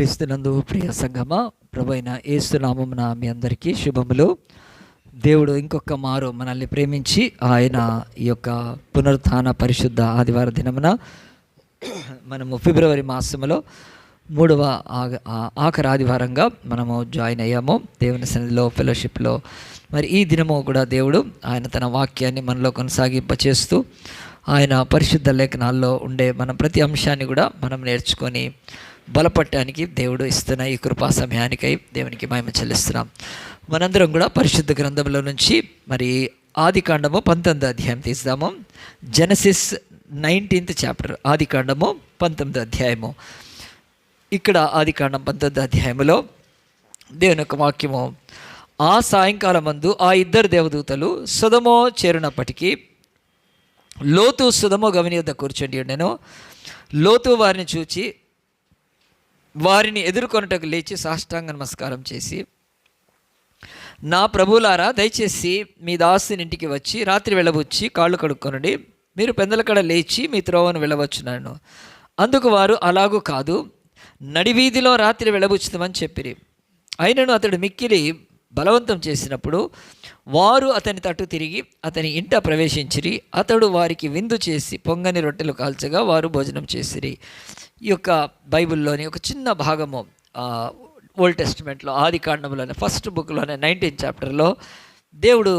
క్రీస్తునందు ప్రియ సంగమా, ప్రభువైన యేసు నామమున మీ అందరికీ శుభములు. దేవుడు ఇంకొక మారు మనల్ని ప్రేమించి ఆయన ఈ యొక్క పునరుత్థాన పరిశుద్ధ ఆదివార దినమున మనము ఫిబ్రవరి మాసంలో మూడవ ఆఖరి ఆదివారంగా మనము జాయిన్ అయ్యాము దేవుని సన్నిధిలో, ఫెలోషిప్లో. మరి ఈ దినము కూడా దేవుడు ఆయన తన వాక్యాన్ని మనలో కొనసాగింపచేస్తూ ఆయన పరిశుద్ధ లేఖనాల్లో ఉండే మనం ప్రతి అంశాన్ని కూడా మనం నేర్చుకొని బలపడటానికి దేవుడు ఇస్తున్న ఈ కృపా సమయానికై దేవునికి మహిమ చెల్లిస్తున్నాం. మనందరం కూడా పరిశుద్ధ గ్రంథంలో నుంచి మరి ఆదికాండము 19వ అధ్యాయం తీద్దాము. జెనసిస్ 19th చాప్టర్, ఆదికాండము 19వ అధ్యాయము. ఇక్కడ ఆదికాండం 19వ అధ్యాయంలో దేవుని యొక్క వాక్యము, ఆ సాయంకాలం మందు ఆ ఇద్దరు దేవదూతలు సొదొమ చేరినప్పటికీ లోతు సొదొమ గవిని వద్ద కూర్చుండి ఉండెను. లోతు వారిని చూచి వారిని ఎదుర్కొనుటకు లేచి సాష్టాంగ నమస్కారం చేసి, నా ప్రభువులారా, దయచేసి మీ దాసుని ఇంటికి వచ్చి రాత్రి వెళ్ళబుచ్చి కాళ్ళు కడుక్కొనండి, మీరు పెందలకడ లేచి మీ త్రోవను వెళ్ళవచ్చున్నాను. అందుకు వారు, అలాగూ కాదు, నడివీధిలో రాత్రి వెళ్ళబుచ్చుతామని చెప్పిరి. అయినను అతడు మిక్కిలి బలవంతం చేసినప్పుడు వారు అతని తట్టు తిరిగి అతని ఇంట ప్రవేశించిరి. అతడు వారికి విందు చేసి పొంగని రొట్టెలు కాల్చగా వారు భోజనం చేసిరి. ఈ యొక్క బైబిల్లోని ఒక చిన్న భాగము, ఓల్డ్ టెస్టిమెంట్లో ఆదికాండంలోనే ఫస్ట్ బుక్లోనే 19th చాప్టర్లో దేవుడు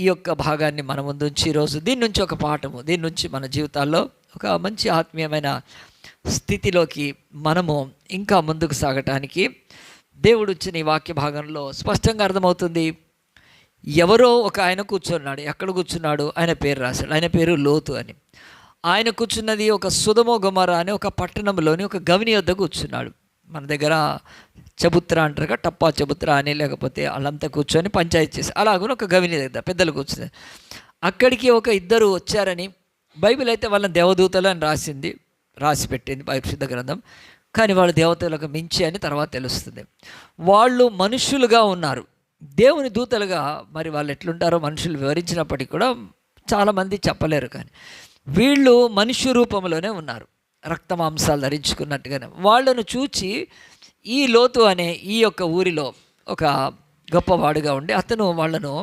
ఈ యొక్క భాగాన్ని మన ముందు ఉంచి ఈరోజు దీని నుంచి ఒక పాఠము, దీని నుంచి మన జీవితాల్లో ఒక మంచి ఆత్మీయమైన స్థితిలోకి మనము ఇంకా ముందుకు సాగటానికి దేవుడు ఇచ్చిన ఈ వాక్య భాగంలో స్పష్టంగా అర్థమవుతుంది. ఎవరో ఒక ఆయన కూర్చున్నాడు. ఎక్కడ కూర్చున్నాడు? ఆయన పేరు రాశాడు. ఆయన పేరు లోతు అని. ఆయన కూర్చున్నది ఒక సొదొమ గొమొర్రా అనే ఒక పట్టణంలోని ఒక గవిని వద్ద కూర్చున్నాడు. మన దగ్గర చబుత్రా అంటారు, టప్పా చబుత్రా అని, లేకపోతే వాళ్ళంతా కూర్చొని పంచాయతీ చేసి అలాగని ఒక గవిని దగ్గర పెద్దలు కూర్చున్నారు. అక్కడికి ఒక ఇద్దరు వచ్చారని బైబిల్ అయితే వాళ్ళని దేవదూతలు అని రాసి పెట్టింది పరిశుద్ధ గ్రంథం. కానీ వాళ్ళు దేవతలకు మించి అని తర్వాత తెలుస్తుంది. వాళ్ళు మనుషులుగా ఉన్నారు, దేవుని దూతలుగా. మరి వాళ్ళు ఎట్లుంటారో మనుషులు వివరించినప్పటికీ కూడా చాలామంది చెప్పలేరు. కానీ వీళ్ళు మనుష్య రూపంలోనే ఉన్నారు, రక్త మాంసాలు ధరించుకున్నట్టుగానే. వాళ్ళను చూచి ఈ లోతు అనే ఈ యొక్క ఊరిలో ఒక గొప్పవాడుగా ఉండి అతను వాళ్ళను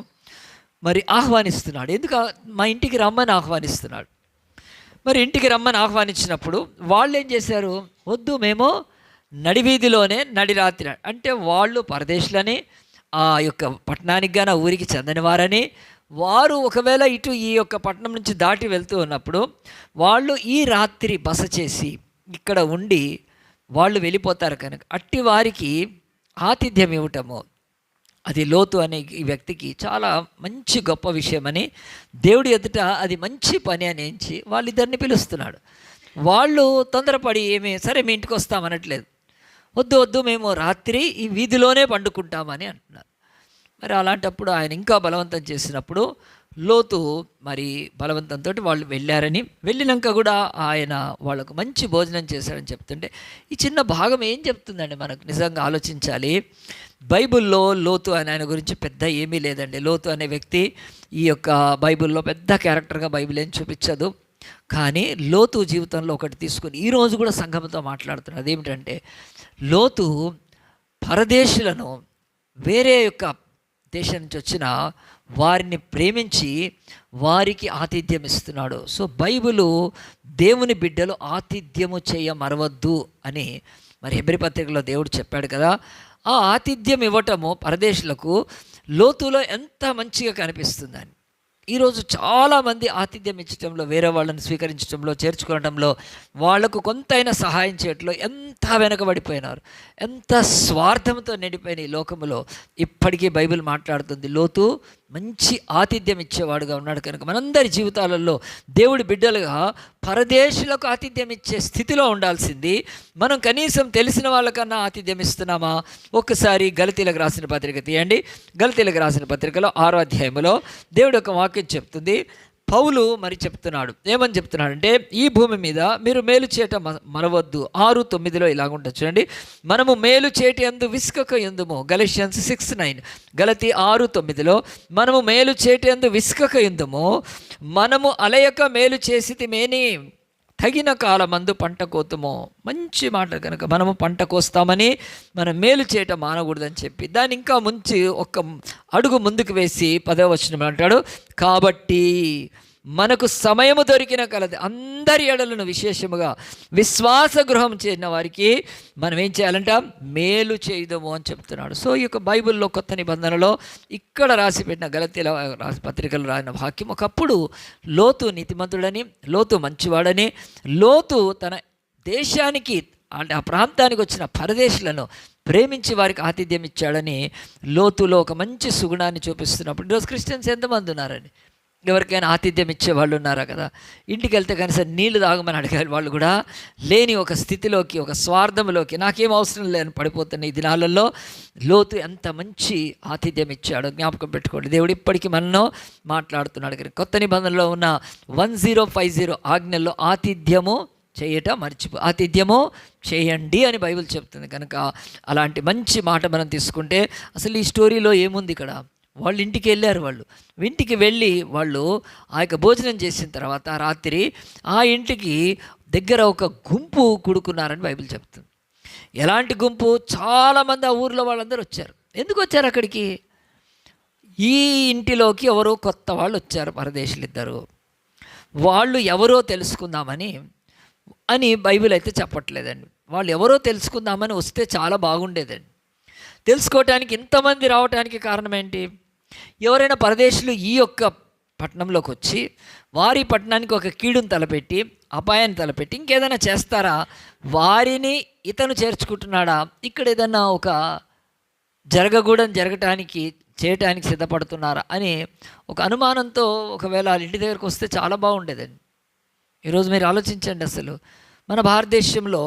మరి ఆహ్వానిస్తున్నాడు. ఎందుకు? మా ఇంటికి రమ్మని ఆహ్వానిస్తున్నాడు. మరి ఇంటికి రమ్మని ఆహ్వానించినప్పుడు వాళ్ళు ఏం చేశారు? వద్దు, మేము నడివీధిలోనే నడిరాత్రి, అంటే వాళ్ళు పరదేశులని, ఆ యొక్క పట్టణానికి గాన ఊరికి చెందని వారని, వారు ఒకవేళ ఇటు ఈ యొక్క పట్టణం నుంచి దాటి వెళ్తూ ఉన్నప్పుడు వాళ్ళు ఈ రాత్రి బస చేసి ఇక్కడ ఉండి వాళ్ళు వెళ్ళిపోతారు. కనుక అట్టి వారికి ఆతిథ్యం ఇవ్వటము అది లోతు అనే ఈ వ్యక్తికి చాలా మంచి గొప్ప విషయమని దేవుడి ఎదుట అది మంచి పని అని ఎంచి వాళ్ళిద్దరిని పిలుస్తున్నాడు. వాళ్ళు తొందరపడి సరే మీ ఇంటికి వస్తామనట్లేదు. వద్దు, మేము రాత్రి ఈ వీధిలోనే పండుకుంటామని అంటున్నారు. మరి అలాంటప్పుడు ఆయన ఇంకా బలవంతం చేసినప్పుడు లోతు మరి బలవంతంతో వాళ్ళు వెళ్ళారని, వెళ్ళినాక కూడా ఆయన వాళ్ళకు మంచి భోజనం చేశాడని చెప్తుంటే ఈ చిన్న భాగం ఏం చెప్తుందండి మనకు? నిజంగా ఆలోచించాలి. బైబిల్లో లోతు అనే ఆయన గురించి పెద్ద ఏమీ లేదండి. లోతు అనే వ్యక్తి ఈ యొక్క బైబిల్లో పెద్ద క్యారెక్టర్గా బైబిల్ ఏం చూపించదు. కానీ లోతు జీవితంలో ఒకటి తీసుకుని ఈరోజు కూడా సంఘంతో మాట్లాడుతున్నారు. అదేమిటంటే, లోతు పరదేశులను, వేరే యొక్క దేశం నుంచి వచ్చిన వారిని ప్రేమించి వారికి ఆతిథ్యం ఇస్తున్నాడు. సో బైబిలు దేవుని బిడ్డలు ఆతిథ్యము చేయ మరవద్దు అని మరి హెబ్రీ పత్రికలో దేవుడు చెప్పాడు కదా. ఆ ఆతిథ్యం ఇవ్వటము పరదేశులకు లోతులో ఎంత మంచిగా కనిపిస్తుందని. ఈరోజు చాలామంది ఆతిథ్యం ఇచ్చటంలో, వేరే వాళ్ళని స్వీకరించడంలో, చేర్చుకోవడంలో, వాళ్లకు కొంతైనా సహాయం చేయడంలో ఎంత వెనకబడిపోయినారు, ఎంత స్వార్థంతో నిండిపోయిన ఈ లోకములో ఇప్పటికీ బైబిల్ మాట్లాడుతుంది. లోతు మంచి ఆతిథ్యం ఇచ్చేవాడుగా ఉన్నాడు. కనుక మనందరి జీవితాలలో దేవుడి బిడ్డలుగా పరదేశులకు ఆతిథ్యం ఇచ్చే స్థితిలో ఉండాల్సింది. మనం కనీసం తెలిసిన వాళ్ళకన్నా ఆతిథ్యం ఇస్తున్నామా? ఒక్కసారి గలతీలకు రాసిన పత్రిక తీయండి. గలతీలకు రాసిన పత్రికలో 6వ అధ్యాయంలో దేవుడి యొక్క వాక్యం చెప్తుంది. పౌలు మరి చెప్తున్నాడు, ఏమని చెప్తున్నాడంటే, ఈ భూమి మీద మీరు మేలు చేయటం మరవద్దు. 6:9 ఇలాగుంటుంది చూడండి. మనము మేలు చేయటి యందు విసుకక యుందుము. గలతియన్స్ 6:9. గలతీ 6:9 మనము మేలు చేయటి యందు విసుకక యుందుము. మనము అలయక మేలు చేసితిమేని, తగిన కాలమందు పంట కోతుమో. మంచి మాట కనుక మనము పంట కోస్తామని మనం మేలు చేయటం మానకూడదని చెప్పి దాన్ని ఇంకా ముంచి ఒక అడుగు ముందుకు వేసి 10వ వచనం అంటాడు, కాబట్టి మనకు సమయము దొరికిన కలది అందరి ఎడలను విశేషముగా విశ్వాస గృహం చేరిన వారికి మనం ఏం చేయాలంట, మేలు చేయదము అని చెప్తున్నాడు. సో ఈ యొక్క బైబిల్లో కొత్త నిబంధనలో ఇక్కడ రాసిపెట్టిన గలతీల పత్రికలు రాసిన వాక్యం, ఒకప్పుడు లోతు నీతిమంతుడని, లోతు మంచివాడని, లోతు తన దేశానికి అంటే ఆ ప్రాంతానికి వచ్చిన పరదేశులను ప్రేమించి వారికి ఆతిథ్యం ఇచ్చాడని లోతులో ఒక మంచి సుగుణాన్ని చూపిస్తున్నప్పుడు ఈరోజు క్రిస్టియన్స్ ఎంతమంది ఉన్నారని, ఎవరికైనా ఆతిథ్యం ఇచ్చే వాళ్ళు ఉన్నారా కదా. ఇంటికి వెళ్తే కనీసం నీళ్లు తాగమని అడిగే వాళ్ళు కూడా లేని ఒక స్థితిలోకి, ఒక స్వార్థంలోకి, నాకేం అవసరం లేని పడిపోతున్న ఈ దినాలలో లోతు ఎంత మంచి ఆతిథ్యం ఇచ్చాడో జ్ఞాపకం పెట్టుకోండి. దేవుడు ఇప్పటికీ మనలో మాట్లాడుతున్నాడు. కానీ కొత్త నిబంధనలో ఉన్న 1050 ఆజ్ఞల్లో ఆతిథ్యము చేయటం ఆతిథ్యము చేయండి అని బైబిల్ చెప్తుంది. కనుక అలాంటి మంచి మాట మనం తీసుకుంటే అసలు ఈ స్టోరీలో ఏముంది, ఇక్కడ వాళ్ళు ఇంటికి వెళ్ళారు. వాళ్ళు ఇంటికి వెళ్ళి వాళ్ళు ఆ యొక్క భోజనం చేసిన తర్వాత రాత్రి ఆ ఇంటికి దగ్గర ఒక గుంపు కూడుకున్నారని బైబిల్ చెప్తుంది. ఎలాంటి గుంపు? చాలామంది ఆ ఊర్లో వాళ్ళందరూ వచ్చారు. ఎందుకు వచ్చారు అక్కడికి? ఈ ఇంటిలోకి ఎవరో కొత్త వాళ్ళు వచ్చారు, పరదేశులు ఇద్దరు. వాళ్ళు ఎవరో తెలుసుకుందామని అని బైబిల్ అయితే చెప్పట్లేదండి. వాళ్ళు ఎవరో తెలుసుకుందామని వస్తే చాలా బాగుండేదండి. తెలుసుకోవటానికి ఇంతమంది రావటానికి కారణం ఏంటి? ఎవరైనా పరదేశులు ఈ యొక్క పట్టణంలోకి వచ్చి వారి పట్టణానికి ఒక కీడును తలపెట్టి, అపాయాన్ని తలపెట్టి ఇంకేదైనా చేస్తారా? వారిని ఇతను చేర్చుకుంటున్నాడా? ఇక్కడ ఏదన్నా ఒక చేయటానికి సిద్ధపడుతున్నారా అని ఒక అనుమానంతో ఒకవేళ వాళ్ళ ఇంటి దగ్గరకు వస్తే చాలా బాగుండేదండి. ఈరోజు మీరు ఆలోచించండి, అసలు మన భారతదేశంలో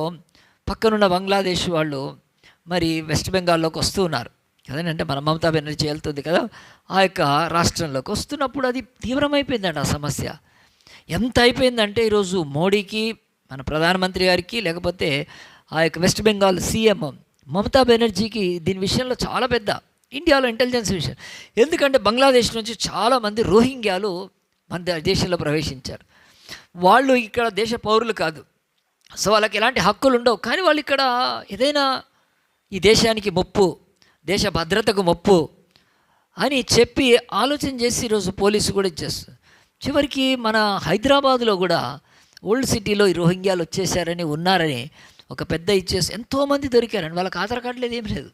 పక్కనున్న బంగ్లాదేశ్ వాళ్ళు మరి వెస్ట్ బెంగాల్లోకి వస్తూ ఉన్నారు కదండి. అంటే మన మమతా బెనర్జీ వెళ్తుంది కదా, ఆ యొక్క రాష్ట్రంలోకి వస్తున్నప్పుడు అది తీవ్రమైపోయిందండి ఆ సమస్య. ఎంత అయిపోయిందంటే ఈరోజు మోడీకి, మన ప్రధానమంత్రి గారికి, లేకపోతే ఆ యొక్క వెస్ట్ బెంగాల్ సీఎం మమతా బెనర్జీకి దీని విషయంలో చాలా పెద్ద ఇండియాలో ఇంటెలిజెన్స్ విషయం. ఎందుకంటే బంగ్లాదేశ్ నుంచి చాలామంది రోహింగ్యాలు మన దేశంలో ప్రవేశించారు. వాళ్ళు ఇక్కడ దేశ పౌరులు కాదు, సో వాళ్ళకి ఎలాంటి హక్కులు ఉండవు. కానీ వాళ్ళు ఇక్కడ ఏదైనా ఈ దేశానికి ముప్పు, దేశ భద్రతకు ముప్పు అని చెప్పి ఆలోచన చేసి ఈరోజు పోలీసు కూడా ఇచ్చేస్తారు. చివరికి మన హైదరాబాదులో కూడా ఓల్డ్ సిటీలో ఈ రోహింగ్యాలు వచ్చేసారని ఉన్నారని ఒక పెద్ద ఇచ్చేసి ఎంతోమంది దొరికారని. వాళ్ళకి ఆధార్ కార్డు లేదు, ఏం లేదు.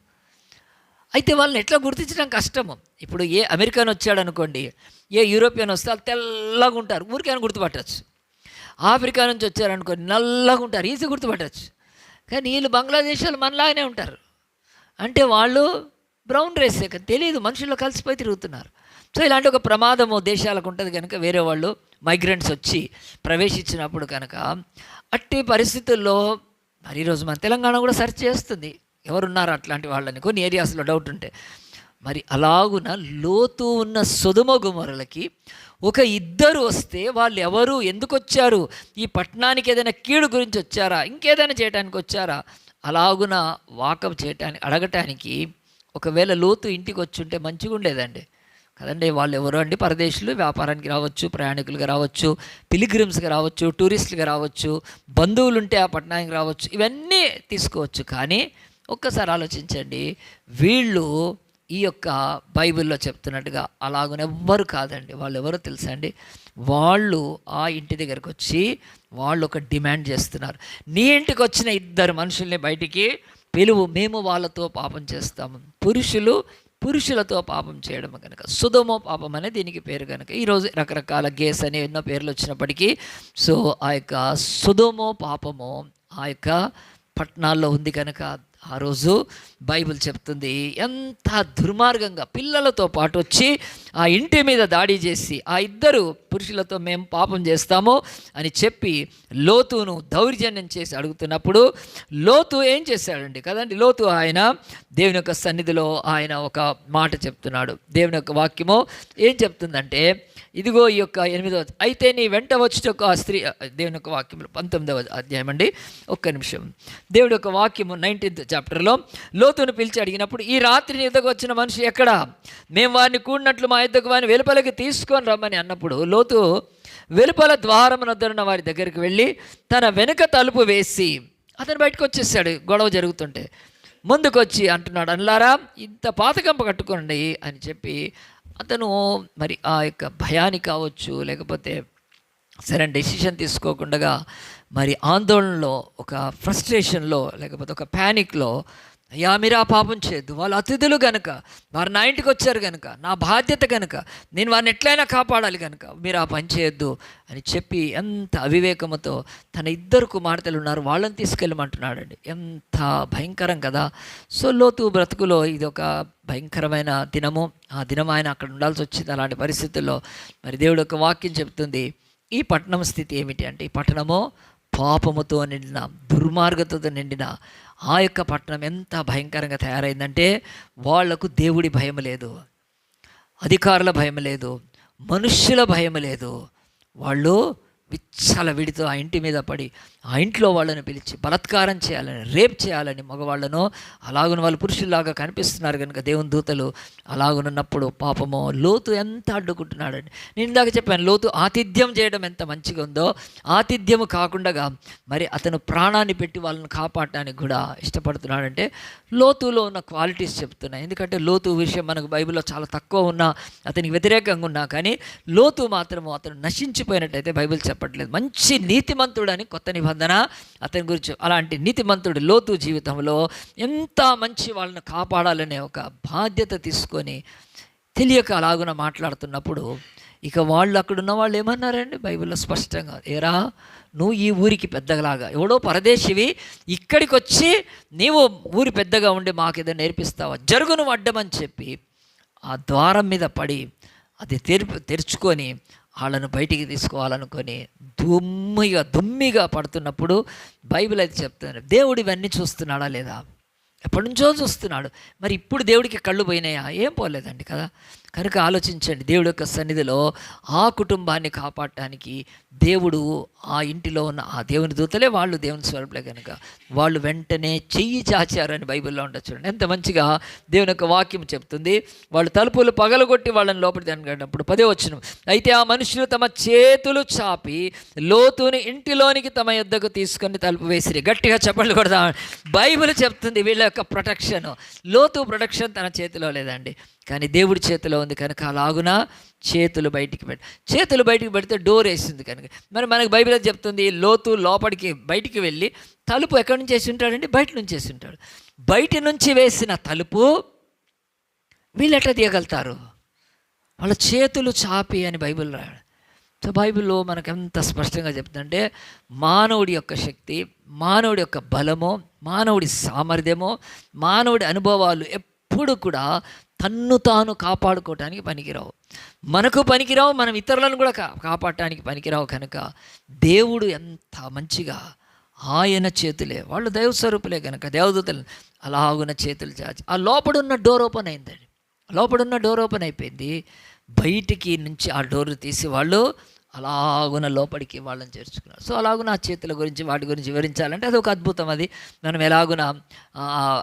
అయితే వాళ్ళని ఎట్లా గుర్తించడం కష్టము. ఇప్పుడు ఏ అమెరికన్ వచ్చాడు అనుకోండి, ఏ యూరోపియన్ వస్తే వాళ్ళు తెల్లగా ఉంటారు, ఊరికైనా గుర్తుపట్టచ్చు. ఆఫ్రికా నుంచి వచ్చారనుకోండి, నల్లగా ఉంటారు, ఈజీ గుర్తుపట్టచ్చు. కానీ వీళ్ళు బంగ్లాదేశ్ వాళ్ళు మనలాగానే ఉంటారు. అంటే వాళ్ళు బ్రౌన్ రేసే కదా, తెలియదు, మనుషుల్లో కలిసిపోయి తిరుగుతున్నారు. సో ఇలాంటి ఒక ప్రమాదము దేశాలకు ఉంటుంది కనుక వేరే వాళ్ళు మైగ్రెంట్స్ వచ్చి ప్రవేశించినప్పుడు కనుక అట్టి పరిస్థితుల్లో మరి ఈరోజు మన తెలంగాణ కూడా సెర్చ్ చేస్తుంది ఎవరున్నారు అట్లాంటి వాళ్ళని, కొన్ని ఏరియాస్లో డౌట్ ఉంటే. మరి అలాగున లోతు ఉన్న సొదొమ గొమొర్రాలకి ఒక ఇద్దరు వస్తే వాళ్ళు ఎవరు, ఎందుకు వచ్చారు, ఈ పట్టణానికి ఏదైనా కీడు గురించి వచ్చారా, ఇంకేదైనా చేయడానికి వచ్చారా, అలాగున వాకప్ చేయటానికి అడగటానికి ఒకవేళ లోతు ఇంటికి వచ్చి ఉంటే మంచిగా ఉండేదండి కదండి. వాళ్ళు ఎవరు అండి? పరదేశులు, వ్యాపారానికి రావచ్చు, ప్రయాణికులుగా రావచ్చు, పిలిగ్రిమ్స్గా రావచ్చు, టూరిస్టులుగా రావచ్చు, బంధువులు ఉంటే ఆ పట్టణానికి రావచ్చు, ఇవన్నీ తీసుకోవచ్చు. కానీ ఒక్కసారి ఆలోచించండి, వీళ్ళు ఈ యొక్క బైబిల్లో చెప్తున్నట్టుగా అలాగనెవ్వరు కాదండి. వాళ్ళు ఎవరో తెలుసా అండి? వాళ్ళు ఆ ఇంటి దగ్గరకు వచ్చి వాళ్ళు ఒక డిమాండ్ చేస్తున్నారు, నీ ఇంటికి వచ్చిన ఇద్దరు మనుషుల్ని బయటికి పిలువు, మేము వాళ్ళతో పాపం చేస్తాము. పురుషులతో పాపం చేయడం కనుక సొదొమ పాపం అనే దీనికి పేరు కనుక ఈరోజు రకరకాల గేస్ అనే ఎన్నో పేర్లు వచ్చినప్పటికీ, సో ఆ యొక్క సొదొమ పాపము ఆ యొక్క పట్టణాల్లో ఉంది కనుక ఆ రోజు బైబిల్ చెప్తుంది ఎంత దుర్మార్గంగా పిల్లలతో పాటు వచ్చి ఆ ఇంటి మీద దాడి చేసి ఆ ఇద్దరు పురుషులతో మేము పాపం చేస్తాము అని చెప్పి లోతును దౌర్జన్యం చేసి అడుగుతున్నప్పుడు లోతు ఏం చేశాడండి కదండి. లోతు ఆయన దేవుని యొక్క సన్నిధిలో ఆయన ఒక మాట చెప్తున్నాడు. దేవుని యొక్క వాక్యము ఏం చెప్తుందంటే, ఇదిగో ఈ యొక్క 8వ అయితే నీ వెంట వచ్చి ఒక స్త్రీ, దేవుని యొక్క వాక్యంలో 19వ అధ్యాయం అండి, ఒక్క నిమిషం. దేవుడి యొక్క వాక్యము 19th చాప్టర్లో లోతును పిలిచి అడిగినప్పుడు, ఈ రాత్రి నీ యుద్ధకు వచ్చిన మనిషి ఎక్కడా? మేము వారిని కూడినట్లు మా యుద్ధకు వారిని వెలుపలకి తీసుకొని రమ్మని అన్నప్పుడు లోతు వెలుపల ద్వారమునొద్దరున్న వారి దగ్గరికి వెళ్ళి తన వెనుక తలుపు వేసి అతను బయటకు వచ్చేసాడు. గొడవ జరుగుతుంటే ముందుకొచ్చి అంటున్నాడు, అల్లారా ఇంత పాతకంప కట్టుకోండి అని చెప్పి అతను మరి ఆ యొక్క భయాన్ని కావచ్చు, లేకపోతే సరైన డెసిషన్ తీసుకోకుండా మరి ఆందోళనలో, ఒక ఫ్రస్ట్రేషన్లో, లేకపోతే ఒక ప్యానిక్లో, అయ్యా మీరు ఆ పాపం చేయొద్దు, వాళ్ళు అతిథులు కనుక, వారు నా ఇంటికి వచ్చారు కనుక, నా బాధ్యత కనుక, నేను వారిని ఎట్లయినా కాపాడాలి కనుక మీరు ఆ పని చేయొద్దు అని చెప్పి ఎంత అవివేకముతో తన ఇద్దరు కుమార్తెలు ఉన్నారు వాళ్ళని తీసుకెళ్ళమంటున్నాడండి. ఎంత భయంకరం కదా. సో లోతు బ్రతుకులో ఇది ఒక భయంకరమైన దినము. ఆ దినం ఆయన అక్కడ ఉండాల్సి వచ్చింది. అలాంటి పరిస్థితుల్లో మరి దేవుడు ఒక వాక్యం చెప్తుంది. ఈ పట్టణం స్థితి ఏమిటి అంటే, ఈ పట్టణము పాపముతో నిండిన, దుర్మార్గతతో నిండిన ఆ యొక్క పట్టణం ఎంత భయంకరంగా తయారైందంటే, వాళ్లకు దేవుడి భయం లేదు, అధికారుల భయం లేదు, మనుష్యుల భయం లేదు. వాళ్ళు విచ్చలవిడితో ఆ ఇంటి మీద పడి ఆ ఇంట్లో వాళ్ళని పిలిచి బలాత్కారం చేయాలని, రేప్ చేయాలని మగవాళ్ళను, అలాగున వాళ్ళు పురుషుల్లాగా కనిపిస్తున్నారు కనుక దేవుని దూతలు అలాగున్నప్పుడు పాపము లోతు ఎంత అడ్డుకుంటున్నాడండి. నేను ఇందాక చెప్పాను, లోతు ఆతిథ్యం చేయడం ఎంత మంచిగా ఉందో, ఆతిథ్యము కాకుండా మరి అతను ప్రాణాన్ని పెట్టి వాళ్ళని కాపాడటానికి కూడా ఇష్టపడుతున్నాడంటే లోతులో ఉన్న క్వాలిటీస్ చెప్తున్నాయి. ఎందుకంటే లోతు విషయం మనకు బైబిల్లో చాలా తక్కువ ఉన్నా, అతనికి వ్యతిరేకంగా ఉన్నా, కానీ లోతు మాత్రము అతను నశించిపోయినట్టయితే బైబిల్ చెప్పట్లేదు. మంచి నీతిమంతుడు అని కొత్త నిబంధన అతని గురించి. అలాంటి నీతిమంతుడు లోతు జీవితంలో ఎంత మంచి వాళ్ళని కాపాడాలనే ఒక బాధ్యత తీసుకొని తెలియక అలాగున మాట్లాడుతున్నప్పుడు ఇక వాళ్ళు అక్కడున్న వాళ్ళు ఏమన్నారండి బైబిల్లో స్పష్టంగా, ఏరా నువ్వు ఈ ఊరికి పెద్దలాగా, ఎవడో పరదేశివి ఇక్కడికి వచ్చి నీవు ఊరి పెద్దగా ఉండి మాకేదో నేర్పిస్తావా, జరుగు నువ్వు అడ్డమని చెప్పి ఆ ద్వారం మీద పడి అది తెరుచుకొని వాళ్ళను బయటికి తీసుకోవాలనుకొని దుమ్మిగా పడుతున్నప్పుడు బైబిల్ అయితే చెప్తున్నారు, దేవుడు ఇవన్నీ చూస్తున్నాడా లేదా? ఎప్పటి నుంచో చూస్తున్నాడు. మరి ఇప్పుడు దేవుడికి కళ్ళు పోయినాయా? ఏం పోలేదండి కదా. కనుక ఆలోచించండి, దేవుడి యొక్క సన్నిధిలో ఆ కుటుంబాన్ని కాపాడటానికి దేవుడు ఆ ఇంటిలో ఉన్న ఆ దేవుని దూతలే వాళ్ళు దేవుని స్వరూపులే కనుక వాళ్ళు వెంటనే చెయ్యి చాచారని బైబిల్లో ఉంటుంది. చూడండి ఎంత మంచిగా దేవుని యొక్క వాక్యం చెప్తుంది. వాళ్ళు తలుపులు పగలగొట్టి వాళ్ళని లోపలికి అనుకున్నప్పుడు 10వ వచనం, అయితే ఆ మనుషులు తమ చేతులు చాపి లోతుని ఇంటిలోనికి తమ యొద్దకు తీసుకొని తలుపు వేసిరి. గట్టిగా చప్పట్లు కొడదాం. బైబిల్ చెప్తుంది వీళ్ళ యొక్క ప్రొటెక్షన్. లోతు ప్రొటెక్షన్ తన చేతిలో లేదండి, కానీ దేవుడి చేతిలో ఉంది కనుక అలాగున చేతులు బయటికి పెడితే డోర్ వేసింది కనుక. మరి మనకు బైబిల్ చెప్తుంది లోతు లోపలికి బయటికి వెళ్ళి తలుపు ఎక్కడి నుంచి వేసి ఉంటాడండి? బయట నుంచి వేసి ఉంటాడు. బయట నుంచి వేసిన తలుపు వీళ్ళు ఎట్లా తీయగలుగుతారు? వాళ్ళ చేతులు చాపి అని బైబిల్ రాయడం. సో బైబిల్లో మనకు ఎంత స్పష్టంగా చెప్తుందంటే మానవుడి యొక్క శక్తి, మానవుడి యొక్క బలము, మానవుడి సామర్థ్యము, మానవుడి అనుభవాలు ఎప్పుడు కూడా తన్ను తాను కాపాడుకోవటానికి పనికిరావు, మనకు పనికిరావు, మనం ఇతరులను కూడా కాపాడటానికి పనికిరావు. కనుక దేవుడు ఎంత మంచిగా ఆయన చేతులే, వాళ్ళు దైవ స్వరూపులే కనుక దేవదూతలు అలాగున్న చేతులు చాచి ఆ లోపడున్న డోర్ ఓపెన్ అయిందండి. లోపడున్న డోర్ ఓపెన్ అయిపోయింది. బయటికి నుంచి ఆ డోర్ తీసి వాళ్ళు అలాగున లోపలికి వాళ్ళని చేర్చుకున్నారు. సో అలాగున ఆ చేతుల గురించి వాటి గురించి వివరించాలంటే అది ఒక అద్భుతం. అది మనం ఎలాగున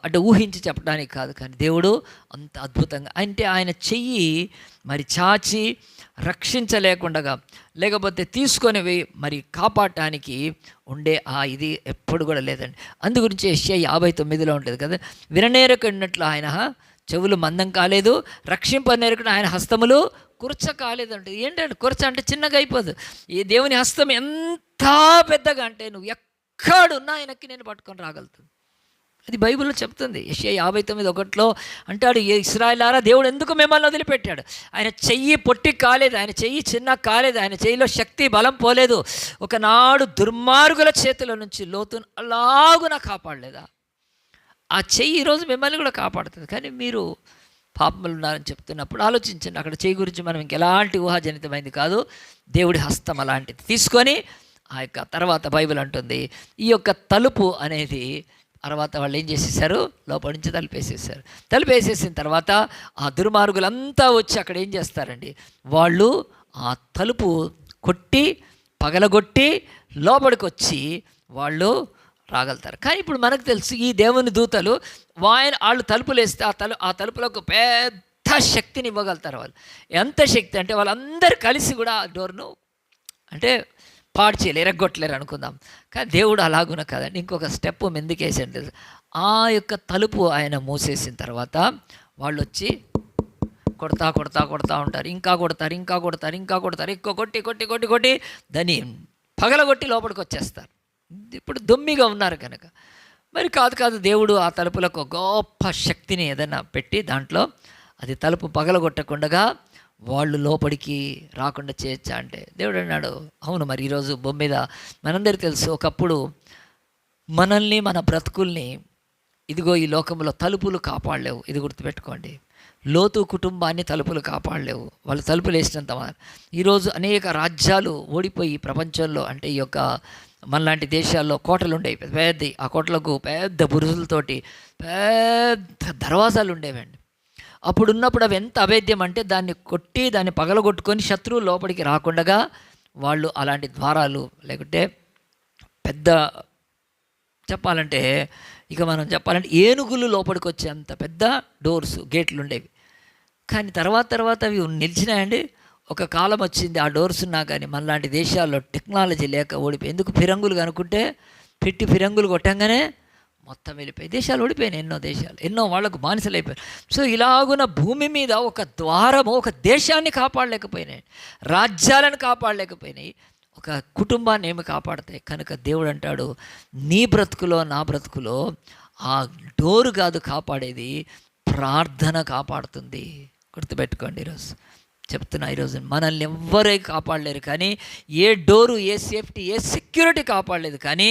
అంటే ఊహించి చెప్పడానికి కాదు, కానీ దేవుడు అంత అద్భుతంగా అంటే ఆయన చెయ్యి మరి చాచి రక్షించలేకుండా లేకపోతే తీసుకొని మరి కాపాడటానికి ఉండే ఇది ఎప్పుడు కూడా లేదండి. అందు గురించి యెషయా 59లో ఉంటుంది కదా, విననేరకున్నట్లు ఆయన చెవులు మందం కాలేదు, రక్షింపనేరకుండా ఆయన హస్తములు కుర్చ కాలేదంటే. ఏంటంటే కుర్చ అంటే చిన్నగా అయిపోదు. ఈ దేవుని హస్తం ఎంత పెద్దగా అంటే నువ్వు ఎక్కడున్నా ఆయనకి నేను పట్టుకొని రాగలుగుతుంది. అది బైబిల్లో చెప్తుంది. యెషయా 59:1 అంటాడు, ఇశ్రాయేలారా దేవుడు ఎందుకు మిమ్మల్ని వదిలిపెట్టాడు? ఆయన చెయ్యి పొట్టి కాలేదు, ఆయన చెయ్యి చిన్న కాలేదు, ఆయన చెయ్యిలో శక్తి బలం పోలేదు. ఒకనాడు దుర్మార్గుల చేతుల నుంచి లోతును అలాగున కాపాడలేదా? ఆ చెయ్యి ఈరోజు మిమ్మల్ని కూడా కాపాడుతుంది. కానీ మీరు పాపములు ఉన్నారని చెప్తున్నప్పుడు ఆలోచించండి, అక్కడ చెయ్యి గురించి మనం ఇంకెలాంటి ఊహాజనితమైంది కాదు, దేవుడి హస్తం అలాంటిది. తీసుకొని ఆ యొక్క తర్వాత బైబిల్ అంటుంది ఈ యొక్క తలుపు అనేది తర్వాత వాళ్ళు ఏం చేసేసారు, లోపల నుంచి తలుపేసేసారు. తలుపేసేసిన తర్వాత ఆ దుర్మార్గులంతా వచ్చి అక్కడ ఏం చేస్తారండి, వాళ్ళు ఆ తలుపు కొట్టి పగలగొట్టి లోపలికి వచ్చి వాళ్ళు రాగలుగుతారు. కానీ ఇప్పుడు మనకు తెలుసు ఈ దేవుని దూతలు వాళ్ళు తలుపులు వేస్తే ఆ తలుపులకు పెద్ద శక్తిని ఇవ్వగలుగుతారు. వాళ్ళు ఎంత శక్తి అంటే వాళ్ళందరూ కలిసి కూడా ఆ డోర్ను అంటే పాడు చేయలేరు, ఎరగొట్టలేరు అనుకుందాం. కానీ దేవుడు అలాగున కదండి, ఇంకొక స్టెప్ ముందుకేసండి. ఆ యొక్క తలుపు ఆయన మూసేసిన తర్వాత వాళ్ళు వచ్చి కొడతా కొడతా కొడతా ఉంటారు, ఇంకా కొడతారు ఇంకా కొడతారు ఇంకా కొడతారు, ఎక్కువ కొట్టి కొట్టి కొట్టి కొట్టి దాన్ని పగలగొట్టి లోపలికి వచ్చేస్తారు. ఇప్పుడు దొమ్మిగా ఉన్నారు కనుక. మరి కాదు దేవుడు ఆ తలుపులకు గొప్ప శక్తిని ఏదైనా పెట్టి దాంట్లో అది తలుపు పగలగొట్టకుండా వాళ్ళు లోపలికి రాకుండా చేయొచ్చా అంటే దేవుడు అన్నాడు అవును. మరి ఈరోజు భూమి మీద మనందరికీ తెలుసు, ఒకప్పుడు మనల్ని మన బ్రతుకుల్ని ఇదిగో ఈ లోకంలో తలుపులు కాపాడలేవు. ఇది గుర్తుపెట్టుకోండి, లోతు కుటుంబాన్ని తలుపులు కాపాడలేవు. వాళ్ళు తలుపులు వేసినంత. ఈరోజు అనేక రాజ్యాలు ఓడిపోయి ప్రపంచంలో అంటే ఈ యొక్క మనలాంటి దేశాల్లో కోటలు ఉండేవి, పెద్ద ఆ కోటలకు పెద్ద బురుజులతోటి పెద్ద దర్వాజాలు ఉండేవండి. అప్పుడున్నప్పుడు అవి ఎంత అభేద్యం అంటే దాన్ని కొట్టి దాన్ని పగలగొట్టుకొని శత్రువు లోపలికి రాకుండా వాళ్ళు అలాంటి ద్వారాలు లేకుంటే పెద్ద చెప్పాలంటే ఇక మనం చెప్పాలంటే ఏనుగులు లోపలికి వచ్చేంత పెద్ద డోర్స్ గేట్లు ఉండేవి. కానీ తర్వాత అవి నిలిచినాయండి. ఒక కాలం వచ్చింది ఆ డోర్స్ ఉన్నా కానీ మనలాంటి దేశాల్లో టెక్నాలజీ లేక ఓడిపోయి, ఎందుకు ఫిరంగులు కనుక్కుంటే పెట్టి ఫిరంగులు కొట్టంగానే మొత్తం వెళ్ళిపోయి దేశాలు ఓడిపోయినాయి. ఎన్నో వాళ్ళకు బానిసలు అయిపోయారు. సో ఇలాగున భూమి మీద ఒక ద్వారము ఒక దేశాన్ని కాపాడలేకపోయినాయి, రాజ్యాలను కాపాడలేకపోయినాయి, ఒక కుటుంబాన్ని ఏమి కాపాడతాయి. కనుక దేవుడు అంటాడు నీ బ్రతుకులో నా బ్రతుకులో ఆ డోరు కాదు కాపాడేది, ప్రార్థన కాపాడుతుంది. గుర్తుపెట్టుకోండి, ఈరోజు చెప్తున్నా, ఈరోజు మనల్ని ఎవ్వరే కాపాడలేరు. కానీ ఏ డోరు ఏ సేఫ్టీ ఏ సెక్యూరిటీ కాపాడలేదు. కానీ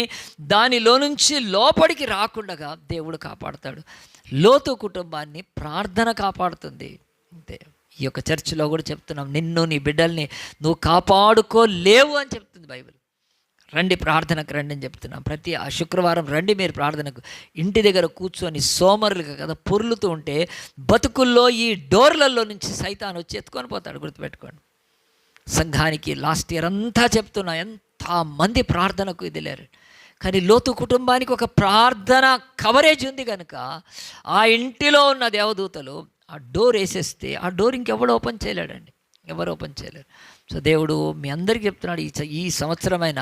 దానిలో నుంచి లోపలికి రాకుండా దేవుడు కాపాడుతాడు. లోతు కుటుంబాన్ని ప్రార్థన కాపాడుతుంది. అంతే. ఈ యొక్క చర్చిలో కూడా చెప్తున్నాం, నిన్ను నీ బిడ్డల్ని నువ్వు కాపాడుకోలేవు అని చెప్తుంది బైబిల్. రండి ప్రార్థనకు రండి అని చెప్తున్నాం. ప్రతి శుక్రవారం రండి మీరు ప్రార్థనకు. ఇంటి దగ్గర కూర్చొని సోమరులుగా కదా పొర్లుతూ ఉంటే బతుకుల్లో ఈ డోర్లలో నుంచి సైతాన్ వచ్చి ఎత్తుకొని పోతాడు. గుర్తుపెట్టుకోండి. సంఘానికి లాస్ట్ ఇయర్ అంతా చెప్తున్నా, ఎంతమంది ప్రార్థనకు ఇది లేరు. కానీ లోతు కుటుంబానికి ఒక ప్రార్థన కవరేజ్ ఉంది కనుక ఆ ఇంటిలో ఉన్న దేవదూతలు ఆ డోర్ వేసేస్తే ఆ డోర్ ఇంకెవడు ఓపెన్ చేయలేడండి, ఎవరు ఓపెన్ చేయలేరు. సో దేవుడు మీ అందరికీ చెప్తున్నాడు, ఈ సంవత్సరమైన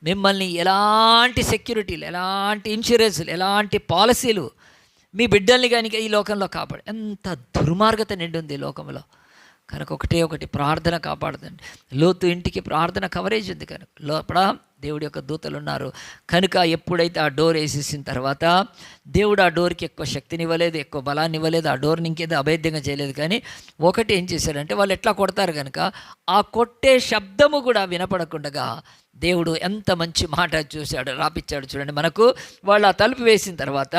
మిమ్మల్ని ఎలాంటి సెక్యూరిటీలు, ఎలాంటి ఇన్సూరెన్స్లు, ఎలాంటి పాలసీలు మీ బిడ్డల్ని కానీ ఈ లోకంలో కాపాడు. ఎంత దుర్మార్గత నిండి ఉంది ఈ లోకంలో. కనుక ఒకటి ప్రార్థన కాపాడుతుంది. లోతు ఇంటికి ప్రార్థన కవరేజ్ ఉంది కనుక లోపల దేవుడి యొక్క దూతలు ఉన్నారు. కనుక ఎప్పుడైతే ఆ డోర్ వేసేసిన తర్వాత దేవుడు ఆ డోర్కి ఎక్కువ శక్తిని ఇవ్వలేదు, ఎక్కువ బలాన్ని ఇవ్వలేదు, ఆ డోర్ని ఇంకేదో అభేద్యంగా చేయలేదు. కానీ ఒకటి ఏం చేశారంటే వాళ్ళు ఎట్లా కొడతారు కనుక ఆ కొట్టే శబ్దము కూడా వినపడకుండా దేవుడు ఎంత మంచి మాట చూశాడు, రాపిచ్చాడు. చూడండి మనకు. వాళ్ళు ఆ తలుపు వేసిన తర్వాత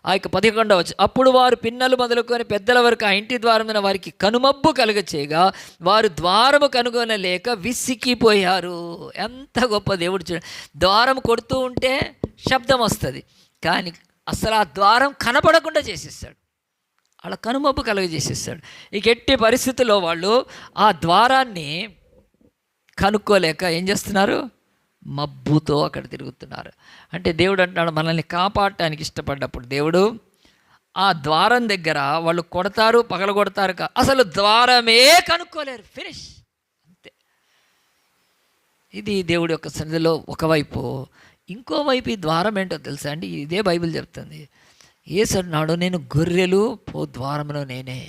ఆ యొక్క 11వ వచనం, అప్పుడు వారు పిన్నలు మొదలుకొని పెద్దల వరకు ఆ ఇంటి ద్వారమున వారికి కనుమబ్బు కలుగ చేయగా వారు ద్వారము కనుగొనలేక విసిగిపోయారు. ఎంత గొప్ప దేవుడు! చూడండి, ద్వారం కొడుతూ ఉంటే శబ్దం వస్తుంది, కానీ అసలు ఆ ద్వారం కనపడకుండా చేసేస్తాడు, అలా కనుమబ్బు కలుగజేసేస్తాడు. ఇక ఎట్టి పరిస్థితుల్లో వాళ్ళు ఆ ద్వారాన్ని కనుక్కోలేక ఏం చేస్తున్నారు, మబ్బుతో అక్కడ తిరుగుతున్నారు. అంటే దేవుడు అంటున్నాడు మనల్ని కాపాడటానికి ఇష్టపడ్డప్పుడు దేవుడు ఆ ద్వారం దగ్గర వాళ్ళు కొడతారు, పగలగొడతారు, అసలు ద్వారమే కనుక్కోలేరు. ఫినిష్. అంతే. ఇది దేవుడి యొక్క సన్నిధిలో ఒకవైపు. ఇంకోవైపు ఈ ద్వారం ఏంటో తెలుసా అండి? ఇదే బైబిల్ చెప్తుంది. యేసు అన్నాడు నేను గొర్రెలు పో ద్వారంలో నేనే.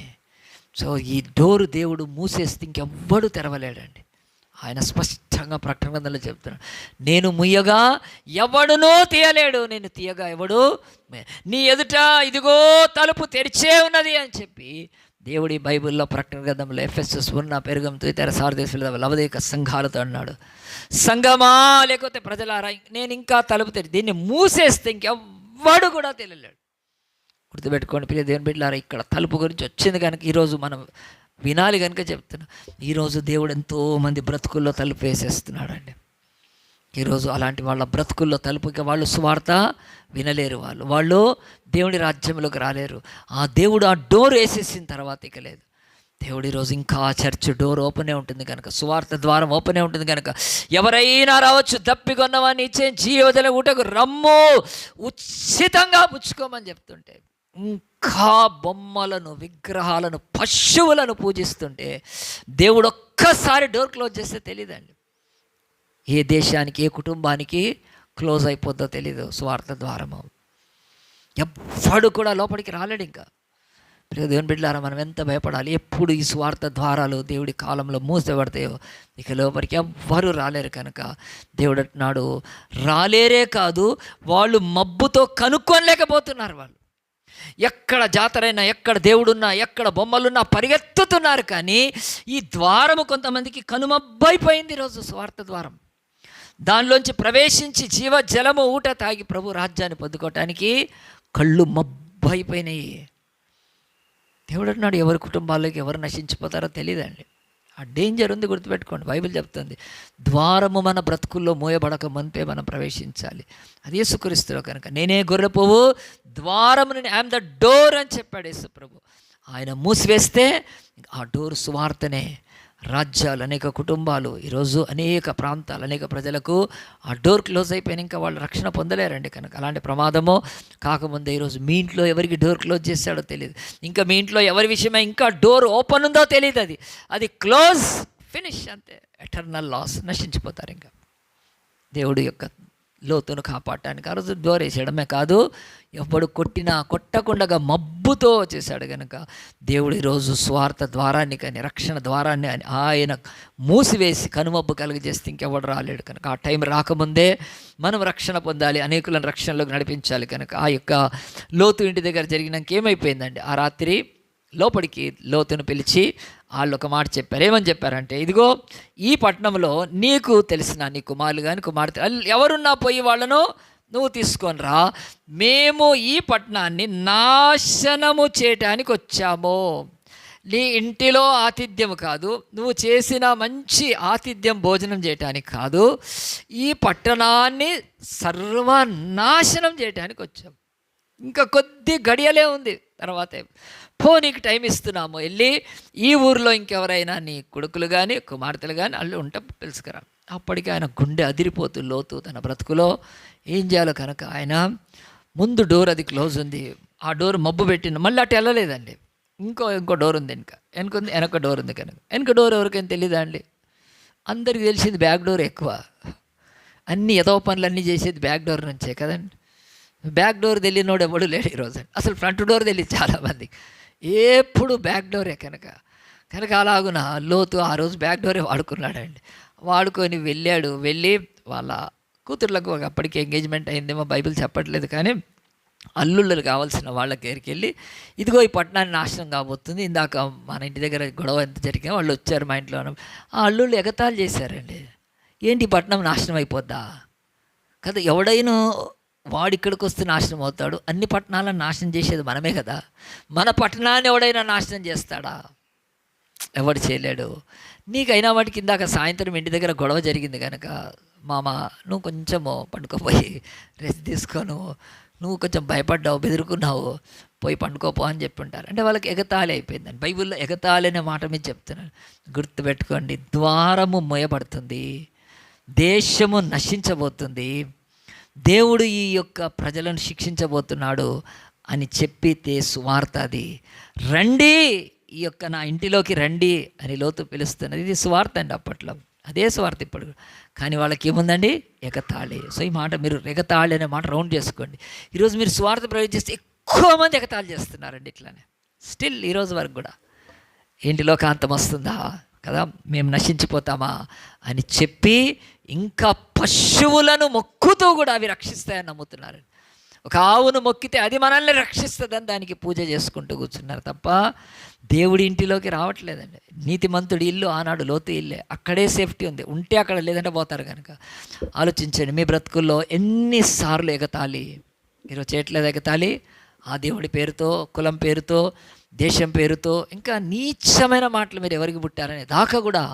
సో ఈ డోరు దేవుడు మూసేస్తే ఇంకెవ్వడు తెరవలేడండి. ఆయన స్పష్టంగా ప్రకటన గ్రంథంలో చెప్తున్నాడు, నేను ముయ్యగా ఎవడునూ తీయలేడు, నేను తీయగా ఎవడు నీ ఎదుట ఇదిగో తలుపు తెరిచే ఉన్నది అని చెప్పి దేవుడి బైబిల్లో ప్రకటన గ్రంథంలో ఎఫెసస్ ఉన్న పెరుగంతో ఇతర సార్దేశుల లవదేక సంఘాలతో అన్నాడు, సంఘమా లేకపోతే ప్రజలారా నేను ఇంకా తలుపు దీన్ని మూసేస్తే ఇంకెవ్వడు కూడా తెలియలేడు. గుర్తుపెట్టుకోండి ప్రియ దేవుని బిడ్డలారా, ఇక్కడ తలుపు గురించి వచ్చింది కనుక ఈరోజు మనం వినాలి కనుక చెప్తున్నా. ఈరోజు దేవుడు ఎంతోమంది బ్రతుకుల్లో తలుపు వేసేస్తున్నాడండి. ఈరోజు అలాంటి వాళ్ళ బ్రతుకుల్లో తలుపుకి వాళ్ళు సువార్త వినలేరు, వాళ్ళు దేవుడి రాజ్యంలోకి రాలేరు. ఆ దేవుడు ఆ డోర్ వేసేసిన తర్వాత ఇక లేదు. దేవుడు ఈరోజు ఇంకా చర్చ్ డోర్ ఓపెనే ఉంటుంది కనుక, సువార్త ద్వారం ఓపెనే ఉంటుంది కనుక ఎవరైనా రావచ్చు, దప్పికొన్నవాడిని ఇచ్చే జీవజల ఊటకు రమ్ము, ఉచితంగా పుచ్చుకోమని చెప్తుంటే, ఇంకా బొమ్మలను, విగ్రహాలను, పశువులను పూజిస్తుంటే దేవుడు ఒక్కసారి డోర్ క్లోజ్ చేస్తే తెలియదండి. ఏ దేశానికి, ఏ కుటుంబానికి క్లోజ్ అయిపోద్దో తెలీదు సువార్త ద్వారము. ఎవ్వడు కూడా లోపలికి రాలేడు. ఇంకా దేవుని బిడ్డలారా, మనం ఎంత భయపడాలి. ఎప్పుడు ఈ స్వార్థ ద్వారాలు దేవుడి కాలంలో మూసపడతాయో ఇక లోపలికి ఎవ్వరూ రాలేరు. కనుక దేవుడు అంటున్నాడు, రాలేరే కాదు, వాళ్ళు మబ్బుతో కనుక్కోలేకపోతున్నారు. వాళ్ళు ఎక్కడ జాతరైనా, ఎక్కడ దేవుడున్నా, ఎక్కడ బొమ్మలున్నా పరిగెత్తుతున్నారు. కానీ ఈ ద్వారము కొంతమందికి కనుమబ్బైపోయింది. ఈరోజు స్వార్థ ద్వారం, దానిలోంచి ప్రవేశించి జీవజలము ఊట తాగి ప్రభు రాజ్యాన్ని పొందుకోవటానికి కళ్ళు మబ్బైపోయినాయి. దేవుడు అంటున్నాడు, ఎవరి కుటుంబాల్లోకి ఎవరు నశించిపోతారో తెలియదండి. ఆ డేంజర్ ఉంది, గుర్తుపెట్టుకోండి. బైబిల్ చెప్తుంది, ద్వారము మన బ్రతుకుల్లో మోయబడక మునిపే మనం ప్రవేశించాలి. అది యేసుక్రీస్తులో కనుక, నేనే గొర్రె పువ్వు, ద్వారముని, ఐఎమ్ ద డోర్ అని చెప్పాడు యేసు ప్రభు. ఆయన మూసివేస్తే ఆ డోర్ సువార్తనే. రాజ్యాలు, అనేక కుటుంబాలు, ఈరోజు అనేక ప్రాంతాలు, అనేక ప్రజలకు ఆ డోర్ క్లోజ్ అయిపోయిన ఇంకా వాళ్ళు రక్షణ పొందలేరండి. కనుక అలాంటి ప్రమాదము కాకముందే ఈరోజు మీ ఇంట్లో ఎవరికి డోర్ క్లోజ్ చేశాడో తెలియదు, ఇంకా మీ ఇంట్లో ఎవరి విషయమై ఇంకా డోర్ ఓపెన్ ఉందో తెలియదు. అది క్లోజ్, ఫినిష్, అంతే. ఎటర్నల్ లాస్, నశించిపోతారు. ఇంకా దేవుడు యొక్క లోతును కాపాడటానికి ఆ రోజు డోర్ వేసేయడమే కాదు, ఎప్పుడు కొట్టకుండా మబ్బుతో చేశాడు. కనుక దేవుడు ఈరోజు స్వార్థ ద్వారాన్ని కానీ, రక్షణ ద్వారాన్ని అని ఆయన మూసివేసి కనుమబ్బు కలిగజేస్తే ఇంకెవడు రాలేడు. కనుక ఆ టైం రాకముందే మనం రక్షణ పొందాలి, అనేకులను రక్షణలోకి నడిపించాలి. కనుక ఆ యొక్క లోతు ఇంటి దగ్గర జరిగినాక ఏమైపోయిందండి, ఆ రాత్రి లోపలికి లోతును పిలిచి వాళ్ళు ఒక మాట చెప్పారు. ఏమని చెప్పారంటే, ఇదిగో ఈ పట్టణంలో నీకు తెలిసిన నీ కుమారులు కానీ కుమార్తె ఎవరున్నా పోయి వాళ్ళను నువ్వు తీసుకొని రా, మేము ఈ పట్టణాన్ని నాశనము చేయటానికి వచ్చాము. నీ ఇంటిలో ఆతిథ్యం కాదు, నువ్వు చేసిన మంచి ఆతిథ్యం భోజనం చేయటానికి కాదు, ఈ పట్టణాన్ని సర్వనాశనం చేయటానికి వచ్చాము. ఇంకా కొద్ది గడియలే ఉంది, తర్వాతే నీకు టైం ఇస్తున్నాము, వెళ్ళి ఈ ఊరిలో ఇంకెవరైనా నీ కొడుకులు కానీ కుమార్తెలు కానీ అల్లు ఉంటే పిలుచుకురా. అప్పటికి ఆయన గుండె అదిరిపోతూ లోతు తన బ్రతుకులో ఏం చేయాలో కనుక ఆయన ముందు డోర్ అది క్లోజ్ ఉంది, ఆ డోర్ మబ్బు పెట్టిన, మళ్ళీ అటు వెళ్ళలేదండి. ఇంకో డోర్ ఉంది, వెనక డోర్ ఉంది. కనుక వెనక డోర్ ఎవరికైనా తెలియదా అండి? అందరికీ తెలిసింది బ్యాక్ డోర్ ఎక్కువ. అన్ని ఎదవ పనులన్నీ చేసేది బ్యాక్ డోర్ నుంచే కదండి. బ్యాక్ డోర్ తెలియనోడు ఎవడు లేడు ఈరోజు. అసలు ఫ్రంట్ డోర్ తెలియదు చాలామంది, ఎప్పుడు బ్యాక్ డోరే. కనుక అలాగున లోతు ఆ రోజు బ్యాక్ డోరే వాడుకున్నాడండి. వాడుకొని వెళ్ళి వాళ్ళ కూతుర్లకు అప్పటికి ఎంగేజ్మెంట్ అయిందేమో, బైబిల్ చెప్పట్లేదు, కానీ అల్లుళ్ళు కావాల్సిన వాళ్ళ దగ్గరికి వెళ్ళి, ఇదిగో ఈ పట్టణాన్ని నాశనం కాబోతుంది, ఇందాక మన ఇంటి దగ్గర గొడవ ఎంత జరిగినా వాళ్ళు వచ్చారు మా ఇంట్లో. ఆ అల్లుళ్ళు ఎగతాళి చేశారండి, ఏంటి పట్టణం నాశనం అయిపోద్దా కదా, ఎవడైనా వాడు ఇక్కడికి వస్తే నాశనం అవుతాడు, అన్ని పట్టణాలను నాశనం చేసేది మనమే కదా, మన పట్టణాన్ని ఎవడైనా నాశనం చేస్తాడా? ఎవడు చేయలేడు. నీకైనా వాటికి ఇందాక సాయంత్రం ఇంటి దగ్గర గొడవ జరిగింది కనుక, మామ నువ్వు కొంచెము పండుకోపోయి రెస్ట్ తీసుకోను, నువ్వు కొంచెం భయపడ్డావు, బెదురుకున్నావు, పోయి పండుకోపో అని చెప్పుంటారు. అంటే వాళ్ళకి ఎగతాళి అయిపోయిందండి. బైబిల్లో ఎగతాళి అనే మాట మీద చెప్తున్నాను, గుర్తుపెట్టుకోండి. ద్వారము మోయబడుతుంది, దేశము నశించబోతుంది, దేవుడు ఈ యొక్క ప్రజలను శిక్షించబోతున్నాడు అని చెప్పితే సువార్త అది. రండి, ఈ యొక్క నా ఇంటిలోకి రండి అని లోతు పిలుస్తున్నది. ఇది సువార్త అండి అప్పట్లో, అదే సువార్త ఇప్పుడు. కానీ వాళ్ళకి ఏముందండి, ఎగతాళి. సో ఈ మాట మీరు ఎగతాళి అనే మాట రౌండ్ చేసుకోండి. ఈరోజు మీరు సువార్త ప్రవేశిస్తే ఎక్కువ మంది ఎగతాళి చేస్తున్నారండి. ఇట్లానే స్టిల్ ఈరోజు వరకు కూడా ఇంటిలోకి అంతం వస్తుందా కదా, మేము నశించిపోతామా అని చెప్పి ఇంకా పశువులను మొక్కుతూ కూడా అవి రక్షిస్తాయని నమ్ముతున్నారు. ఒక ఆవును మొక్కితే అది మనల్ని రక్షిస్తుందని దానికి పూజ చేసుకుంటూ కూర్చున్నారు తప్ప దేవుడి ఇంటిలోకి రావట్లేదండి. నీతిమంతుడి ఇల్లు ఆనాడు లోతు ఇల్లే, అక్కడే సేఫ్టీ ఉంది, ఉంటే అక్కడ లేదంటే పోతారు. కనుక ఆలోచించండి, మీ బ్రతుకుల్లో ఎన్నిసార్లు ఎగతాళి ఈరోజు చేయట్లేదు. ఎగతాళి ఆ దేవుడి పేరుతో, కులం పేరుతో, దేశం పేరుతో, ఇంకా నీచమైన మాటలు మీరు ఎవరికి పుట్టారనే దాకా కూడా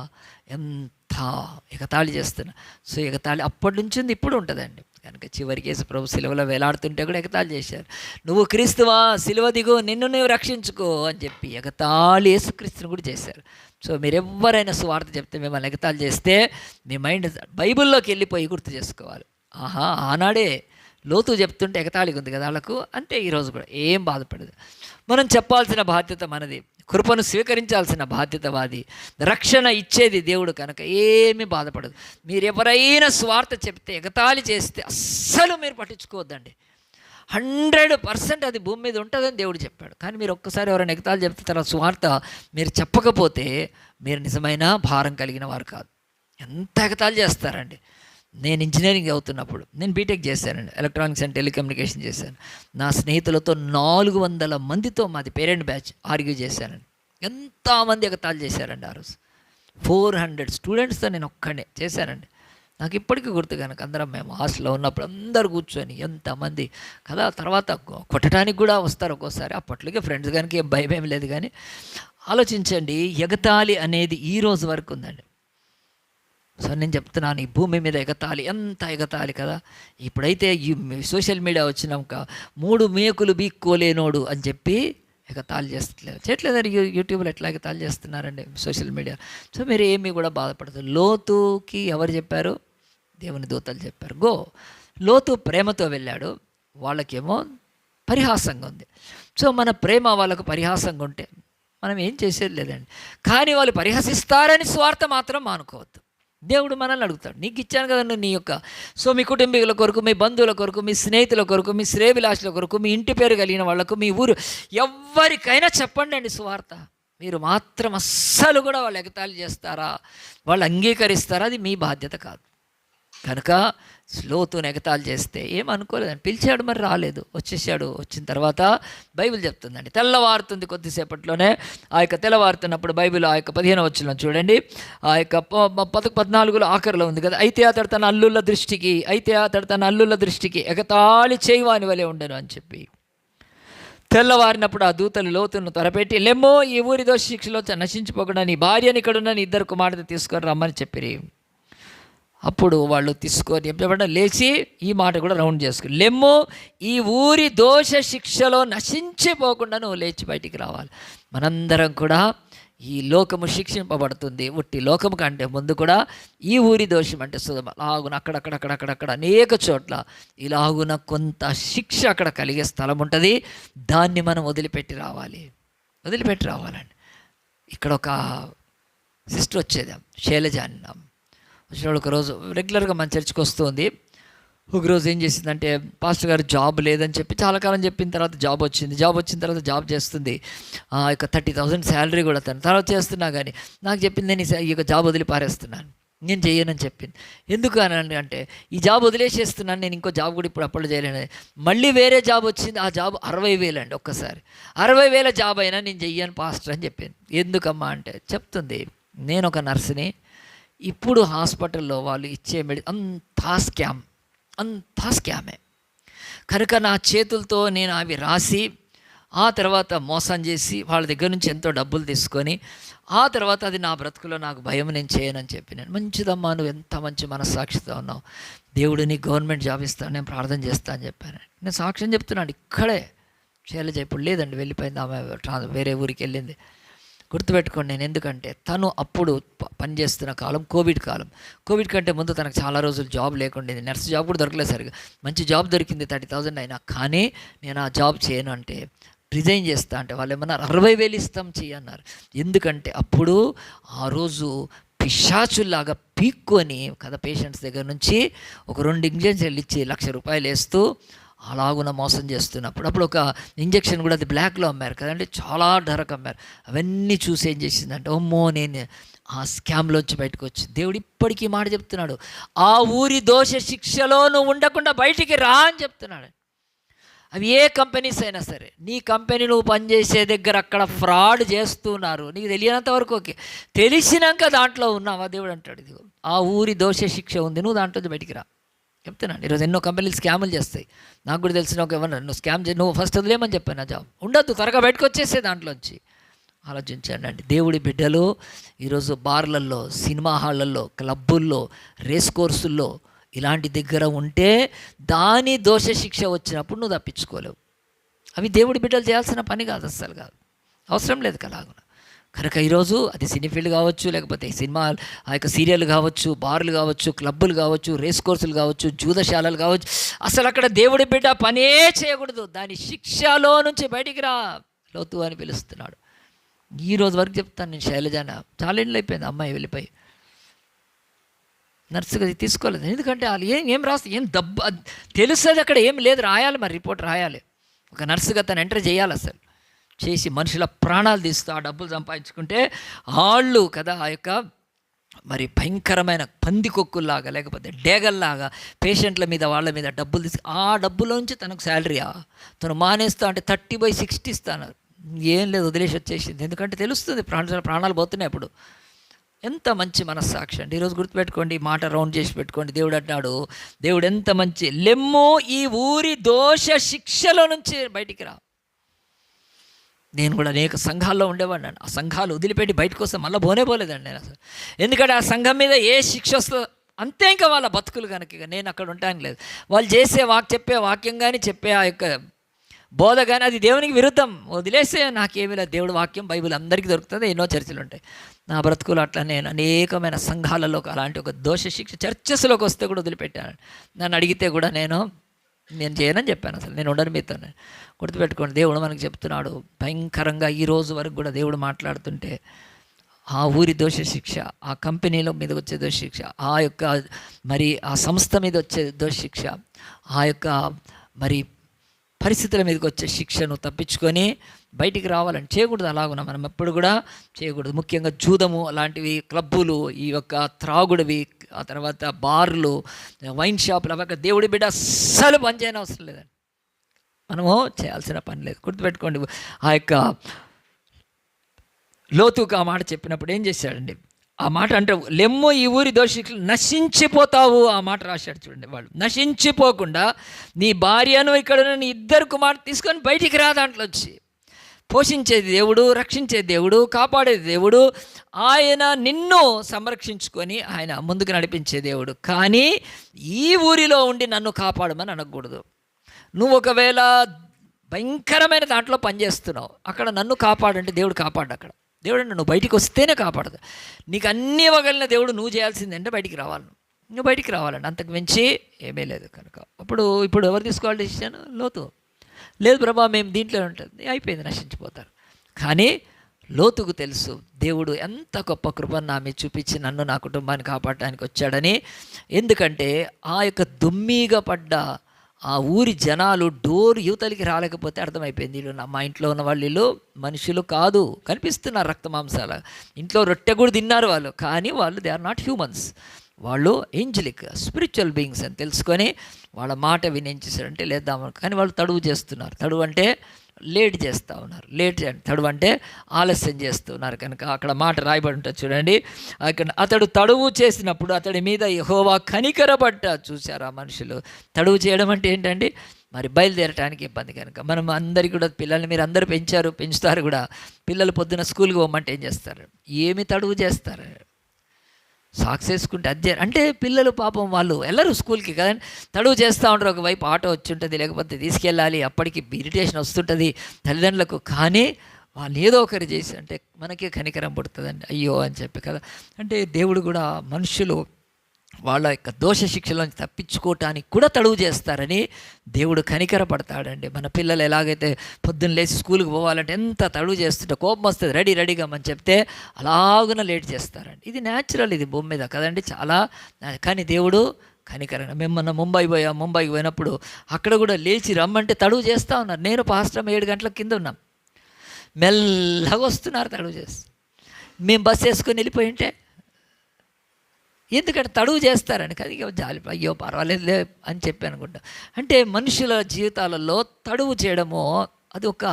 ఎంత ఎగతాళి చేస్తున్నా. సో ఎగతాళి అప్పటి నుంచి ఉంది, ఇప్పుడు ఉంటుందండి. కనుక చివరికి యేసు ప్రభు సిలువలో వేలాడుతుంటే కూడా ఎగతాళి చేశారు. నువ్వు క్రీస్తువా, సిలువ దిగు, నిన్ను నువ్వు రక్షించుకో అని చెప్పి ఎగతాళి యేసుక్రీస్తుని కూడా చేశారు. సో మీరు ఎవరైనా సువార్త చెప్తే మిమ్మల్ని ఎగతాళి చేస్తే మీ మైండ్ బైబిల్లోకి వెళ్ళిపోయి గుర్తు చేసుకోవాలి. ఆహా, ఆనాడే లోతు చెప్తుంటే ఎగతాళిగా ఉంది కదా వాళ్ళకు, అంటే ఈరోజు కూడా ఏం బాధపడదు. మనం చెప్పాల్సిన బాధ్యత మనది, కృపను స్వీకరించాల్సిన బాధ్యత వాది, రక్షణ ఇచ్చేది దేవుడు కనుక ఏమీ బాధపడదు. మీరు ఎవరైనా స్వార్థ చెప్తే ఎగతాళి చేస్తే అస్సలు మీరు పట్టించుకోవద్దండి. 100% అది భూమి మీద ఉంటుందని దేవుడు చెప్పాడు. కానీ మీరు ఒక్కసారి ఎవరైనా ఎగతాళి చెప్తే తర్వాత స్వార్థ మీరు చెప్పకపోతే మీరు నిజమైన భారం కలిగిన వారు కాదు. ఎంత ఎగతాళి చేస్తారండి. నేను ఇంజనీరింగ్ అవుతున్నప్పుడు నేను బీటెక్ చేశానండి, ఎలక్ట్రానిక్స్ అండ్ టెలికమ్యూనికేషన్ చేశాను. నా స్నేహితులతో 400 మందితో మాది పేరెంట్ బ్యాచ్ ఆర్గ్యూ చేశానండి. ఎంతమంది ఎగతాళి చేశారండి ఆ రోజు. 400 స్టూడెంట్స్తో నేను ఒక్కడే చేశానండి. నాకు ఇప్పటికీ గుర్తు కనుక అందరం మేము హాస్టల్లో ఉన్నప్పుడు అందరు కూర్చొని ఎంతమంది కదా, తర్వాత కొట్టడానికి కూడా వస్తారు ఒక్కోసారి. అప్పట్లోకి ఫ్రెండ్స్ కనుక ఏం భయం ఏం లేదు. కానీ ఆలోచించండి, ఎగతాళి అనేది ఈ రోజు వరకు ఉందండి. సో నేను చెప్తున్నాను, ఈ భూమి మీద ఎగతాళి, ఎంత ఎగతాళి కదా. ఇప్పుడైతే ఈ సోషల్ మీడియా వచ్చినాక 3 మేకులు బీక్కోలేనోడు అని చెప్పి ఎగతాళి చేయట్లేదని యూట్యూబ్లో ఎట్లా ఎగతాళి చేస్తున్నారండి సోషల్ మీడియా. సో మీరు ఏమీ కూడా బాధపడదు. లోతుకి ఎవరు చెప్పారు? దేవుని దూతలు చెప్పారు. గో. లోతు ప్రేమతో వెళ్ళాడు, వాళ్ళకేమో పరిహాసంగా ఉంది. సో మన ప్రేమ వాళ్ళకు పరిహాసంగా ఉంటే మనం ఏం చేసేది లేదండి. కానీ వాళ్ళు పరిహసిస్తారని స్వార్థ మాత్రం మానుకోవద్దు. దేవుడు మనల్ని అడుగుతాడు, నీకు ఇచ్చాను కదండి నీ యొక్క మీ కుటుంబీకుల కొరకు, మీ బంధువుల కొరకు, మీ స్నేహితుల కొరకు, మీ శ్రేయభిలాషుల కొరకు, మీ ఇంటి పేరు కలిగిన వాళ్ళకు, మీ ఊరు ఎవరికైనా చెప్పండి అండి సువార్త. మీరు మాత్రం అస్సలు కూడా వాళ్ళు ఎగతాళి చేస్తారా, వాళ్ళు అంగీకరిస్తారా, అది మీ బాధ్యత కాదు. కనుక లోతుని ఎగతాళి చేస్తే ఏమనుకోలేదండి. పిలిచాడు, మరి రాలేదు, వచ్చేసాడు. వచ్చిన తర్వాత బైబిల్ చెప్తుందండి, తెల్లవారుతుంది కొద్దిసేపట్లోనే. ఆ యొక్క తెల్లవారుతున్నప్పుడు బైబిల్ ఆ యొక్క 15వ వచనం చూడండి, ఆ యొక్క 14 ఆఖరిలో ఉంది కదా, అయితే అతడు తన అల్లుళ్ళ దృష్టికి ఎగతాళి చేయవాని వలె ఉండను అని చెప్పి. తెల్లవారినప్పుడు ఆ దూతలు లోతును త్వరపెట్టి, లెమ్మో, ఈ ఊరి దోష శిక్షలో నశించిపోకుండా నీ భార్యని ఇక్కడున్న నీ 2 కుమార్తె తీసుకొని రమ్మని చెప్పిరి. అప్పుడు వాళ్ళు తీసుకొని ఎప్పుడైనా లేచి ఈ మాట కూడా రౌండ్ చేసుకుని, లెమ్ము, ఈ ఊరి దోష శిక్షలో నశించిపోకుండా నువ్వు లేచి బయటికి రావాలి. మనందరం కూడా ఈ లోకము శిక్షింపబడుతుంది. ఉట్టి లోకము కంటే ముందు కూడా ఈ ఊరి దోషం అంటే అలాగున అక్కడక్కడక్కడక్కడక్కడ అనేక చోట్ల ఇలాగున కొంత శిక్ష అక్కడ కలిగే స్థలం ఉంటుంది. దాన్ని మనం వదిలిపెట్టి రావాలండి. ఇక్కడ ఒక సిస్టర్ వచ్చేది, శైలజ అన్నాం. వచ్చినప్పుడు ఒకరోజు రెగ్యులర్గా మన చర్చికి వస్తుంది. ఒకరోజు ఏం చేసిందంటే, పాస్టర్ గారు జాబ్ లేదని చెప్పి చాలా కాలం చెప్పిన తర్వాత జాబ్ వచ్చింది. జాబ్ చేస్తుంది. ఈ యొక్క 30,000 శాలరీ కూడా తర్వాత చేస్తున్నా కానీ నాకు చెప్పింది, నేను ఈ యొక్క జాబ్ వదిలి పారేస్తున్నాను, నేను చేయనని చెప్పింది. ఎందుకు అని అంటే, ఈ జాబ్ వదిలేసేస్తున్నాను, నేను ఇంకో జాబ్ కూడా ఇప్పుడు అప్లై చేయలేను. మళ్ళీ వేరే జాబ్ వచ్చింది, ఆ జాబ్ 60,000 అండి. ఒక్కసారి 60,000 జాబ్ అయినా నేను చెయ్యను పాస్టర్ అని చెప్పింది. ఎందుకమ్మా అంటే చెప్తుంది, నేను ఒక నర్సుని, ఇప్పుడు హాస్పిటల్లో వాళ్ళు ఇచ్చే అంతా స్కామే. కనుక నా చేతులతో నేను అవి రాసి ఆ తర్వాత మోసం చేసి వాళ్ళ దగ్గర నుంచి ఎంతో డబ్బులు తీసుకొని ఆ తర్వాత అది నా బ్రతుకులో నాకు భయం, నేను చేయనని చెప్పినాను. మంచిదమ్మా, నువ్వు ఎంత మంచి మనస్సాక్షితో ఉన్నావు, దేవుడు నీ గవర్నమెంట్ జాబ్ ఇస్తాను, నేను ప్రార్థన చేస్తా అని చెప్పాను. నేను సాక్ష్యం చెప్తున్నాను, ఇక్కడే శైలజ ఇప్పుడు లేదండి, వెళ్ళిపోయింది, ఆమె వేరే ఊరికి వెళ్ళింది. గుర్తుపెట్టుకోండి. నేను ఎందుకంటే తను అప్పుడు పనిచేస్తున్న కాలం కోవిడ్ కంటే ముందు తనకు చాలా రోజులు జాబ్ లేకుండేది. నర్స్ జాబ్ కూడా దొరకలేదు సరిగా. మంచి జాబ్ దొరికింది 30,000 అయినా. కానీ నేను ఆ జాబ్ చేయను అంటే, రిజైన్ చేస్తా అంటే వాళ్ళు ఏమన్నారు, 60,000 ఇస్తాం చెయ్యన్నారు. ఎందుకంటే అప్పుడు ఆ రోజు పిశాచుల్లాగా పీక్కొని కదా పేషెంట్స్ దగ్గర నుంచి ఒక 2 ఇంజక్షన్లు ఇచ్చి ₹1,00,000 వేస్తూ అలాగున మోసం చేస్తున్నప్పుడు, అప్పుడు ఒక ఇంజక్షన్ కూడా అది బ్లాక్లో అమ్మారు కదండి, చాలా ధరకు అమ్మారు. అవన్నీ చూసి ఏం చేసిందంటే, అమ్మో నేను ఆ స్కామ్లోంచి బయటకు వచ్చి, దేవుడు ఇప్పటికీ మాట చెప్తున్నాడు, ఆ ఊరి దోష శిక్షలో నువ్వు ఉండకుండా బయటికి రా అని చెప్తున్నాడు. అవి ఏ కంపెనీస్ అయినా సరే, నీ కంపెనీ నువ్వు పనిచేసే దగ్గర అక్కడ ఫ్రాడ్ చేస్తున్నారు, నీకు తెలియనంత వరకు ఓకే, తెలిసినాక దాంట్లో ఉన్నావా దేవుడు అంటాడు, ఇదిగో ఆ ఊరి దోష శిక్ష ఉంది, నువ్వు దాంట్లో బయటికి రా చెప్తున్నాను. ఈరోజు ఎన్నో కంపెనీలు స్కాములు చేస్తాయి. నాకు కూడా తెలిసిన ఒక ఎవరు నువ్వు స్కామ్ నువ్వు ఫస్ట్ వదిలేమని చెప్పాను, జాబ్ ఉండొద్దు, త్వరగా బయటకు వచ్చేసే దాంట్లోంచి. ఆలోచించండి అండి, దేవుడి బిడ్డలు ఈరోజు బార్లల్లో, సినిమా హాళ్ళల్లో, క్లబ్బుల్లో, రేస్ కోర్సుల్లో ఇలాంటి దగ్గర ఉంటే దాని దోష శిక్ష వచ్చినప్పుడు నువ్వు తప్పించుకోలేవు. అవి దేవుడి బిడ్డలు చేయాల్సిన పని కాదు, అస్సలు కాదు, అవసరం లేదు కలాగున. కనుక ఈరోజు అది సినీ ఫీల్డ్ కావచ్చు, లేకపోతే సినిమా ఆ యొక్క సీరియల్ కావచ్చు, బార్లు కావచ్చు, క్లబ్బులు కావచ్చు, రేస్ కోర్సులు కావచ్చు, జూదశాలలు కావచ్చు, అసలు అక్కడ దేవుడి బిడ్డ పనే చేయకూడదు. దాని శిక్షలో నుంచి బయటికి రా లోతు అని పిలుస్తున్నాడు. ఈ రోజు వరకు చెప్తాను నేను. శైలజాన చాలా ఏళ్ళు అయిపోయింది, అమ్మాయి వెళ్ళిపోయి నర్సుగా తీసుకోలేదు. ఎందుకంటే వాళ్ళు ఏం రాస్తుంది, ఏం తెలుస్తుంది అక్కడ ఏం లేదు, రాయాలి, మరి రిపోర్ట్ రాయాలి. ఒక నర్సుగా తను ఎంటర్ చేయాలి, అసలు చేసి మనుషుల ప్రాణాలు తీస్తూ ఆ డబ్బులు సంపాదించుకుంటే వాళ్ళు కదా ఆ యొక్క మరి భయంకరమైన పందికొక్కుల్లాగా లేకపోతే డేగల్లాగా పేషెంట్ల మీద వాళ్ళ మీద డబ్బులు తీసి ఆ డబ్బులోంచి తనకు శాలరీయా తను మానేస్తా అంటే 30/60 ఇస్తాను. ఏం లేదు, వదిలేసి వచ్చేసింది. ఎందుకంటే తెలుస్తుంది ప్రాణాలు పోతున్నాయి. అప్పుడు ఎంత మంచి మనస్సాక్షి అండి. ఈరోజు గుర్తుపెట్టుకోండి, ఈ మాట రౌండ్ చేసి పెట్టుకోండి. దేవుడు అంటున్నాడు, దేవుడు ఎంత మంచి, లెమ్ము ఈ ఊరి దోష శిక్షలో నుంచి బయటికి రా. నేను కూడా అనేక సంఘాల్లో ఉండేవాడిని. ఆ సంఘాలు వదిలిపెట్టి బయటకు వస్తే మళ్ళీ పోలేదండి నేను అసలు. ఎందుకంటే ఆ సంఘం మీద ఏ శిక్ష వస్తుందో అంతే, ఇంకా వాళ్ళ బతుకులు కనుక ఇక నేను అక్కడ ఉంటాను లేదు. వాళ్ళు చేసే చెప్పే వాక్యం కానీ చెప్పే ఆ యొక్క బోధ కానీ అది దేవునికి విరుద్ధం, వదిలేస్తే నాకేమీ లేదు. దేవుడు వాక్యం బైబిల్ అందరికీ దొరుకుతుంది, ఎన్నో చర్చలు ఉంటాయి. నా బ్రతుకులు అట్లా నేను అనేకమైన సంఘాలలో అలాంటి ఒక దోష శిక్ష చర్చస్లోకి వస్తే కూడా వదిలిపెట్టాను. నన్ను అడిగితే కూడా నేను చేయనని చెప్పాను. అసలు నేను ఉండను మీతో. గుర్తుపెట్టుకోండి, దేవుడు మనకు చెప్తున్నాడు భయంకరంగా. ఈ రోజు వరకు కూడా దేవుడు మాట్లాడుతుంటే ఆ ఊరి దోష శిక్ష, ఆ కంపెనీలో మీద వచ్చే దోష శిక్ష, ఆ యొక్క మరి ఆ సంస్థ మీద వచ్చే దోష శిక్ష, ఆ యొక్క మరి పరిస్థితుల మీదకి వచ్చే శిక్షను తప్పించుకొని బయటికి రావాలని చేయకూడదు. అలాగున్నా మనం ఎప్పుడు కూడా చేయకూడదు. ముఖ్యంగా జూదము అలాంటివి, క్లబ్బులు, ఈ యొక్క త్రాగుడివి, ఆ తర్వాత బార్లు, వైన్ షాపులు, అవి దేవుడి బిడ్డ అస్సలు పని చేయని అవసరం లేదండి. మనము చేయాల్సిన పని లేదు. గుర్తుపెట్టుకోండి, ఆ యొక్క లోతుకు ఆ మాట చెప్పినప్పుడు ఏం చేశాడండి, ఆ మాట అంటే లెమ్ము ఈ ఊరి దోషికులు నశించిపోతావు, ఆ మాట రాశాడు చూడండి. వాళ్ళు నశించిపోకుండా నీ భార్యను ఇక్కడ నీ 2 కుమార్తె తీసుకొని బయటికి రా. దాంట్లో వచ్చి పోషించేది దేవుడు, రక్షించేది దేవుడు, కాపాడేది దేవుడు. ఆయన నిన్ను సంరక్షించుకొని ఆయన ముందుకు నడిపించే దేవుడు. కానీ ఈ ఊరిలో ఉండి నన్ను కాపాడమని అనకూడదు. నువ్వు ఒకవేళ భయంకరమైన దాంట్లో పనిచేస్తున్నావు, అక్కడ నన్ను కాపాడంటే దేవుడు కాపాడు. అక్కడ దేవుడు నువ్వు బయటికి వస్తేనే కాపాడదు. నీకు అన్నీ ఇవ్వగలిగిన దేవుడు నువ్వు చేయాల్సిందంటే బయటికి రావాలి. నువ్వు బయటికి రావాలండి, అంతకు మించి ఏమీ లేదు. కనుక ఇప్పుడు ఎవరు తీసుకోవాలి డెసిషన్? లోతు. లేదు ప్రభా మేము దీంట్లో ఉంటుంది, అయిపోయింది, నశించిపోతారు. కానీ లోతుకు తెలుసు దేవుడు ఎంత గొప్ప కృపను నా మీద చూపించి నన్ను నా కుటుంబాన్ని కాపాడటానికి వచ్చాడని. ఎందుకంటే ఆ యొక్క దుమ్మిగా పడ్డ ఆ ఊరి జనాలు డోరు యువతలకి రాలేకపోతే అర్థమైపోయింది, వీళ్ళు మా ఇంట్లో ఉన్న వాళ్ళు వీళ్ళు మనుషులు కాదు, కనిపిస్తున్నారు రక్త మాంసాల, ఇంట్లో రొట్టె కూడా తిన్నారు వాళ్ళు, కానీ వాళ్ళు దే ఆర్ నాట్ హ్యూమన్స్, వాళ్ళు ఏంజలిక్ స్పిరిచువల్ బీయింగ్స్ అని తెలుసుకొని వాళ్ళ మాట వినేంచేసారంటే లేద్దామని. కానీ వాళ్ళు తడువు చేస్తున్నారు. తడువు అంటే లేట్ చేస్తూ ఉన్నారు. తడువు అంటే ఆలస్యం చేస్తున్నారు. కనుక అక్కడ మాట రాయబడి ఉంటుంది చూడండి. అతడు తడువు చేసినప్పుడు అతడి మీద యెహోవా కనికరపడ్డ. చూశారు ఆ మనుషులు. తడువు చేయడం అంటే ఏంటండి, మరి బయలుదేరటానికి ఇబ్బంది. కనుక మనం అందరికీ కూడా పిల్లల్ని మీరు అందరూ పెంచుతారు కూడా. పిల్లలు పొద్దున్న స్కూల్కి పోమంటే ఏం చేస్తారు? ఏమి తడువు చేస్తారు? సాక్స్ వేసుకుంటే అదే అంటే పిల్లలు పాపం వాళ్ళు వెళ్ళరు స్కూల్కి కదండి, తడువు చేస్తూ ఉంటారు. ఒకవైపు ఆటో వచ్చి ఉంటుంది, లేకపోతే తీసుకెళ్ళాలి, అప్పటికి ఇరిటేషన్ వస్తుంటుంది తల్లిదండ్రులకు. కానీ వాళ్ళు ఏదో ఒకరు చేసి అంటే మనకే కనికరం పుడుతుందండి, అయ్యో అని చెప్పి కదా. అంటే దేవుడు కూడా మనుషులు వాళ్ళ యొక్క దోష శిక్షలోంచి తప్పించుకోవటానికి కూడా తడువు చేస్తారని దేవుడు కనికర పడతాడండి. మన పిల్లలు ఎలాగైతే పొద్దున్న లేచి స్కూల్కి పోవాలంటే ఎంత తడువు చేస్తుంటే కోపం వస్తుంది, రెడీగా అని చెప్తే అలాగున లేట్ చేస్తారండి. ఇది న్యాచురల్, ఇది భూమి మీద కదండి చాలా. కానీ దేవుడు కనికరంగా. మేము మొన్న ముంబైకి పోయినప్పుడు అక్కడ కూడా లేచి రమ్మంటే తడువు చేస్తూ ఉన్నారు. నేను పాస్టర్ 7 గంటల కింద ఉన్నాం, మెల్లగా వస్తున్నారు తడువు చేసి. మేము బస్సు వేసుకొని వెళ్ళిపోయి ఉంటే ఎందుకంటే తడువు చేస్తారని కదా, జాలి అయ్యో పర్వాలేదులే అని చెప్పి అనుకుంటా. అంటే మనుషుల జీవితాలలో తడువు చేయడము అది ఒక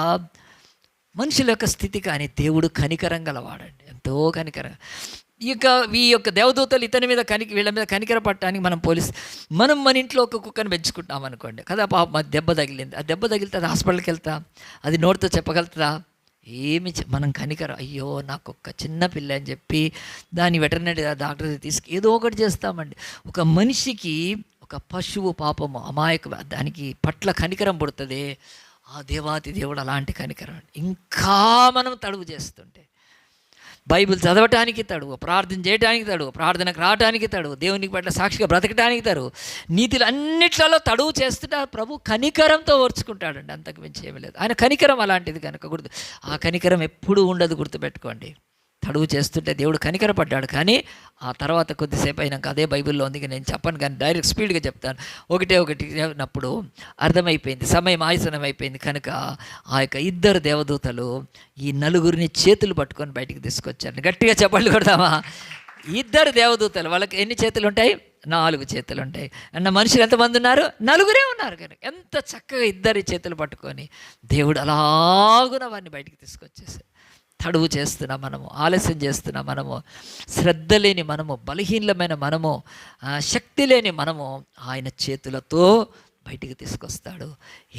మనుషుల యొక్క స్థితి. కానీ దేవుడు కనికరం గలవాడండి, ఎంతో కనికరంగా. ఈ యొక్క దేవదూతలు ఇతని మీద వీళ్ళ మీద కనికర పట్టడానికి మనం మన ఇంట్లో ఒక కుక్కను పెంచుకుంటాం అనుకోండి కదా, పాప దెబ్బ తగిలింది. ఆ దెబ్బ తగిలితే అది హాస్పిటల్కి వెళ్తా, అది నోటితో చెప్పగలుగుతుందా? మనం కనికరం, అయ్యో నాకు ఒక చిన్న పిల్ల అని చెప్పి దాని వెటర్నరీ డాక్టర్ తీసుకు ఏదో ఒకటి చేస్తామండి. ఒక మనిషికి ఒక పశువు పాపము అమాయక దానికి పట్ల కనికరం పుడుతుంది. ఆ దేవాతి దేవుడు అలాంటి కనికరం. ఇంకా మనం తడువు చేస్తుంటే బైబిల్ చదవటానికి తడువు, ప్రార్థన చేయడానికి తడువు, ప్రార్థనకు రావడానికి తడువు, దేవునికి పట్ల సాక్షిగా బ్రతకడానికి తడువు, నీతులు అన్నిట్లలో తడువు చేస్తుంటే ప్రభు కనికరంతో ఓర్చుకుంటాడండి. అంతకు మించి ఏమీ లేదు. ఆయన కనికరం అలాంటిది కనుక ఆ కనికరం ఎప్పుడూ ఉండదు, గుర్తుపెట్టుకోండి. తడువు చేస్తుంటే దేవుడు కనికరపడ్డాడు. కానీ ఆ తర్వాత కొద్దిసేపు అయినాక అదే బైబిల్లో ఉంది, నేను చెప్పను కానీ డైరెక్ట్ స్పీడ్గా చెప్తాను. ఒకటి అన్నప్పుడు అర్థమైపోయింది, సమయం ఆయుసనం అయిపోయింది కనుక ఆ యొక్క ఇద్దరు దేవదూతలు ఈ నలుగురిని చేతులు పట్టుకొని బయటికి తీసుకొచ్చారు. గట్టిగా చెప్పండి కొడదామా? ఇద్దరు దేవదూతలు, వాళ్ళకి ఎన్ని చేతులు ఉంటాయి? 4 చేతులు ఉంటాయి. అన్న మనుషులు ఎంతమంది ఉన్నారు? 4 ఉన్నారు. కనుక ఎంత చక్కగా ఇద్దరి చేతులు పట్టుకొని దేవుడు అలాగున వారిని బయటికి తీసుకొచ్చేసారు. తడువు చేస్తున్నా మనము, ఆలస్యం చేస్తున్నా మనము, శ్రద్ధ లేని మనము, బలహీనమైన మనము, శక్తి లేని మనము ఆయన చేతులతో బయటికి తీసుకొస్తాడు.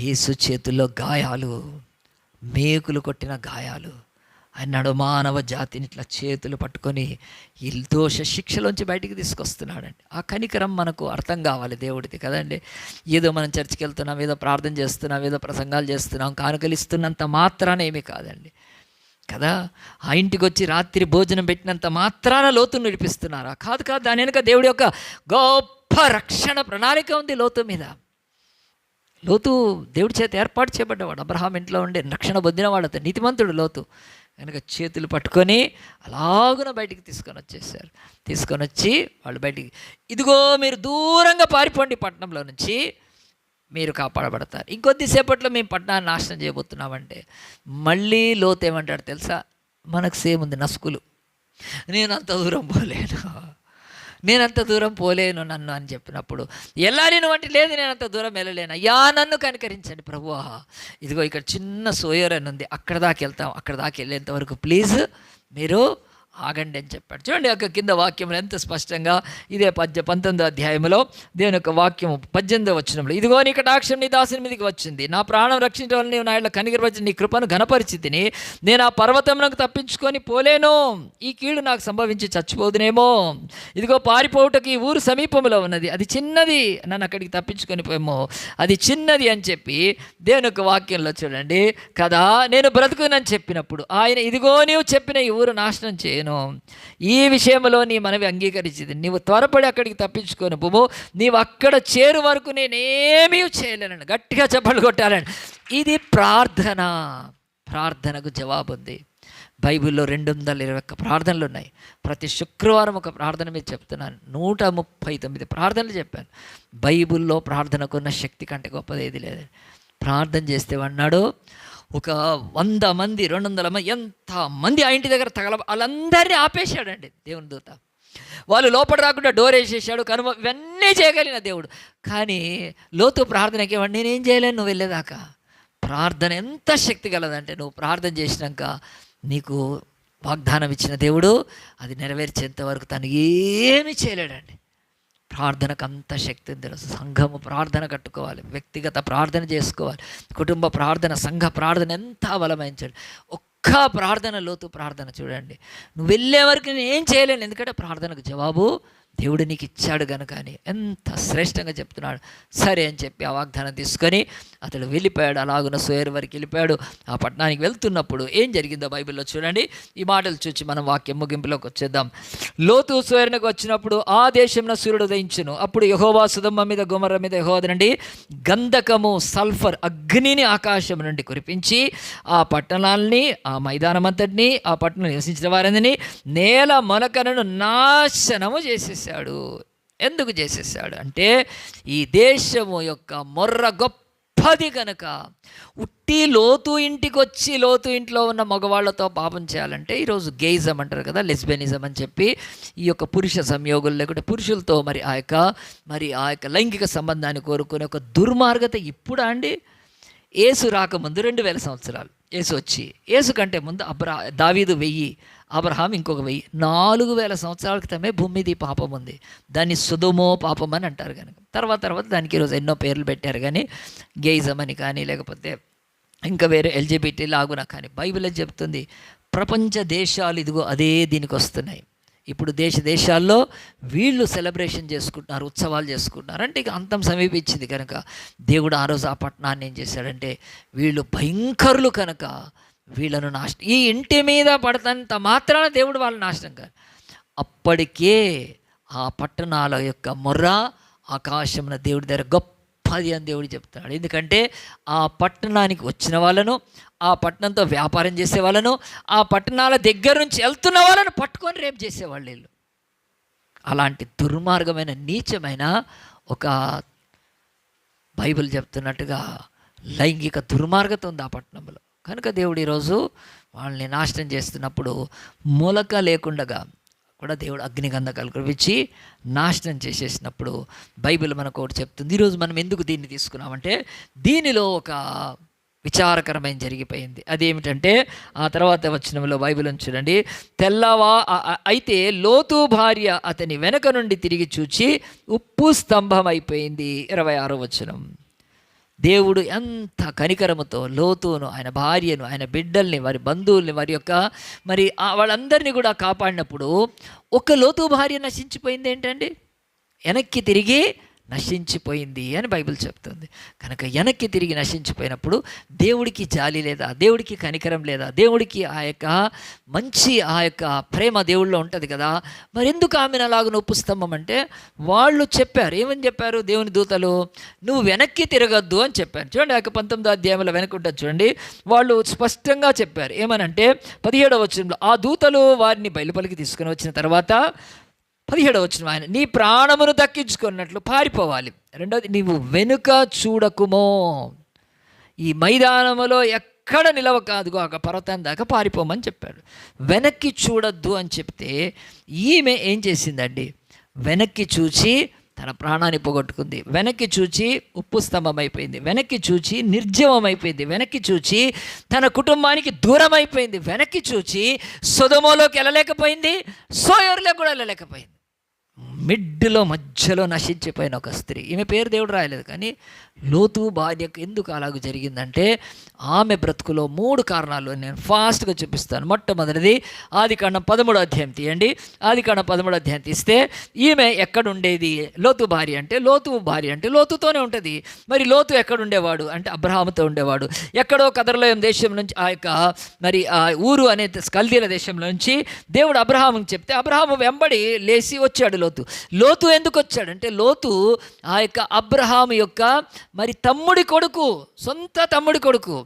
యేసు చేతుల్లో గాయాలు, మేకులు కొట్టిన గాయాలు. ఆయన మానవ జాతిని ఇట్లా చేతులు పట్టుకొని ఈ దోష శిక్షలోంచి బయటికి తీసుకొస్తున్నాడండి. ఆ కనికరం మనకు అర్థం కావాలి దేవుడిది కదండి. ఏదో మనం చర్చికి వెళ్తున్నాం, ఏదో ప్రార్థన చేస్తున్నాం, ఏదో ప్రసంగాలు చేస్తున్నాం, కానుకలిస్తున్నంత మాత్రాన ఏమీ కాదండి కదా. ఆ ఇంటికి వచ్చి రాత్రి భోజనం పెట్టినంత మాత్రాన లోతును నడిపిస్తున్నారా? కాదు. దాని వెనుక దేవుడి యొక్క గొప్ప రక్షణ ప్రణాళిక ఉంది లోతు మీద. లోతు దేవుడి చేత ఏర్పాటు చేయబడ్డవాడు. అబ్రహాం ఇంట్లో ఉండే రక్షణ పొందినవాడు, అతను నీతిమంతుడు లోతు. కనుక చేతులు పట్టుకొని అలాగున బయటికి తీసుకొని వచ్చి వాళ్ళు బయటికి, ఇదిగో మీరు దూరంగా పారిపోండి పట్టణంలో నుంచి, మీరు కాపాడబడతారు. ఇంకొద్దిసేపట్లో మేము పట్టణాన్ని నాశనం చేయబోతున్నామంటే మళ్ళీ లోతు ఏమంటాడు తెలుసా? మనకు సేమ్ ఉంది, నసుకులు. నేను అంత దూరం పోలేను నన్ను అని చెప్పినప్పుడు, ఎల్లారిను అంటే లేదు, నేను అంత దూరం వెళ్ళలేను, అయ్యా నన్ను కనికరించండి ప్రభువా, ఇదిగో ఇక్కడ చిన్న సోయర్ అని ఉంది, అక్కడ దాకా వెళ్తాం, అక్కడ దాకా వెళ్ళేంత వరకు ప్లీజ్ మీరు ఆగండి అని చెప్పాడు. చూడండి యొక్క కింద వాక్యంలో ఎంత స్పష్టంగా, ఇదే 19వ అధ్యాయంలో దేవుని యొక్క వాక్యము 18వ వచనంలో, ఇదిగో నీ కటాక్షం నీ దాసుని మీదకి వచ్చింది, నా ప్రాణం రక్షించడం నీవు నా ఇళ్ళ కనికరపరిచి నీ కృపను ఘనపరిచితిని, నేను ఆ పర్వతమునకు తప్పించుకొని పోలేను, ఈ కీడు నాకు సంభవించి చచ్చిపోదునేమో, ఇదిగో పారిపోవుటకి ఈ ఊరు సమీపంలో ఉన్నది, అది చిన్నది, నన్ను అక్కడికి తప్పించుకొని పోయేమో, అది చిన్నది అని చెప్పి దేవుని యొక్క వాక్యంలో చూడండి కదా, నేను బ్రతుకునని చెప్పినప్పుడు ఆయన, ఇదిగో నీవు చెప్పిన ఈ ఊరు నాశనం చేయను, ఈ విషయంలో నీ మనవి అంగీకరించింది, నీవు త్వరపడి అక్కడికి తప్పించుకొని పోము, నీవు అక్కడ చేరు వరకు నేనేమీ చేయలేను. గట్టిగా చప్పట్లు కొట్టాలండి. ఇది ప్రార్థనకు జవాబు ఉంది. బైబిల్లో 221 ప్రార్థనలు ఉన్నాయి. ప్రతి శుక్రవారం ఒక ప్రార్థన మీద చెప్తున్నాను. 139 ప్రార్థనలు చెప్పాను. బైబిల్లో ప్రార్థనకున్న శక్తి కంటే గొప్పది ఏది లేదు. ప్రార్థన చేస్తే అన్నాడు, ఒక 100 మంది 200 మంది ఎంతమంది ఆ ఇంటి దగ్గర వాళ్ళందరినీ ఆపేశాడండి దేవుని దూత. వాళ్ళు లోపల రాకుండా డోర్ వేసేసాడు, కనుమ ఇవన్నీ చేయగలిగిన దేవుడు. కానీ లోతు ప్రార్థనకి ఏమంటే నేనేం చేయలేను నువ్వు వెళ్ళేదాకా. ప్రార్థన ఎంత శక్తి గలదంటే, నువ్వు ప్రార్థన చేసినాక నీకు వాగ్దానం ఇచ్చిన దేవుడు అది నెరవేర్చేంత వరకు తను ఏమీ చేయలేడండి. ప్రార్థనకు అంత శక్తి ఉంది. సంఘము ప్రార్థన కట్టుకోవాలి, వ్యక్తిగత ప్రార్థన చేసుకోవాలి, కుటుంబ ప్రార్థన, సంఘ ప్రార్థన ఎంత బలమైంచండి. ఒక్క ప్రార్థన, లోతు ప్రార్థన చూడండి, నువ్వు వెళ్ళే వరకు నేను ఏం చేయలేను, ఎందుకంటే ప్రార్థనకు జవాబు దేవుడు నీకు ఇచ్చాడు కనుక అని ఎంత శ్రేష్టంగా చెప్తున్నాడు. సరే అని చెప్పి ఆ వాగ్దానం తీసుకొని అతడు వెళ్ళిపోయాడు. అలాగున సోయరు వరకు వెళ్ళిపోయాడు. ఆ పట్టణానికి వెళ్తున్నప్పుడు ఏం జరిగిందో బైబిల్లో చూడండి. ఈ మాటలు చూసి మనం వాక్యం ముగింపులోకి వచ్చేద్దాం. లోతు సోయరునికి వచ్చినప్పుడు ఆ దేశంలో సూర్యుడు ఉదయించును. అప్పుడు యెహోవా సొదొమ మీద గొమొర్రా మీద యెహోవా నుండి గంధకము, సల్ఫర్, అగ్నిని ఆకాశం నుండి కురిపించి ఆ పట్టణాలని, ఆ మైదానం అంతటిని, ఆ పట్టణంలో నివసించిన వారందరినీ, నేల మొలకలను నాశనము చేసేసాడు. ఎందుకు చేసేసాడు అంటే, ఈ దేశము యొక్క మొర్ర గొప్పది కనుక. ఉట్టి లోతు ఇంటికి వచ్చి లోతు ఇంట్లో ఉన్న మగవాళ్లతో పాపం చేయాలంటే, ఈరోజు గెయిజం అంటారు కదా, లెస్బియనిజం అని చెప్పి, ఈ యొక్క పురుష సంయోగులు లేకుంటే పురుషులతో మరి ఆ యొక్క లైంగిక సంబంధాన్ని కోరుకునే ఒక దుర్మార్గత ఇప్పుడా అండి? యేసు రాకముందు 2000 సంవత్సరాలు, యేసు వచ్చి, యేసు కంటే ముందు దావీదు 1000, అబ్రహాం ఇంకొక 1000, 4000 సంవత్సరాల క్రితమే భూమి మీద ఈ పాపం ఉంది. దాన్ని సుధుమో పాపం అని అంటారు కనుక తర్వాత దానికి ఈరోజు ఎన్నో పేర్లు పెట్టారు. కానీ గెయిజం అని కానీ, లేకపోతే ఇంకా వేరే ఎల్జిబిటీ లాగునా, కానీ బైబిల్ ఏం చెప్తుంది? ప్రపంచ దేశాలు ఇదిగో అదే దీనికి వస్తున్నాయి. ఇప్పుడు దేశాల్లో వీళ్ళు సెలబ్రేషన్ చేసుకుంటున్నారు, ఉత్సవాలు చేసుకుంటున్నారు. అంటే ఇక అంతం సమీపించింది కనుక దేవుడు ఆ రోజు ఆ పట్టణాన్ని ఏం చేశాడంటే, వీళ్ళు భయంకరులు కనుక వీళ్ళను నాశనం, ఈ ఇంటి మీద పడతంత మాత్రాన దేవుడు వాళ్ళ నాశనం కాదు. అప్పటికే ఆ పట్టణాల యొక్క మొర్ర ఆకాశమున దేవుడి దగ్గర గొప్పది అని దేవుడు చెప్తాడు. ఎందుకంటే ఆ పట్టణానికి వచ్చిన వాళ్ళను, ఆ పట్టణంతో వ్యాపారం చేసే వాళ్ళను, ఆ పట్టణాల దగ్గర నుంచి వెళ్తున్న వాళ్ళను పట్టుకొని రేపు చేసేవాళ్ళు వీళ్ళు. అలాంటి దుర్మార్గమైన నీచమైన ఒక బైబిల్ చెప్తున్నట్టుగా లైంగిక దుర్మార్గత ఉంది ఆ పట్టణంలో. కనుక దేవుడు ఈరోజు వాళ్ళని నాశనం చేస్తున్నప్పుడు మూలక లేకుండగా కూడా దేవుడు అగ్నిగంధకాలు కురిపించి నాశనం చేసేసినప్పుడు బైబిల్ మనకు ఒకటి చెప్తుంది. ఈరోజు మనం ఎందుకు దీన్ని తీసుకున్నామంటే, దీనిలో ఒక విచారకరమైన జరిగిపోయింది. అదేమిటంటే ఆ తర్వాత వచనంలో బైబిల్ చూడండి, అయితే లోతు భార్య అతని వెనక నుండి తిరిగి చూచి ఉప్పు స్తంభం అయిపోయింది. 26వ వచనం. దేవుడు ఎంత కనికరముతో లోతును, ఆయన భార్యను, ఆయన బిడ్డల్ని, వారి బంధువుల్ని, వారి యొక్క వాళ్ళందరినీ కూడా కాపాడినప్పుడు ఒక లోతు భార్య నశించిపోయింది ఏంటండి? వెనక్కి తిరిగి నశించిపోయింది అని బైబిల్ చెప్తుంది. కనుక వెనక్కి తిరిగి నశించిపోయినప్పుడు దేవుడికి జాలి లేదా? దేవుడికి కనికరం లేదా? దేవుడికి ఆ యొక్క మంచి ఆ యొక్క ప్రేమ దేవుళ్ళో ఉంటుంది కదా. మరి ఎందుకు ఆమెను అలాగ నొప్పుస్తంభం అంటే, వాళ్ళు చెప్పారు. ఏమని చెప్పారు? దేవుని దూతలు, నువ్వు వెనక్కి తిరగద్దు అని చెప్పారు. చూడండి, ఆ యొక్క 19వ అధ్యాయంలో వెనకుంటుంది చూడండి. వాళ్ళు స్పష్టంగా చెప్పారు. ఏమనంటే 17వ వచనంలో, ఆ దూతలు వారిని బయలుపలికి తీసుకుని వచ్చిన తర్వాత 17వ వచనం, ఆయన నీ ప్రాణమును దక్కించుకున్నట్లు పారిపోవాలి. రెండవది, నీవు వెనుక చూడకుమో, ఈ మైదానములో ఎక్కడ నిలవ కాదుగో ఆ పర్వతం దాకా పారిపోమని చెప్పాడు. వెనక్కి చూడొద్దు అని చెప్తే ఈమె ఏం చేసిందండి? వెనక్కి చూచి తన ప్రాణాన్ని పోగొట్టుకుంది. వెనక్కి చూచి ఉప్పు స్తంభం అయిపోయింది. వెనక్కి చూచి నిర్జీవం అయిపోయింది. వెనక్కి చూచి తన కుటుంబానికి దూరం అయిపోయింది. వెనక్కి చూచి సొదొమలోకి వెళ్ళలేకపోయింది, సోయరులో కూడా వెళ్ళలేకపోయింది. మధ్యలో నశించిపోయిన ఒక స్త్రీ. ఈమె పేరు దేవుడు రాయలేదు, కానీ లోతు భార్యకు ఎందుకు అలాగ జరిగిందంటే, ఆమె బ్రతుకులో 3 కారణాలు నేను ఫాస్ట్గా చూపిస్తాను. మొట్టమొదటిది ఆదికాండం 13వ అధ్యాయం తీయండి. ఆదికాండం 13వ అధ్యాయం తీస్తే ఈమె ఎక్కడుండేది? లోతు భార్య అంటే లోతుతోనే ఉంటుంది. మరి లోతు ఎక్కడుండేవాడు అంటే అబ్రహాముతో ఉండేవాడు. ఎక్కడో కదర్లయం దేశం నుంచి ఆ యొక్క ఆ ఊరు అనే కల్దీల దేశంలో నుంచి దేవుడు అబ్రహాముకి చెప్తే అబ్రహాము వెంబడి లేచి వచ్చాడు. లోతు ఎందుకు వచ్చాడంటే, లోతు ఆ యొక్క అబ్రహాము యొక్క తమ్ముడి కొడుకు, సొంత తమ్ముడి కొడుకు.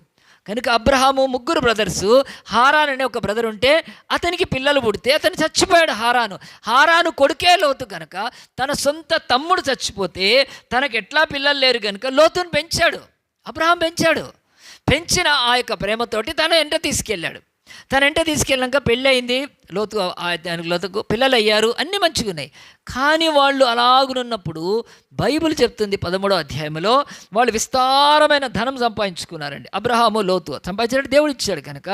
కనుక అబ్రహాము 3 బ్రదర్సు. హారాన్ అనే ఒక బ్రదర్ ఉంటే అతనికి పిల్లలు పుడితే అతను చచ్చిపోయాడు. హారాను కొడుకే లోతు. కనుక తన సొంత తమ్ముడు చచ్చిపోతే తనకు ఎట్లా పిల్లలు లేరు కనుక లోతును పెంచాడు, అబ్రహాం పెంచాడు. పెంచిన ఆ యొక్క ప్రేమతోటి తన ఎంట తీసుకెళ్ళాక పెళ్ళి అయింది. లోతుకు పిల్లలు అయ్యారు, అన్నీ మంచిగా ఉన్నాయి. కానీ వాళ్ళు అలాగునున్నప్పుడు బైబిల్ చెప్తుంది 13వ అధ్యాయంలో, వాళ్ళు విస్తారమైన ధనం సంపాదించుకున్నారండి. అబ్రహాము లోతు సంపాదించినట్టు దేవుడు ఇచ్చాడు. కనుక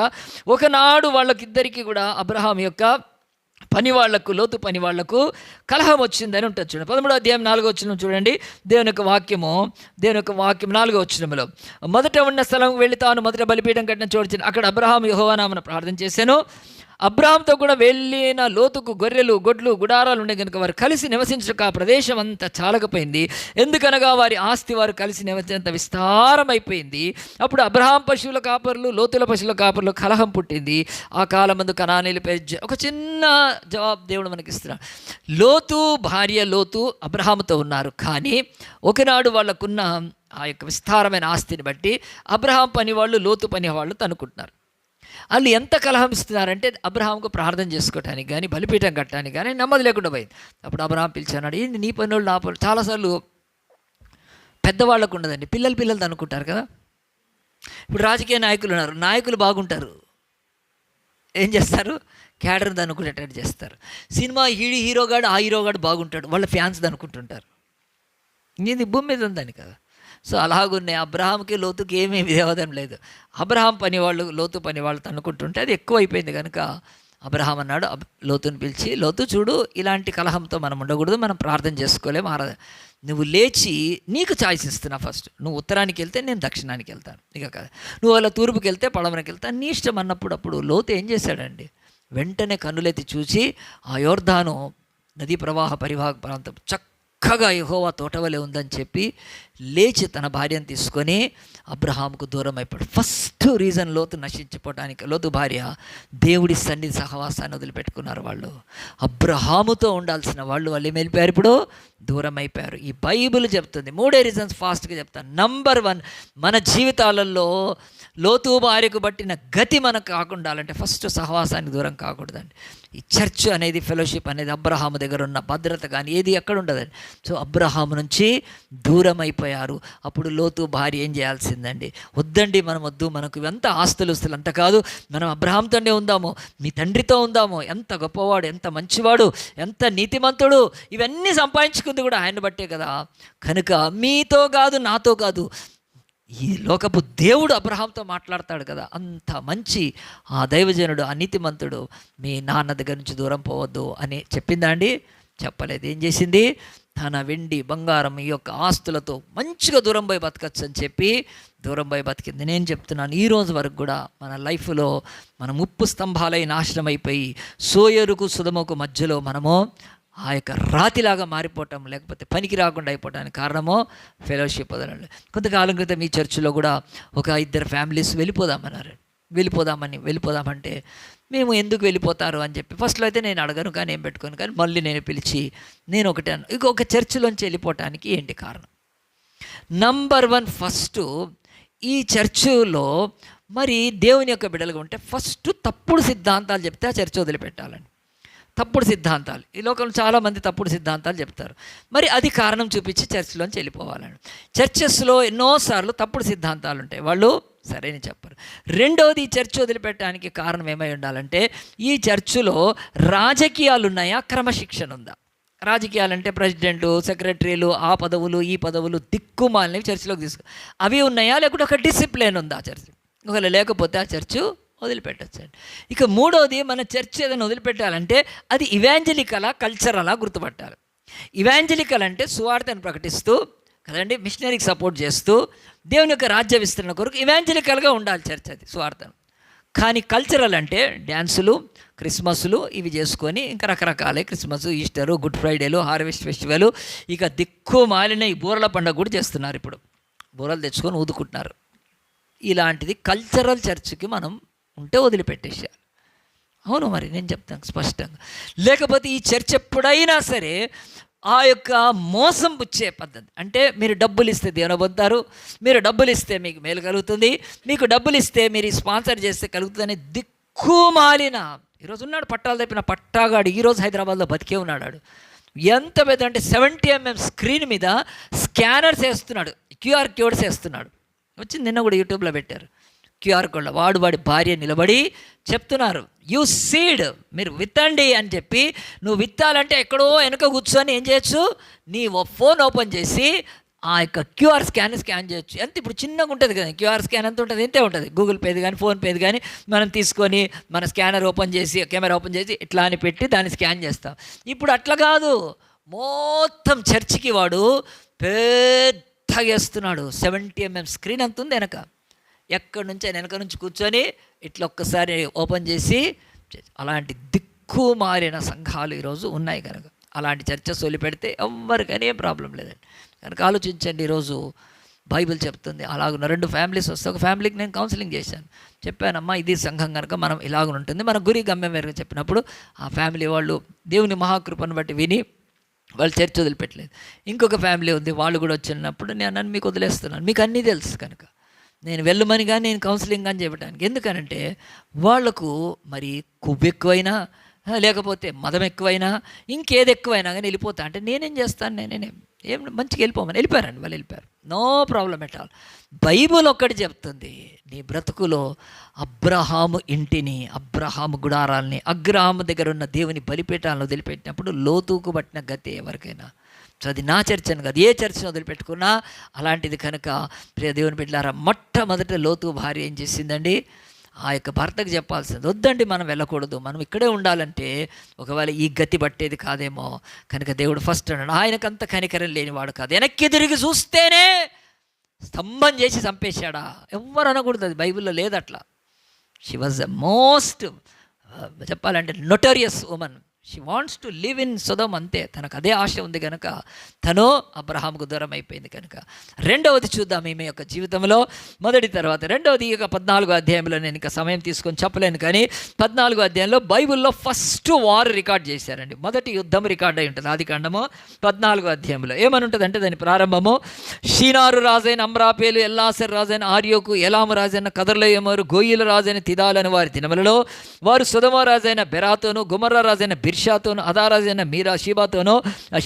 ఒకనాడు వాళ్ళకిద్దరికీ కూడా అబ్రహాం యొక్క లోతు పని వాళ్లకు కలహం వచ్చిందని ఉంటుంది చూడండి. 13వ అధ్యాయం 4వ వచనం చూడండి. దేవుని యొక్క వాక్యం 4వ వచనంలో, మొదట ఉన్న స్థలం వెళ్ళి తాను మొదట బలిపీఠం కట్టిన చోటు అక్కడ అబ్రహాం యెహోవా నామమున ప్రార్థన చేశాను. అబ్రహాంతో కూడా వెళ్ళిన లోతుకు గొర్రెలు, గొడ్లు, గుడారాలు ఉండే కనుక వారు కలిసి నివసించక ఆ ప్రదేశం అంతా చాలకపోయింది. ఎందుకనగా వారి ఆస్తి వారు కలిసి నివసించేంత విస్తారమైపోయింది. అప్పుడు అబ్రహాం పశువుల కాపర్లు, లోతుల పశువుల కాపర్లు కలహం పుట్టింది. ఆ కాలమందు కనానీయులపై ఒక చిన్న జవాబు దేవుడు మనకి ఇస్తున్నాడు. లోతు భార్య లోతు అబ్రహాముతో ఉన్నారు, కానీ ఒకనాడు వాళ్ళకున్న ఆ యొక్క విస్తారమైన ఆస్తిని బట్టి అబ్రహాం పని వాళ్ళు, లోతు పని వాళ్ళు తనుకుంటున్నారు. వాళ్ళు ఎంత కలహం ఇస్తున్నారంటే, అబ్రహాంకు ప్రార్థన చేసుకోవటానికి కానీ బలిపీఠం కట్టడానికి కానీ నెమ్మది లేకుండా పోయింది. అప్పుడు అబ్రహాం పిలిచాడు, ఏంటి నీ పని వాళ్ళు నా పని? చాలాసార్లు పెద్దవాళ్ళకు ఉండదండి, పిల్లలు అనుకుంటారు కదా. ఇప్పుడు రాజకీయ నాయకులు ఉన్నారు, నాయకులు బాగుంటారు, ఏం చేస్తారు? క్యాడర్ అనుకునేటట్టు చేస్తారు. సినిమా హీరోగాడు, ఆ హీరోగాడు బాగుంటాడు, వాళ్ళ ఫ్యాన్స్ అనుకుంటుంటారు. ఇది భూమి మీద ఉందని కదా. సో అలాగున్నాయి. అబ్రహాంకి లోతుకి ఏమీ విరోధం లేదు. అబ్రహాం పనివాళ్ళు, లోతు పనివాళ్ళు అనుకుంటుంటే అది ఎక్కువ అయిపోయింది కనుక అబ్రహాం అన్నాడు లోతుని పిలిచి, లోతు చూడు, ఇలాంటి కలహంతో మనం ఉండకూడదు, మనం ప్రార్థన చేసుకోలేము. నువ్వు లేచి, నీకు చాయిస్ ఇస్తున్నా, ఫస్ట్ నువ్వు ఉత్తరానికి వెళ్తే నేను దక్షిణానికి వెళ్తాను, ఇక కదా నువ్వు అలా తూర్పుకి వెళ్తే పడమరకి వెళ్తాను, నీ ఇష్టం అన్నప్పుడు లోతు ఏం చేశాడండి, వెంటనే కన్నులెత్తి చూసి ఆ యోర్దాను నదీ ప్రవాహ పరివాహక ప్రాంతం చక్కగా యెహోవా తోటవలే ఉందని చెప్పి లేచి తన భార్యను తీసుకొని అబ్రహాముకు దూరం అయిపోయాడు. ఫస్ట్ రీజన్ లోతు నశించిపోవటానికి, లోతు భార్య దేవుడి సన్నిధి సహవాసాన్ని వదిలిపెట్టుకున్నారు. వాళ్ళు అబ్రహాముతో ఉండాల్సిన వాళ్ళు ఏం వెళ్ళిపోయారు, ఇప్పుడు దూరం అయిపోయారు. ఈ బైబిల్ చెప్తుంది. 3 రీజన్స్ ఫాస్ట్గా చెప్తాను. నంబర్ 1, మన జీవితాలలో లోతు భార్యకు బట్టిన గతి మనకు కాకుండా అంటే ఫస్ట్ సహవాసానికి దూరం కాకూడదండి. ఈ చర్చ్ అనేది, ఫెలోషిప్ అనేది అబ్రహాము దగ్గర ఉన్న భద్రత కానీ ఏది ఎక్కడ ఉండదండి. సో అబ్రహాము నుంచి దూరం అయిపోయారు. అప్పుడు లోతు భార్య ఏం చేయాల్సిందండి, వద్దండి, మనం వద్దు, మనకు ఎంత ఆస్తులు అంత కాదు, మనం అబ్రహాంతోనే ఉందాము, మీ తండ్రితో ఉందాము, ఎంత గొప్పవాడు, ఎంత మంచివాడు, ఎంత నీతిమంతుడు, ఇవన్నీ సంపాదించుకుంది కూడా ఆయన బట్టే కదా, కనుక మీతో కాదు, నాతో కాదు, ఈ లోకపు దేవుడు అబ్రహాంతో మాట్లాడతాడు కదా, అంత మంచి ఆ దైవజనుడు, ఆ నీతిమంతుడు మీ నాన్న దగ్గర నుంచి దూరం పోవద్దు అని చెప్పిందా అండి? చెప్పలేదు. ఏం చేసింది, తన వెండి బంగారం ఈ యొక్క ఆస్తులతో మంచిగా దూరం పోయి బతకచ్చు అని చెప్పి దూరం పోయి బతికింది. నేను చెప్తున్నాను, ఈ రోజు వరకు కూడా మన లైఫ్లో మనం ఉప్పు స్తంభాలై నాశనం అయిపోయి సోయరుకు సుధముకు మధ్యలో మనము ఆ యొక్క రాతిలాగా మారిపోవటం, లేకపోతే పనికి రాకుండా అయిపోవటానికి కారణమో ఫెలోషిప్ వదలండి. కొంతకాలం క్రితం ఈ చర్చిలో కూడా ఒక 2 ఫ్యామిలీస్ వెళ్ళిపోదామన్నారు. వెళ్ళిపోదామంటే మేము ఎందుకు వెళ్ళిపోతారు అని చెప్పి ఫస్ట్లో అయితే నేను అడగను, కానీ ఏం పెట్టుకోను, కానీ మళ్ళీ నేను పిలిచి నేను ఒకటే ఇంకొక చర్చిలోంచి వెళ్ళిపోవటానికి ఏంటి కారణం? నంబర్ 1, ఫస్ట్ ఈ చర్చిలో మరి దేవుని యొక్క బిడ్డలుగా ఉంటే ఫస్ట్ తప్పుడు సిద్ధాంతాలు చెప్తే ఆ చర్చ్ వదిలిపెట్టాలండి. తప్పుడు సిద్ధాంతాలు, ఈ లోకంలో చాలామంది తప్పుడు సిద్ధాంతాలు చెప్తారు, మరి అది కారణం చూపించి చర్చిలోంచి వెళ్ళిపోవాలండి. చర్చెస్లో ఎన్నోసార్లు తప్పుడు సిద్ధాంతాలు ఉంటాయి, వాళ్ళు సరైన చెప్పరు. రెండవది, ఈ చర్చ్ వదిలిపెట్టడానికి కారణం ఏమై ఉండాలంటే ఈ చర్చిలో రాజకీయాలు ఉన్నాయా, క్రమశిక్షణ ఉందా? రాజకీయాలంటే ప్రెసిడెంట్లు, సెక్రటరీలు, ఆ పదవులు ఈ పదవులు దిక్కుమాలినవి చర్చిలోకి అవి ఉన్నాయా, లేకుంటే ఒక డిసిప్లిన్ ఉందా చర్చ్? ఒకవేళ లేకపోతే ఆ చర్చ్ వదిలిపెట్టచ్చండి. ఇక మూడవది, మన చర్చ్ ఏదైనా వదిలిపెట్టాలంటే అది ఇవాంజలికలా, కల్చరలా గుర్తుపట్టాలి. ఇవాంజలికల్ అంటే సువార్తను ప్రకటిస్తూ కదండి, మిషనరీకి సపోర్ట్ చేస్తూ దేవుని యొక్క రాజ్య విస్తరణ కొరకు ఇవాంజలికల్గా ఉండాలి చర్చ్, అది సువార్తను. కానీ కల్చరల్ అంటే డ్యాన్సులు, క్రిస్మస్లు ఇవి చేసుకొని ఇంకా రకరకాలే, క్రిస్మస్, ఈస్టరు, గుడ్ ఫ్రైడేలు, హార్వెస్ట్ ఫెస్టివల్, ఇక దిక్కు మాలిన ఈ బూరల పండుగ కూడా చేస్తున్నారు. ఇప్పుడు బూరలు తెచ్చుకొని ఊదుకుంటున్నారు. ఇలాంటిది కల్చరల్ చర్చ్కి మనం ఉంటే వదిలిపెట్టేసారు. అవును, మరి నేను చెప్తాను స్పష్టంగా. లేకపోతే ఈ చర్చ్ ఎప్పుడైనా సరే ఆ యొక్క మోసం పుచ్చే పద్ధతి, అంటే మీరు డబ్బులు ఇస్తే దేవుని పొందుతారు, మీరు డబ్బులు ఇస్తే మీకు మేలు కలుగుతుంది, మీకు డబ్బులు ఇస్తే మీరు స్పాన్సర్ చేస్తే కలుగుతుందని దిక్కుమాలిన, ఈరోజు ఉన్నాడు పట్టాలు తప్పిన పట్టాగాడు, ఈరోజు హైదరాబాద్లో బతికే ఉన్నాడు. ఎంత పెద్ద అంటే 70 mm స్క్రీన్ మీద స్కానర్స్ వేస్తున్నాడు, QR కోడ్స్ వేస్తున్నాడు. వచ్చింది నిన్న కూడా యూట్యూబ్లో పెట్టారు. QR కోడ్లో వాడి భార్య నిలబడి చెప్తున్నారు, యూ సీడ్, మీరు విత్తండి అని చెప్పి, నువ్వు విత్తాలంటే ఎక్కడో వెనక కూర్చొని ఏం చేయొచ్చు, నీ ఫోన్ ఓపెన్ చేసి ఆ యొక్క QR స్కాన్ చేయొచ్చు. ఎంత ఇప్పుడు చిన్నగా ఉంటుంది కదా, QR స్కాన్ ఎంత ఉంటుంది, ఎంతే ఉంటుంది, గూగుల్ పేది కానీ ఫోన్ పేది కానీ మనం తీసుకొని మన స్కానర్ ఓపెన్ చేసి, కెమెరా ఓపెన్ చేసి ఇట్లా అని పెట్టి దాన్ని స్కాన్ చేస్తాం. ఇప్పుడు అట్లా కాదు, మొత్తం చర్చికి వాడు పెద్దగా వేస్తున్నాడు. 70 mm స్క్రీన్ అంత ఉంది వెనక, ఎక్కడి నుంచి వెనక నుంచి కూర్చొని ఇట్లా ఒక్కసారి ఓపెన్ చేసి, అలాంటి దిక్కు మారిన సంఘాలు ఈరోజు ఉన్నాయి. కనుక అలాంటి చర్చస్ వదిలిపెడితే ఎవ్వరికైనా ఏం ప్రాబ్లం లేదండి. కనుక ఆలోచించండి, ఈరోజు బైబిల్ చెప్తుంది అలాగున్న 2 ఫ్యామిలీస్ వస్తే, ఒక ఫ్యామిలీకి నేను కౌన్సిలింగ్ చేశాను, చెప్పానమ్మా ఇది సంఘం కనుక మనం ఇలాగ ఉంటుంది, మన గురి గమ్యం మేరకు చెప్పినప్పుడు ఆ ఫ్యామిలీ వాళ్ళు దేవుని మహాకృపను బట్టి విని వాళ్ళు చర్చ్ వదిలిపెట్టలేదు. ఇంకొక ఫ్యామిలీ ఉంది, వాళ్ళు కూడా వచ్చినప్పుడు నేను మీకు వదిలేస్తున్నాను, మీకు అన్నీ తెలుసు కనుక నేను వెళ్ళమని కానీ నేను కౌన్సిలింగ్ అని చెప్పడానికి. ఎందుకనంటే వాళ్లకు మరి కొవ్వు ఎక్కువైనా, లేకపోతే మదం ఎక్కువైనా, ఇంకేది ఎక్కువైనా కానీ వెళ్ళిపోతా అంటే నేనేం చేస్తాను, నేనేం మంచిగా వెళ్ళిపోమని వెళ్ళిపోయారండి. వాళ్ళు వెళ్ళిపోయారు, no problem at all. Bible ఒక్కటి చెప్తుంది, నీ బ్రతుకులో అబ్రహాము ఇంటిని, అబ్రహాము గుడారాలని, అబ్రహాము దగ్గర ఉన్న దేవుని బలిపీఠాలను వదిలిపెట్టినప్పుడు లోతుకు పట్టిన గతి ఎవరికైనా. సో అది నా చర్చ్ అని కాదు, ఏ చర్చ్ని వదిలిపెట్టుకున్నా అలాంటిది. కనుక ప్రియ దేవుని బిడ్డలారా, మొట్టమొదట లోతు భార్య ఏం చేసిందండి, ఆ యొక్క భర్తకు చెప్పాల్సింది, వద్దండి మనం వెళ్ళకూడదు, మనం ఇక్కడే ఉండాలంటే ఒకవేళ ఈ గతి పట్టేది కాదేమో. కనుక దేవుడు ఫస్ట్ అన్నాడు, ఆయనకంత కనికరం లేనివాడు కాదు, వెనక్కి తిరిగి చూస్తేనే స్తంభం చేసి చంపేశాడా. ఎవ్వరు అనకూడదు, అది బైబిల్లో లేదు అట్లా. షీ వాజ్ ద మోస్ట్ చెప్పాలంటే notorious women. She wants to live in సొదొమ, అంతే. తనకు అదే ఆశ ఉంది కనుక తను అబ్రహాముకు దూరం అయిపోయింది కనుక. రెండవది చూద్దాం ఈమె యొక్క జీవితంలో. మొదటి తర్వాత రెండవది ఇక 14వ అధ్యాయంలో, నేను ఇంకా సమయం తీసుకొని చెప్పలేను కానీ 14వ అధ్యాయంలో బైబిల్లో ఫస్ట్ వార్ రికార్డ్ చేశారండి. మొదటి యుద్ధం రికార్డ్ అయి ఉంటుంది ఆదికాండము 14వ అధ్యాయంలో. ఏమని ఉంటుంది అంటే దాని ప్రారంభము, షీనారు రాజైన అమ్రాపేలు, ఎల్లాసర్ రాజైన ఆర్యోకు, ఎలాము రాజైన కదర్లయమరు, గోయిల రాజైన తిదాలని వారి దినములలో వారు సొదొమ రాజైన బెరాతోను, గుమర్రా రాజైన బిర్షాతోను, అదారాజైన మీరా షీబాతోను,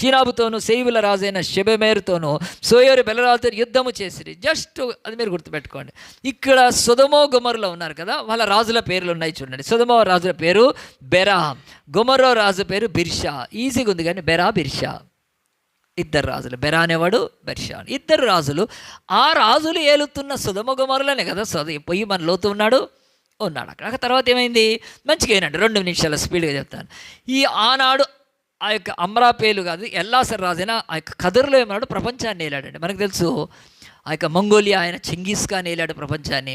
షీనాబుతోను, సేయుల రాజైన షెబెమేరుతోను, సోయరు బెలరాలతో యుద్ధము చేసిరి. జస్ట్ అది మీరు గుర్తుపెట్టుకోండి. ఇక్కడ సొదొమ గొమొర్రాలో ఉన్నారు కదా, వాళ్ళ రాజుల పేర్లు ఉన్నాయి చూడండి. సొదొమ రాజుల పేరు బెరా, గొమొర్రా రాజు పేరు బిర్షా. ఈజీగా ఉంది కానీ బెరా బిర్షా ఇద్దరు రాజులు. బెరా అనేవాడు, బిర్షా, ఇద్దరు రాజులు. ఆ రాజులు ఏలుతున్న సొదొమ గొమొర్రాలోనే కదా పొయ్యి మన లోతు ఉన్నాడు అక్కడ. తర్వాత ఏమైంది, మంచిగా అయినాడు. 2 నిమిషాల స్పీడ్గా చెప్తాను. ఈ ఆనాడు ఆ యొక్క అమ్రాపేలు కాదు, ఎల్లాసర్ రాజైన ఆ యొక్క కదర్లో ఏమన్నాడు, ప్రపంచాన్ని ఏలాడండి. మనకు తెలుసు ఆ యొక్క మంగోలియా ఆయన చెంగిస్ ఖాన్ ఏలాడు ప్రపంచాన్ని.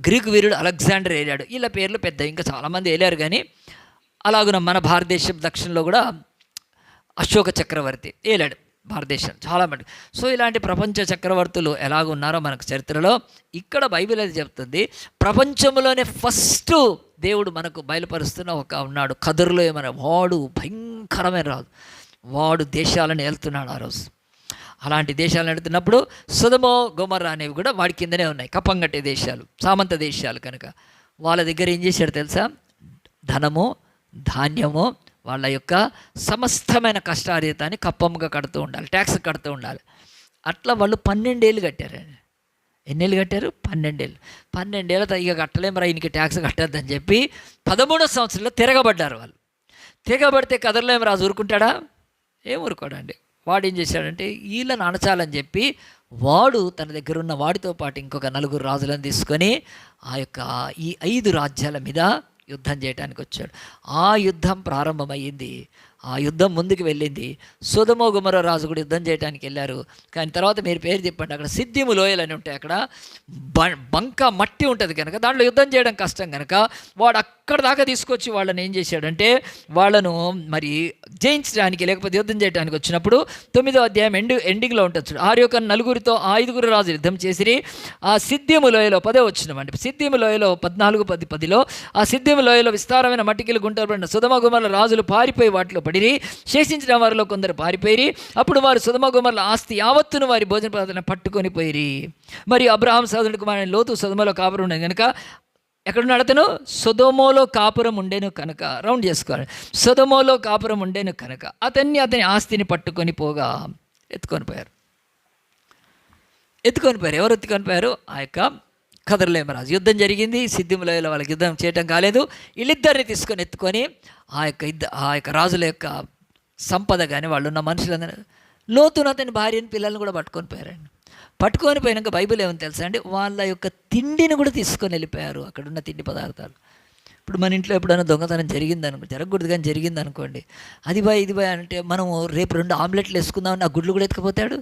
గ్రీకు వీరుడు అలెగ్జాండర్ ఏలాడు. వీళ్ళ పేర్లు పెద్ద, ఇంకా చాలామంది ఏలారు. కానీ అలాగున మన భారతదేశం దక్షిణలో కూడా అశోక చక్రవర్తి ఏలాడు భారతదేశం చాలా మంది. సో ఇలాంటి ప్రపంచ చక్రవర్తులు ఎలాగున్నారో మనకు చరిత్రలో ఇక్కడ బైబిల్ అది చెప్తుంది. ప్రపంచంలోనే ఫస్ట్ దేవుడు మనకు బయలుపరుస్తున్న ఒక ఉన్నాడు, కదర్లో ఏమైనా. వాడు భయంకరమైన రాజు, వాడు దేశాలను వెళ్తున్నాడు ఆ రోజు. అలాంటి దేశాలను వెళ్తున్నప్పుడు సొదొమ గొమొర్రా అనేవి కూడా వాడి కిందనే ఉన్నాయి, కప్పంగట్టే దేశాలు, సామంత దేశాలు. కనుక వాళ్ళ దగ్గర ఏం చేశాడు తెలుసా, ధనము, ధాన్యము, వాళ్ళ యొక్క సమస్తమైన కష్టార్జితాన్ని కప్పముగా కడుతూ ఉండాలి, ట్యాక్స్ కడుతూ ఉండాలి. అట్లా వాళ్ళు 12 ఏళ్ళు కట్టారు. ఎన్ని ఏళ్ళు కట్టారు? 12 ఏళ్ళు. 12 ఏళ్ళ ఇక కట్టలేం రా, ఈయనకి ట్యాక్స్ కట్టద్దని చెప్పి 13వ సంవత్సరంలో తిరగబడ్డారు వాళ్ళు. తిరగబడితే కదర్లేం రాజు ఊరుకుంటాడా? ఏం ఊరుకోడండి. వాడు ఏం చేశాడంటే వీళ్ళని అణచాలని చెప్పి వాడు తన దగ్గర ఉన్న వాడితో పాటు ఇంకొక 4 రాజులను తీసుకొని ఆ యొక్క ఈ 5 రాజ్యాల మీద యుద్ధం చేయడానికి వచ్చాడు. ఆ యుద్ధం ప్రారంభమైంది, ఆ యుద్ధం ముందుకు వెళ్ళింది. సొదొమ గొమొర్రా రాజు కూడా యుద్ధం చేయడానికి వెళ్ళారు. కానీ తర్వాత మీరు పేరు చెప్పండి, అక్కడ సిద్దిము లోయలు అని ఉంటాయి, అక్కడ బంక మట్టి ఉంటుంది కనుక దాంట్లో యుద్ధం చేయడం కష్టం కనుక వాడు అక్కడ దాకా తీసుకొచ్చి వాళ్ళని ఏం చేశాడంటే వాళ్ళను మరి జయించడానికి లేకపోతే యుద్ధం చేయడానికి వచ్చినప్పుడు 9వ అధ్యాయం ఎండింగ్లో ఉంటుంది. 6 5 రాజులు యుద్ధం చేసిరి. ఆ సిద్దిము లోయలో 10వ వచనం, సిద్దిము లోయలో 14:10 ఆ సిద్దిము లోయలో విస్తారమైన మట్టికిలు గుంటలు పడిన సొదొమ గొమొర్రా రాజులు పారిపోయి వాటిలో పడిరి. శేషించిన వారిలో కొందరు పారిపోయిరి. అప్పుడు వారు సొదొమ గొమొర్రా ఆస్తి యావత్తును వారి భోజన పదార్థాలను పట్టుకొని పోయిరి. మరి అబ్రహాం సోదరుడి కుమారుడైన లోతు సొదొమలో కాపురం ఉండేది కనుక, ఎక్కడున్నాడు అతను? సొదొమలో కాపురం ఉండేను కనుక, రౌండ్ చేసుకోవాలి, సొదొమలో కాపురం ఉండేను కనుక అతని ఆస్తిని పట్టుకొని పోగా ఎత్తుకొని పోయారు. ఎవరు ఎత్తుకొని పోయారు? ఆ యొక్క కదర్లేమ రాజు. యుద్ధం జరిగింది, సిద్దిము లోయలో వాళ్ళకి యుద్ధం చేయటం కాలేదు. వీళ్ళిద్దరిని తీసుకొని ఎత్తుకొని ఆ యొక్క రాజుల యొక్క సంపద కానీ వాళ్ళు ఉన్న మనుషులందరూ, లోతున అతని భార్యని పిల్లల్ని కూడా పట్టుకొని పోయారండి. పట్టుకొని పోయినాక బైబిల్ ఏమని తెలుసా అండి, వాళ్ళ యొక్క తిండిని కూడా తీసుకొని వెళ్ళిపోయారు, అక్కడున్న తిండి పదార్థాలు. ఇప్పుడు మన ఇంట్లో ఎప్పుడైనా దొంగతనం జరగకూడదు కానీ జరిగింది అనుకోండి, అది బాయ్ ఇది బాయ్ అంటే మనం రేపు 2 ఆమ్లెట్లు వేసుకుందామని ఆ గుడ్లు కూడా ఎత్తుకపోతాడు,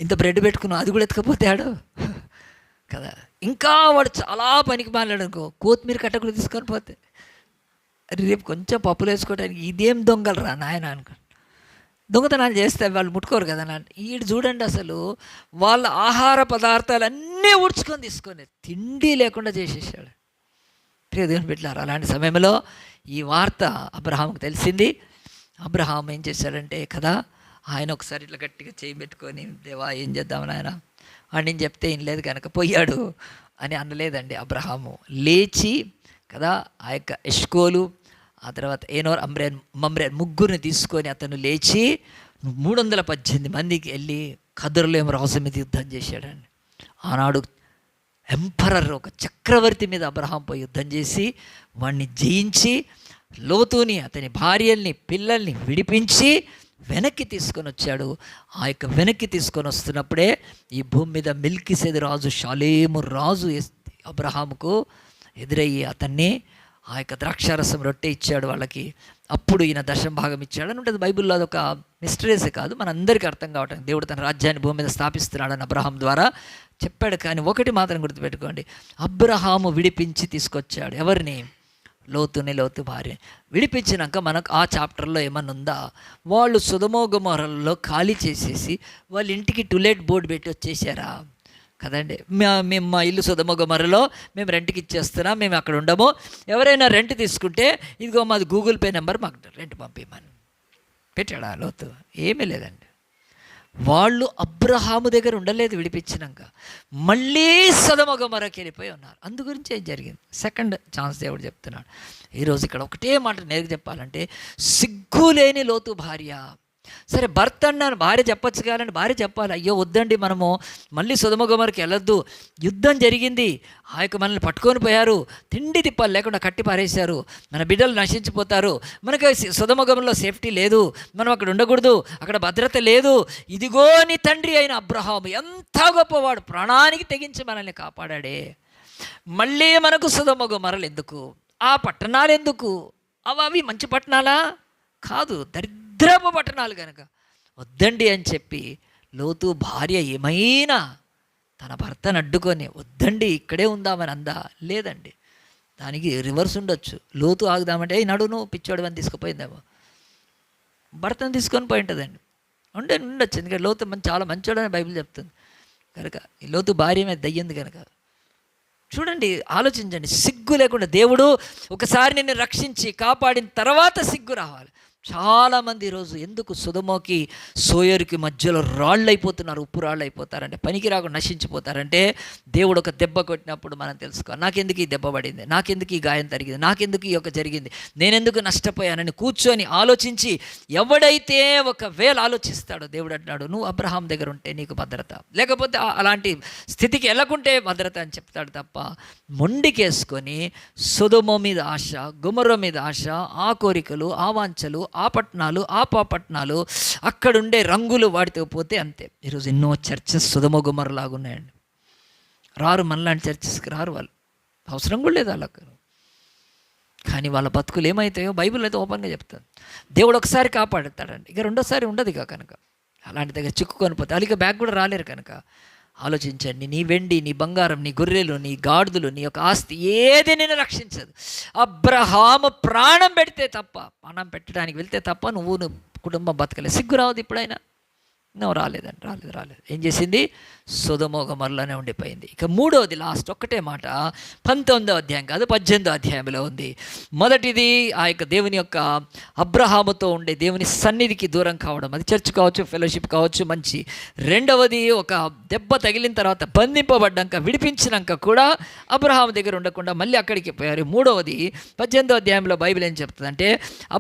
ఇంత బ్రెడ్ పెట్టుకున్నాం అది కూడా ఎత్తుకపోతాడు కదా. ఇంకా వాడు చాలా పనికి మాట్లాడు అనుకో, కొత్తిమీర కట్ట కూడా తీసుకొని పోతే, రేపు కొంచెం పప్పులు వేసుకోవడానికి ఇదేం దొంగలు రా నాయన అనుకో. దొంగతనాలు చేస్తే వాళ్ళు ముట్టుకోరు కదా. ఈడు చూడండి, అసలు వాళ్ళ ఆహార పదార్థాలన్నీ ఊడ్చుకొని తీసుకొని తిండి లేకుండా చేసేసాడు. ప్రియ దేవుని బిడ్డలారా, అలాంటి సమయంలో ఈ వార్త అబ్రహాముకు తెలిసింది. అబ్రహాం ఏం చేశాడంటే కదా, ఆయన ఒకసారి ఇట్లా గట్టిగా చేయి పెట్టుకొని, దేవా ఏం చేద్దామని ఆయన నేను చెప్తే ఏం లేదు కనుక పోయాడు అని అనలేదండి. అబ్రహాము లేచి కదా ఆ యొక్క ఎష్కోలు, ఆ తర్వాత ఏనోర్, మమ్రేన్ ముగ్గురిని తీసుకొని అతను లేచి 318 మందికి వెళ్ళి కదర్లేమ రాజు మీద యుద్ధం చేశాడండి. ఆనాడు ఎంపరర్, ఒక చక్రవర్తి మీద అబ్రహాం పోయి యుద్ధం చేసి వాడిని జయించి లోతుని, అతని భార్యల్ని, పిల్లల్ని విడిపించి వెనక్కి తీసుకొని వచ్చాడు. ఆ యొక్క వెనక్కి తీసుకొని వస్తున్నప్పుడే ఈ భూమి మీద మెల్కీసెదెకు రాజు, షాలేము రాజు అబ్రహాముకు ఎదురయ్యి అతన్ని ఆ యొక్క ద్రాక్షారసం రొట్టె ఇచ్చాడు వాళ్ళకి. అప్పుడు ఈయన దశమ భాగం ఇచ్చాడు అని ఉంటుంది బైబిల్లో. అదొక మిస్టరీసే కాదు, మనందరికీ అర్థం కావటం. దేవుడు తన రాజ్యాన్ని భూమి మీద స్థాపిస్తున్నాడని అబ్రహాం ద్వారా చెప్పాడు. కానీ ఒకటి మాత్రం గుర్తుపెట్టుకోండి, అబ్రహాము విడిపించి తీసుకొచ్చాడు ఎవరిని? లోతుని, లోతు భార్య. విడిపించినాక మనకు ఆ చాప్టర్లో ఏమన్నా ఉందా? వాళ్ళు సొదొమ గొమొర్రాలో ఖాళీ చేసేసి వాళ్ళ ఇంటికి టులెట్ బోర్డు పెట్టి వచ్చేసారా? కదండి. మేము మా ఇల్లు సొదొమ గొమొర్రాలో మేము రెంట్కి ఇచ్చేస్తున్నాం, మేము అక్కడ ఉండము, ఎవరైనా రెంట్ తీసుకుంటే ఇదిగో మాది గూగుల్ పే నెంబర్, మాకు రెంట్ పంపించమని పెట్టాడా లోతు? ఏమీ లేదండి. వాళ్ళు అబ్రహాము దగ్గర ఉండలేదు. విడిపించినాక మళ్ళీ సొదొమ గొమొర్రాకి వెళ్ళిపోయి ఉన్నారు. అందు గురించి ఏం జరిగింది? సెకండ్ ఛాన్స్ దేవుడు చెప్తున్నాడు. ఈరోజు ఇక్కడ ఒకటే మాట నేరుగా చెప్పాలంటే, సిగ్గులేని లోతు భార్య. సరే భర్త అన్నాను, భార్య చెప్పచ్చు కాదండి, భార్య చెప్పాలి, అయ్యో వద్దండి మనము మళ్ళీ సొదొమ గొమొర్రాకి వెళ్ళొద్దు, యుద్ధం జరిగింది, ఆ యొక్క మనల్ని పట్టుకొని పోయారు, తిండి తిప్పాలు లేకుండా కట్టి పారేశారు, మన బిడ్డలు నశించిపోతారు, మనకి సొదొమ గొమొర్రాలో సేఫ్టీ లేదు, మనం అక్కడ ఉండకూడదు, అక్కడ భద్రత లేదు. ఇదిగో నీ తండ్రి అయిన అబ్రహాము ఎంత గొప్పవాడు, ప్రాణానికి తెగించి మనల్ని కాపాడాడే, మళ్ళీ మనకు సొదొమ గొమొర్రాలు ఎందుకు, ఆ పట్టణాలు ఎందుకు? అవి మంచి పట్టణాలా? కాదు, దరిద్రపు పట్టణాలు కనుక వద్దండి అని చెప్పి లోతు భార్య ఏమైనా తన భర్తను అడ్డుకొని వద్దండి ఇక్కడే ఉందామని అందా? లేదండి. దానికి రివర్స్ ఉండొచ్చు. లోతు ఆగుదామంటే నడును పిచ్చోడు అని తీసుకుపోయిందేమో, భర్తను తీసుకొని పోయి ఉంటుందండి. ఉండొచ్చు, ఎందుకంటే లోతు చాలా మంచోడు అని బైబిల్ చెప్తుంది కనుక. ఈ లోతు భార్య మీద దయ్యింది కనుక. చూడండి, ఆలోచించండి. సిగ్గు లేకుండా దేవుడు ఒకసారి నిన్ను రక్షించి కాపాడిన తర్వాత సిగ్గు రావాలి. చాలామంది ఈరోజు ఎందుకు సొదొమకి సోయరుకి మధ్యలో రాళ్ళు అయిపోతున్నారు, ఉప్పు రాళ్ళు అయిపోతారంటే, పనికి రాకుండా నశించిపోతారంటే, దేవుడు ఒక దెబ్బ కొట్టినప్పుడు మనం తెలుసుకోవాలి, నాకెందుకు ఈ దెబ్బ పడింది, నాకెందుకు ఈ గాయం జరిగింది, నాకెందుకు ఈ యొక్క జరిగింది, నేనెందుకు నష్టపోయానని కూర్చొని ఆలోచించి, ఎవడైతే ఒకవేళ ఆలోచిస్తాడో దేవుడు అంటున్నాడు, నువ్వు అబ్రహాం దగ్గర ఉంటే నీకు భద్రత, లేకపోతే అలాంటి స్థితికి వెళ్ళకుంటే భద్రత అని చెప్తాడు తప్ప, మొండికేసుకొని సొదొమ మీద ఆశ, గొమొర్రా మీద ఆశ, ఆ కోరికలు, ఆ వాంఛలు, ఆ పట్టణాలు, ఆ పట్టణాలు, అక్కడుండే రంగులు వాడితో పోతే అంతే. ఈరోజు ఎన్నో చర్చెస్ సొదొమ గొమొర్రా లాగా ఉన్నాయండి. రారు, మనలాంటి చర్చెస్కి రారు, వాళ్ళు అవసరం కూడా లేదు వాళ్ళకు. కానీ వాళ్ళ బతుకులు ఏమవుతాయో బైబిల్ అయితే ఓపెన్గా చెప్తాను. దేవుడు ఒకసారి కాపాడుతాడండి, ఇక రెండోసారి ఉండదు ఇక. కనుక అలాంటి దగ్గర చిక్కుకొని పోతే వాళ్ళకి బ్యాగ్ కూడా రాలేరు. కనుక ఆలోచించండి, నీ వెండి, నీ బంగారం, నీ గొర్రెలు, నీ గాడిదలు, నీ యొక్క ఆస్తి ఏది నిన్ను రక్షించదు. అబ్రహాము ప్రాణం పెడితే తప్ప, ప్రాణం పెట్టడానికి వెళ్తే తప్ప నువ్వు కుటుంబం బతకలేదు. సిగ్గు రావద్దు ఇప్పుడైనా? నువ్వు రాలేదండి, రాలేదు. ఏం చేసింది? సొదొమ గొమొర్రాలోనే ఉండిపోయింది. ఇక మూడవది, లాస్ట్ ఒక్కటే మాట, 19వ అధ్యాయం కాదు 18వ అధ్యాయంలో ఉంది. మొదటిది ఆ యొక్క దేవుని యొక్క అబ్రహాముతో ఉండే దేవుని సన్నిధికి దూరం కావడం, అది చర్చ్ కావచ్చు, ఫెలోషిప్ కావచ్చు, మంచి. రెండవది, ఒక దెబ్బ తగిలిన తర్వాత బంధింపబడ్డాక, విడిపించినాక కూడా అబ్రహాము దగ్గర ఉండకుండా మళ్ళీ అక్కడికి పోయారు. మూడవది 18వ అధ్యాయంలో బైబిల్ ఏం చెప్తుందంటే,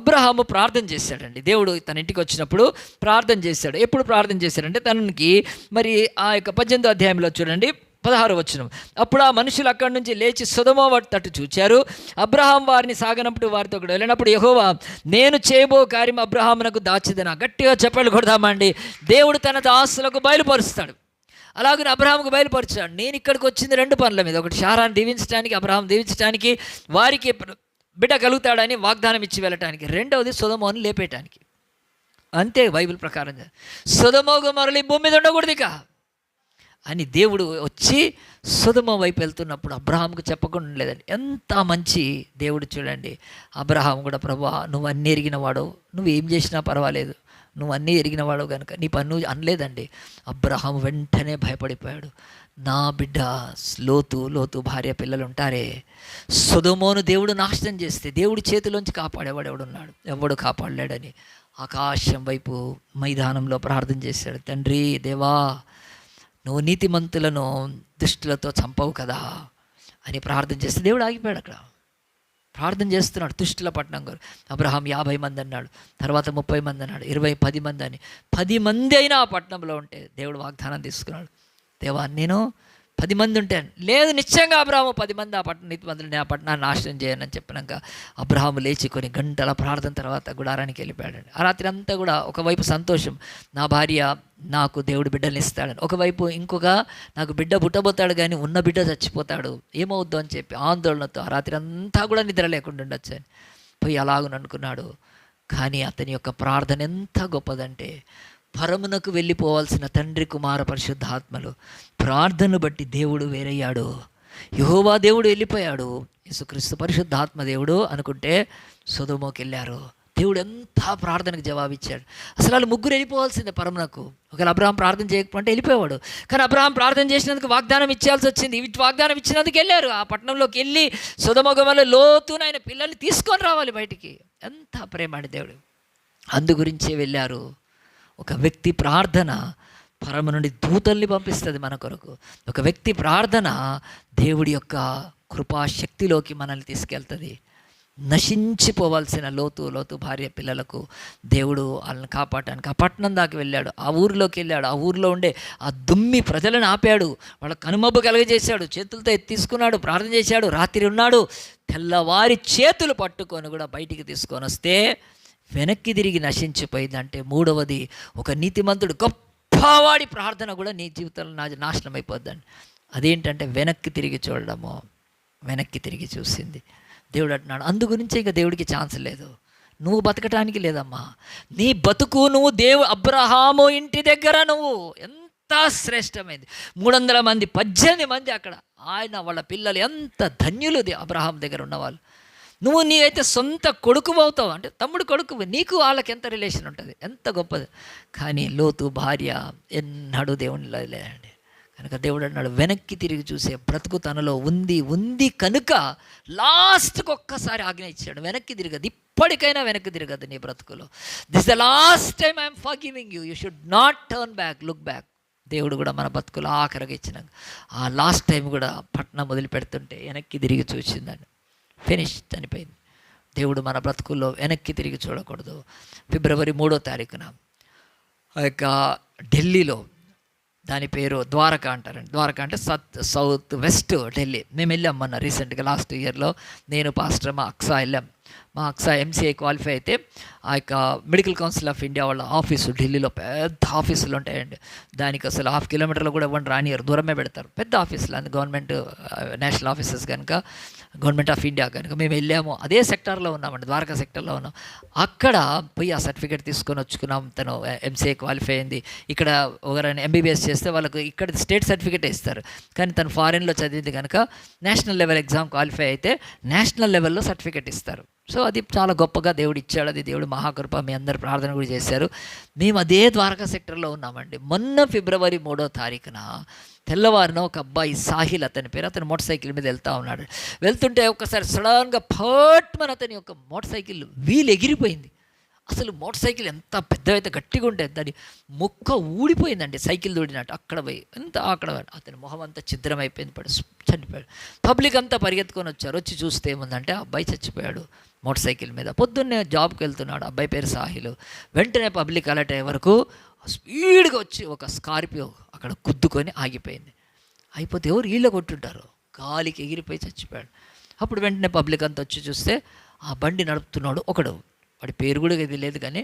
అబ్రహాము ప్రార్థన చేశాడండి. దేవుడు తన ఇంటికి వచ్చినప్పుడు ప్రార్థన చేశాడు. ఎప్పుడు ప్రార్థన చేశాడంటే, తనకి మరి ఆ యొక్క 18వ అధ్యాయంలో చూడండి 16వ వచనం, అప్పుడు ఆ మనుషులు అక్కడి నుంచి లేచి సొదొమ తట్టు చూచారు. అబ్రహాం వారిని సాగనప్పుడు వారితో కూడా వెళ్ళినప్పుడు, యెహోవా నేను చేయబో కార్యం అబ్రహామునకు దాచిదనా. గట్టిగా చెప్పలు కొడదామండి. దేవుడు తన దాసులకు బయలుపరుస్తాడు. అలాగే అబ్రహాముకు బయలుపరిచాడు. నేను ఇక్కడికి వచ్చింది రెండు పనుల మీద, ఒకటి శారాన్ని దీవించడానికి, అబ్రహాం దీవించడానికి, వారికి బిడ్డ కలుగుతాడని వాగ్దానం ఇచ్చి వెళ్ళటానికి, రెండవది సొదొమను లేపేయటానికి. అంతే బైబిల్ ప్రకారం. సొదొమ గొమొర్రాలు భూమి మీద ఉండకూడదు ఇక అని దేవుడు వచ్చి సొదొమ వైపు వెళ్తున్నప్పుడు అబ్రహాంకు చెప్పకుండా లేదండి. ఎంత మంచి దేవుడు చూడండి. అబ్రహాం కూడా, ప్రభువా నువ్వు అన్నీ ఎరిగినవాడు, నువ్వు ఏం చేసినా పర్వాలేదు, నువ్వు అన్నీ ఎరిగినవాడు కనుక నీ పన్ను అనలేదండి. అబ్రహాం వెంటనే భయపడిపోయాడు. నా బిడ్డ లోతు భార్య పిల్లలు ఉంటారే, సొదొమను దేవుడు నాశనం చేస్తే దేవుడి చేతిలోంచి కాపాడేవాడు ఎవడున్నాడు? ఎవడు కాపాడలేడని ఆకాశం వైపు మైదానంలో ప్రార్థన చేశాడు. తండ్రి దేవా, నువ్వు నీతిమంతులను దుష్టులతో చంపవు కదా అని ప్రార్థన చేస్తే దేవుడు ఆగిపోయాడు. అక్కడ ప్రార్థన చేస్తున్నాడు. దుష్టుల పట్టణం గారు అబ్రహాం 50 మంది అన్నాడు, తర్వాత 30 మంది అన్నాడు, 20, 10 మంది అని. 10 మంది అయినా ఆ పట్టణంలో ఉంటే దేవుడు వాగ్దానం తీసుకున్నాడు. దేవా నేను 10 మంది ఉంటే లేదు, నిశ్చయంగా అబ్రాహాము 10 మంది ఆ పట్టణ నీతిమంతులు, నేను ఆ పట్టణాన్ని నాశనం చేయనని చెప్పినాక అబ్రాహాము లేచి కొన్ని గంటల ప్రార్థన తర్వాత గుడారానికి వెళ్ళిపోయాడండి. ఆ రాత్రి అంతా కూడా ఒకవైపు సంతోషం, నా భార్య నాకు దేవుడు బిడ్డల్ని ఇస్తాడని, ఒకవైపు ఇంకొక నాకు బిడ్డ పుట్టబోతాడు కానీ ఉన్న బిడ్డ చచ్చిపోతాడు, ఏమవుద్దు అని చెప్పి ఆందోళనతో ఆ రాత్రి అంతా కూడా నిద్ర లేకుండా ఉండొచ్చు అని పోయి అలాగని అనుకున్నాడు. కానీ అతని యొక్క ప్రార్థన ఎంత గొప్పదంటే, పరమునకు వెళ్ళిపోవాల్సిన తండ్రి కుమార పరిశుద్ధాత్మలు ప్రార్థనను బట్టి దేవుడు వేరయ్యాడు. యెహోవా దేవుడు వెళ్ళిపోయాడు, యేసుక్రీస్తు పరిశుద్ధాత్మ దేవుడు అనుకుంటే సొదొమోకి వెళ్ళారు. దేవుడు ఎంత ప్రార్థనకు జవాబిచ్చాడు. అసలు వాళ్ళు ముగ్గురు వెళ్ళిపోవాల్సిందే పరమునకు. ఒకవేళ అబ్రహాం ప్రార్థన చేయకపోతే వెళ్ళిపోయాడు. కానీ అబ్రహాం ప్రార్థన చేసినందుకు వాగ్దానం ఇచ్చాల్సి వచ్చింది. వాగ్దానం ఇచ్చినందుకు వెళ్ళారు. ఆ పట్టణంలోకి వెళ్ళి సొదొమ గొమొర్రా లోతున ఆయన పిల్లల్ని తీసుకొని రావాలి బయటికి. ఎంత ప్రేమాడి దేవుడు, అందు గురించే వెళ్ళారు. ఒక వ్యక్తి ప్రార్థన పరమ నుండి దూతల్ని పంపిస్తుంది మన కొరకు. ఒక వ్యక్తి ప్రార్థన దేవుడి యొక్క కృపాశక్తిలోకి మనల్ని తీసుకెళ్తుంది. నశించిపోవాల్సిన లోతు భార్య పిల్లలకు దేవుడు వాళ్ళని కాపాడటానికి ఆ పట్టణం దాకా వెళ్ళాడు. ఆ ఊరిలోకి వెళ్ళాడు. ఆ ఊరిలో ఉండే ఆ దుమ్మి ప్రజలను ఆపాడు. వాళ్ళ కనుమబ్బు కలుగజేశాడు. చేతులతో తీసుకున్నాడు, ప్రార్థన చేశాడు. రాత్రి ఉన్నాడు. తెల్లవారి చేతులు పట్టుకొని కూడా బయటికి తీసుకొని వస్తే వెనక్కి తిరిగి నశించిపోయిందంటే, మూడవది ఒక నీతిమంతుడు గొప్పవాడి ప్రార్థన కూడా నీ జీవితంలో నాశనం అయిపోద్దండి. అదేంటంటే వెనక్కి తిరిగి చూడడము. వెనక్కి తిరిగి చూసింది. దేవుడు అంటున్నాడు, అందు గురించి ఇంకా దేవుడికి ఛాన్స్ లేదు, నువ్వు బతకటానికి లేదమ్మా. నీ బతుకు నువ్వు అబ్రహాము ఇంటి దగ్గర నువ్వు ఎంత శ్రేష్టమైంది. 300 మంది 18 మంది అక్కడ, ఆయన వాళ్ళ పిల్లలు ఎంత ధన్యులు అబ్రహాం దగ్గర ఉన్నవాళ్ళు. నువ్వు నీవైతే సొంత కొడుకు అవుతావు, అంటే తమ్ముడు కొడుకు, నీకు వాళ్ళకి ఎంత రిలేషన్ ఉంటుంది, ఎంత గొప్పది. కానీ లోతు భార్య ఎన్నడూ దేవుని లేదండి. కనుక దేవుడు అన్నాడు, వెనక్కి తిరిగి చూసే బ్రతుకు తనలో ఉంది కనుక లాస్ట్కి ఒక్కసారి ఆజ్ఞ ఇచ్చాడు, వెనక్కి తిరగదు, ఇప్పటికైనా వెనక్కి తిరగదు నీ బ్రతుకులో. This the last time I'm forgiving you should not turn back, look back. దేవుడు కూడా మన బతుకులు ఆఖరిగా ఇచ్చినాక ఆ లాస్ట్ టైం కూడా పట్టణం మొదలు పెడుతుంటే వెనక్కి తిరిగి చూసిందండి. ఫినిష్, చనిపోయింది. దేవుడు మన బ్రతుకుల్లో వెనక్కి తిరిగి చూడకూడదు. ఫిబ్రవరి 3వ తారీఖున ఆ యొక్క ఢిల్లీలో, దాని పేరు ద్వారకా అంటారండి. ద్వారకా అంటే సౌత్ వెస్ట్ ఢిల్లీ. మేము వెళ్ళాం మొన్న రీసెంట్గా లాస్ట్ ఇయర్లో, నేను పాస్టర్ మా అక్సా వెళ్ళాం. మా అక్సా ఎంసీఏ క్వాలిఫై అయితే ఆ యొక్క మెడికల్ కౌన్సిల్ ఆఫ్ ఇండియా వాళ్ళ ఆఫీసు ఢిల్లీలో పెద్ద ఆఫీసులు ఉంటాయండి. దానికి అసలు 1/2 కిలోమీటర్లో కూడా ఇవ్వండి రానియరు, దూరమే పెడతారు. పెద్ద ఆఫీసులు, అందుకు గవర్నమెంట్ నేషనల్ ఆఫీసెస్ కనుక, గవర్నమెంట్ ఆఫ్ ఇండియా కనుక మేము వెళ్ళాము. అదే సెక్టార్లో ఉన్నామండి, ద్వారకా సెక్టార్లో ఉన్నాం. అక్కడ పోయి ఆ సర్టిఫికేట్ తీసుకొని వచ్చుకున్నాం. తను ఎంసీఏ క్వాలిఫై అయింది. ఇక్కడ ఒకరైనా ఎంబీబీఎస్ చేస్తే వాళ్ళకు ఇక్కడ స్టేట్ సర్టిఫికేట్ ఇస్తారు. కానీ తను ఫారిన్లో చదివింది కనుక నేషనల్ లెవెల్ ఎగ్జామ్ క్వాలిఫై అయితే నేషనల్ లెవెల్లో సర్టిఫికేట్ ఇస్తారు. సో అది చాలా గొప్పగా దేవుడు ఇచ్చాడు. అది దేవుడు మహాకృప. మీ అందరు ప్రార్థన కూడా చేశారు. మేము అదే ద్వారకా సెక్టర్లో ఉన్నామండి. మొన్న ఫిబ్రవరి 3వ తారీఖున తెల్లవారిన ఒక అబ్బాయి సాహిల్ అతని పేరు, అతను మోటార్ సైకిల్ మీద వెళ్తూ ఉన్నాడు. వెళ్తుంటే ఒక్కసారి సడన్గా ఫట్మని అతని యొక్క మోటార్ సైకిల్ వీల్ ఎగిరిపోయింది. అసలు మోటార్ సైకిల్ ఎంత పెద్దదైతే గట్టిగా ఉంటుంది, దాని ముక్క ఊడిపోయిందండి, సైకిల్ దూడినట్టు. అక్కడ పోయి అక్కడ అతని మొహం అంతా ఛిద్రమైపోయింది, చనిపోయాడు. పబ్లిక్ అంతా పరిగెత్తుకొని వచ్చారు. వచ్చి చూస్తే ఏముందంటే ఆ అబ్బాయి చచ్చిపోయాడు మోటార్ సైకిల్ మీద. పొద్దున్నే జాబ్కి వెళ్తున్నాడు, అబ్బాయి పేరు సాహిల్. వెంటనే పబ్లిక్ అలర్ట్ అయ్యే వరకు స్పీడ్గా వచ్చి ఒక స్కార్పియో అక్కడ గుద్దుకొని ఆగిపోయింది. అయిపోతే ఎవరు వీళ్ళ కొట్టుంటారు, గాలికి ఎగిరిపోయి చచ్చిపోయాడు. అప్పుడు వెంటనే పబ్లిక్ అంతా వచ్చి చూస్తే ఆ బండి నడుపుతున్నాడు ఒకడు, వాడి పేరు కూడా ఇది లేదు కానీ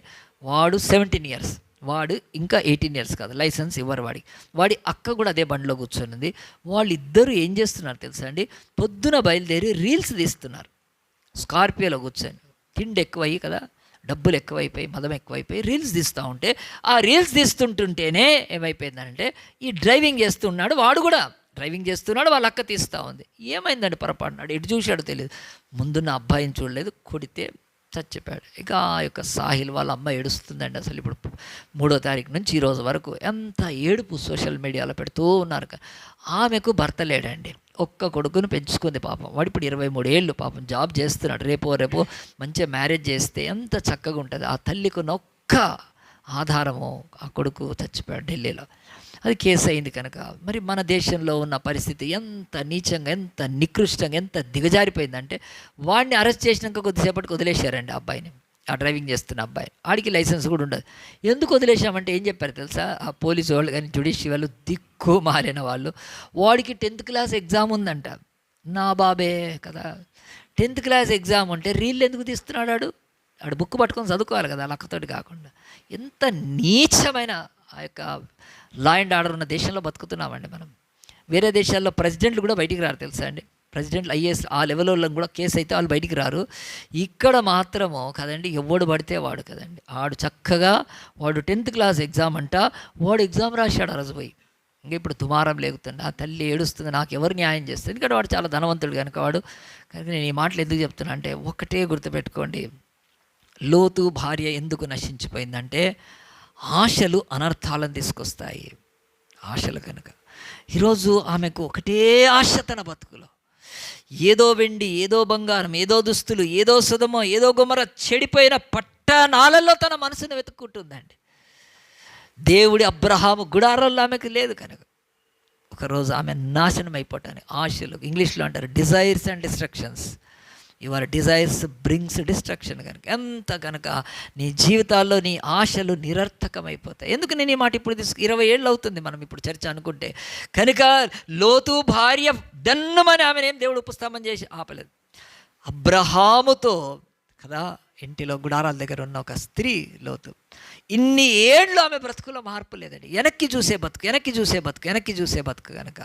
వాడు 17 years, వాడు ఇంకా 18 years కాదు, లైసెన్స్ ఇవ్వరు వాడికి. వాడి అక్క కూడా అదే బండిలో కూర్చొనింది. వాళ్ళిద్దరూ ఏం చేస్తున్నారు తెలుసా అండి, పొద్దున బయలుదేరి రీల్స్ తీస్తున్నారు స్కార్పియోలో కూర్చొని. తిండి ఎక్కువయ్యి కదా, డబ్బులు ఎక్కువైపోయి, మదం ఎక్కువైపోయి రీల్స్ తీస్తూ ఉంటే, ఆ రీల్స్ తీస్తుంటుంటేనే ఏమైపోయిందంటే ఈ డ్రైవింగ్ చేస్తున్నాడు, వాడు కూడా డ్రైవింగ్ చేస్తున్నాడు, వాళ్ళ అక్క తీస్తూ ఉంది. ఏమైందండి పొరపాటునాడు, ఎటు చూశాడో తెలియదు, ముందున్న అబ్బాయిని చూడలేదు, కొడితే చచ్చిపోయాడు. ఇక ఆ యొక్క సాహిల్ వాళ్ళ అమ్మ ఏడుస్తుందండి. అసలు ఇప్పుడు 3వ తారీఖు నుంచి ఈ రోజు వరకు ఎంత ఏడుపు సోషల్ మీడియాలో పెడుతూ ఉన్నారు. ఆమెకు భర్త లేడండి, ఒక్క కొడుకును పెంచుకుంది పాపం. వాడు ఇప్పుడు 23 ఏళ్ళు పాపం, జాబ్ చేస్తున్నాడు. రేపు మంచిగా మ్యారేజ్ చేస్తే ఎంత చక్కగా ఉంటుంది. ఆ తల్లికి ఒక్క ఆధారము, ఆ కొడుకు చచ్చిపోయాడు ఢిల్లీలో. అది కేసు అయింది కనుక మరి మన దేశంలో ఉన్న పరిస్థితి ఎంత నీచంగా, ఎంత నికృష్టంగా, ఎంత దిగజారిపోయిందంటే వాడిని అరెస్ట్ చేసినాక కొద్దిసేపటికి వదిలేశారండి ఆ అబ్బాయిని. ఆ డ్రైవింగ్ చేస్తున్న అబ్బాయి. ఆడికి లైసెన్స్ కూడా ఉండదు. ఎందుకు వదిలేసామంటే ఏం చెప్పారు తెలుసా? ఆ పోలీసు వాళ్ళు కానీ జ్యుడిషియల్ వాళ్ళు దిక్కు మారిన వాళ్ళు, వాడికి 10th క్లాస్ ఎగ్జామ్ ఉందంట. నా బాబే కదా, 10th క్లాస్ ఎగ్జామ్ ఉంటే రీల్ ఎందుకు తీస్తున్నాడు? ఆడు బుక్ పట్టుకొని చదువుకోవాలి కదా, లక్కతోటి కాకుండా. ఎంత నీచమైన ఆ యొక్క లా అండ్ ఆర్డర్ ఉన్న దేశంలో బతుకుతున్నామండి మనం. వేరే దేశాల్లో ప్రెసిడెంట్లు కూడా బయటికి రారు తెలుసా అండి. ప్రెసిడెంట్లు ఐఏఎస్ ఆ లెవెల్ వాళ్ళని కూడా కేసు అయితే వాళ్ళు బయటికి రారు. ఇక్కడ మాత్రము కదండి, ఎవడు పడితే వాడు కదండి. ఆడు చక్కగా వాడు 10th క్లాస్ ఎగ్జామ్ అంట, వాడు ఎగ్జామ్ రాశాడు ఆ రోజు పోయి. ఇంకా ఇప్పుడు దుమారం లేగుతుంది, ఆ తల్లి ఏడుస్తుంది, నాకు ఎవరు న్యాయం చేస్తుంది? ఎందుకంటే వాడు చాలా ధనవంతుడు కనుక వాడు. కనుక నేను ఈ మాటలు ఎందుకు చెప్తున్నా అంటే, ఒకటే గుర్తుపెట్టుకోండి, లోతు భార్య ఎందుకు నశించిపోయిందంటే ఆశలు అనర్థాలను తీసుకొస్తాయి. ఆశలు కనుక ఈరోజు ఆమెకు ఒకటే ఆశ తన బతుకులో, ఏదో వెండి, ఏదో బంగారం, ఏదో దుస్తులు, ఏదో సుధమో, ఏదో గుమర, చెడిపోయిన పట్టణాలలో తన మనసును వెతుక్కుంటుందండి. దేవుడి అబ్రహాము గుడారంలో ఆమెకు లేదు కనుక ఒకరోజు ఆమె నాశనం అయిపోవటానికి ఆశలు, ఇంగ్లీష్లో అంటారు desires and destructions. Your desires brings destruction. కనుక ఎంత కనుక నీ జీవితాల్లో నీ ఆశలు నిరర్థకమైపోతాయి. ఎందుకు నేను ఈ మాట ఇప్పుడు 20 ఏళ్ళు అవుతుంది మనం ఇప్పుడు చర్చ అనుకుంటే. కనుక లోతు భార్య దన్నమని ఆమెనేం దేవుడు ఉపస్థాపన చేసి ఆపలేదు. అబ్రహాముతో కదా ఇంటిలో గుడారాల దగ్గర ఉన్న ఒక స్త్రీ లోతు, ఇన్ని ఏళ్ళు ఆమె బ్రతుకులో మార్పు లేదండి. వెనక్కి చూసే బతుకు కనుక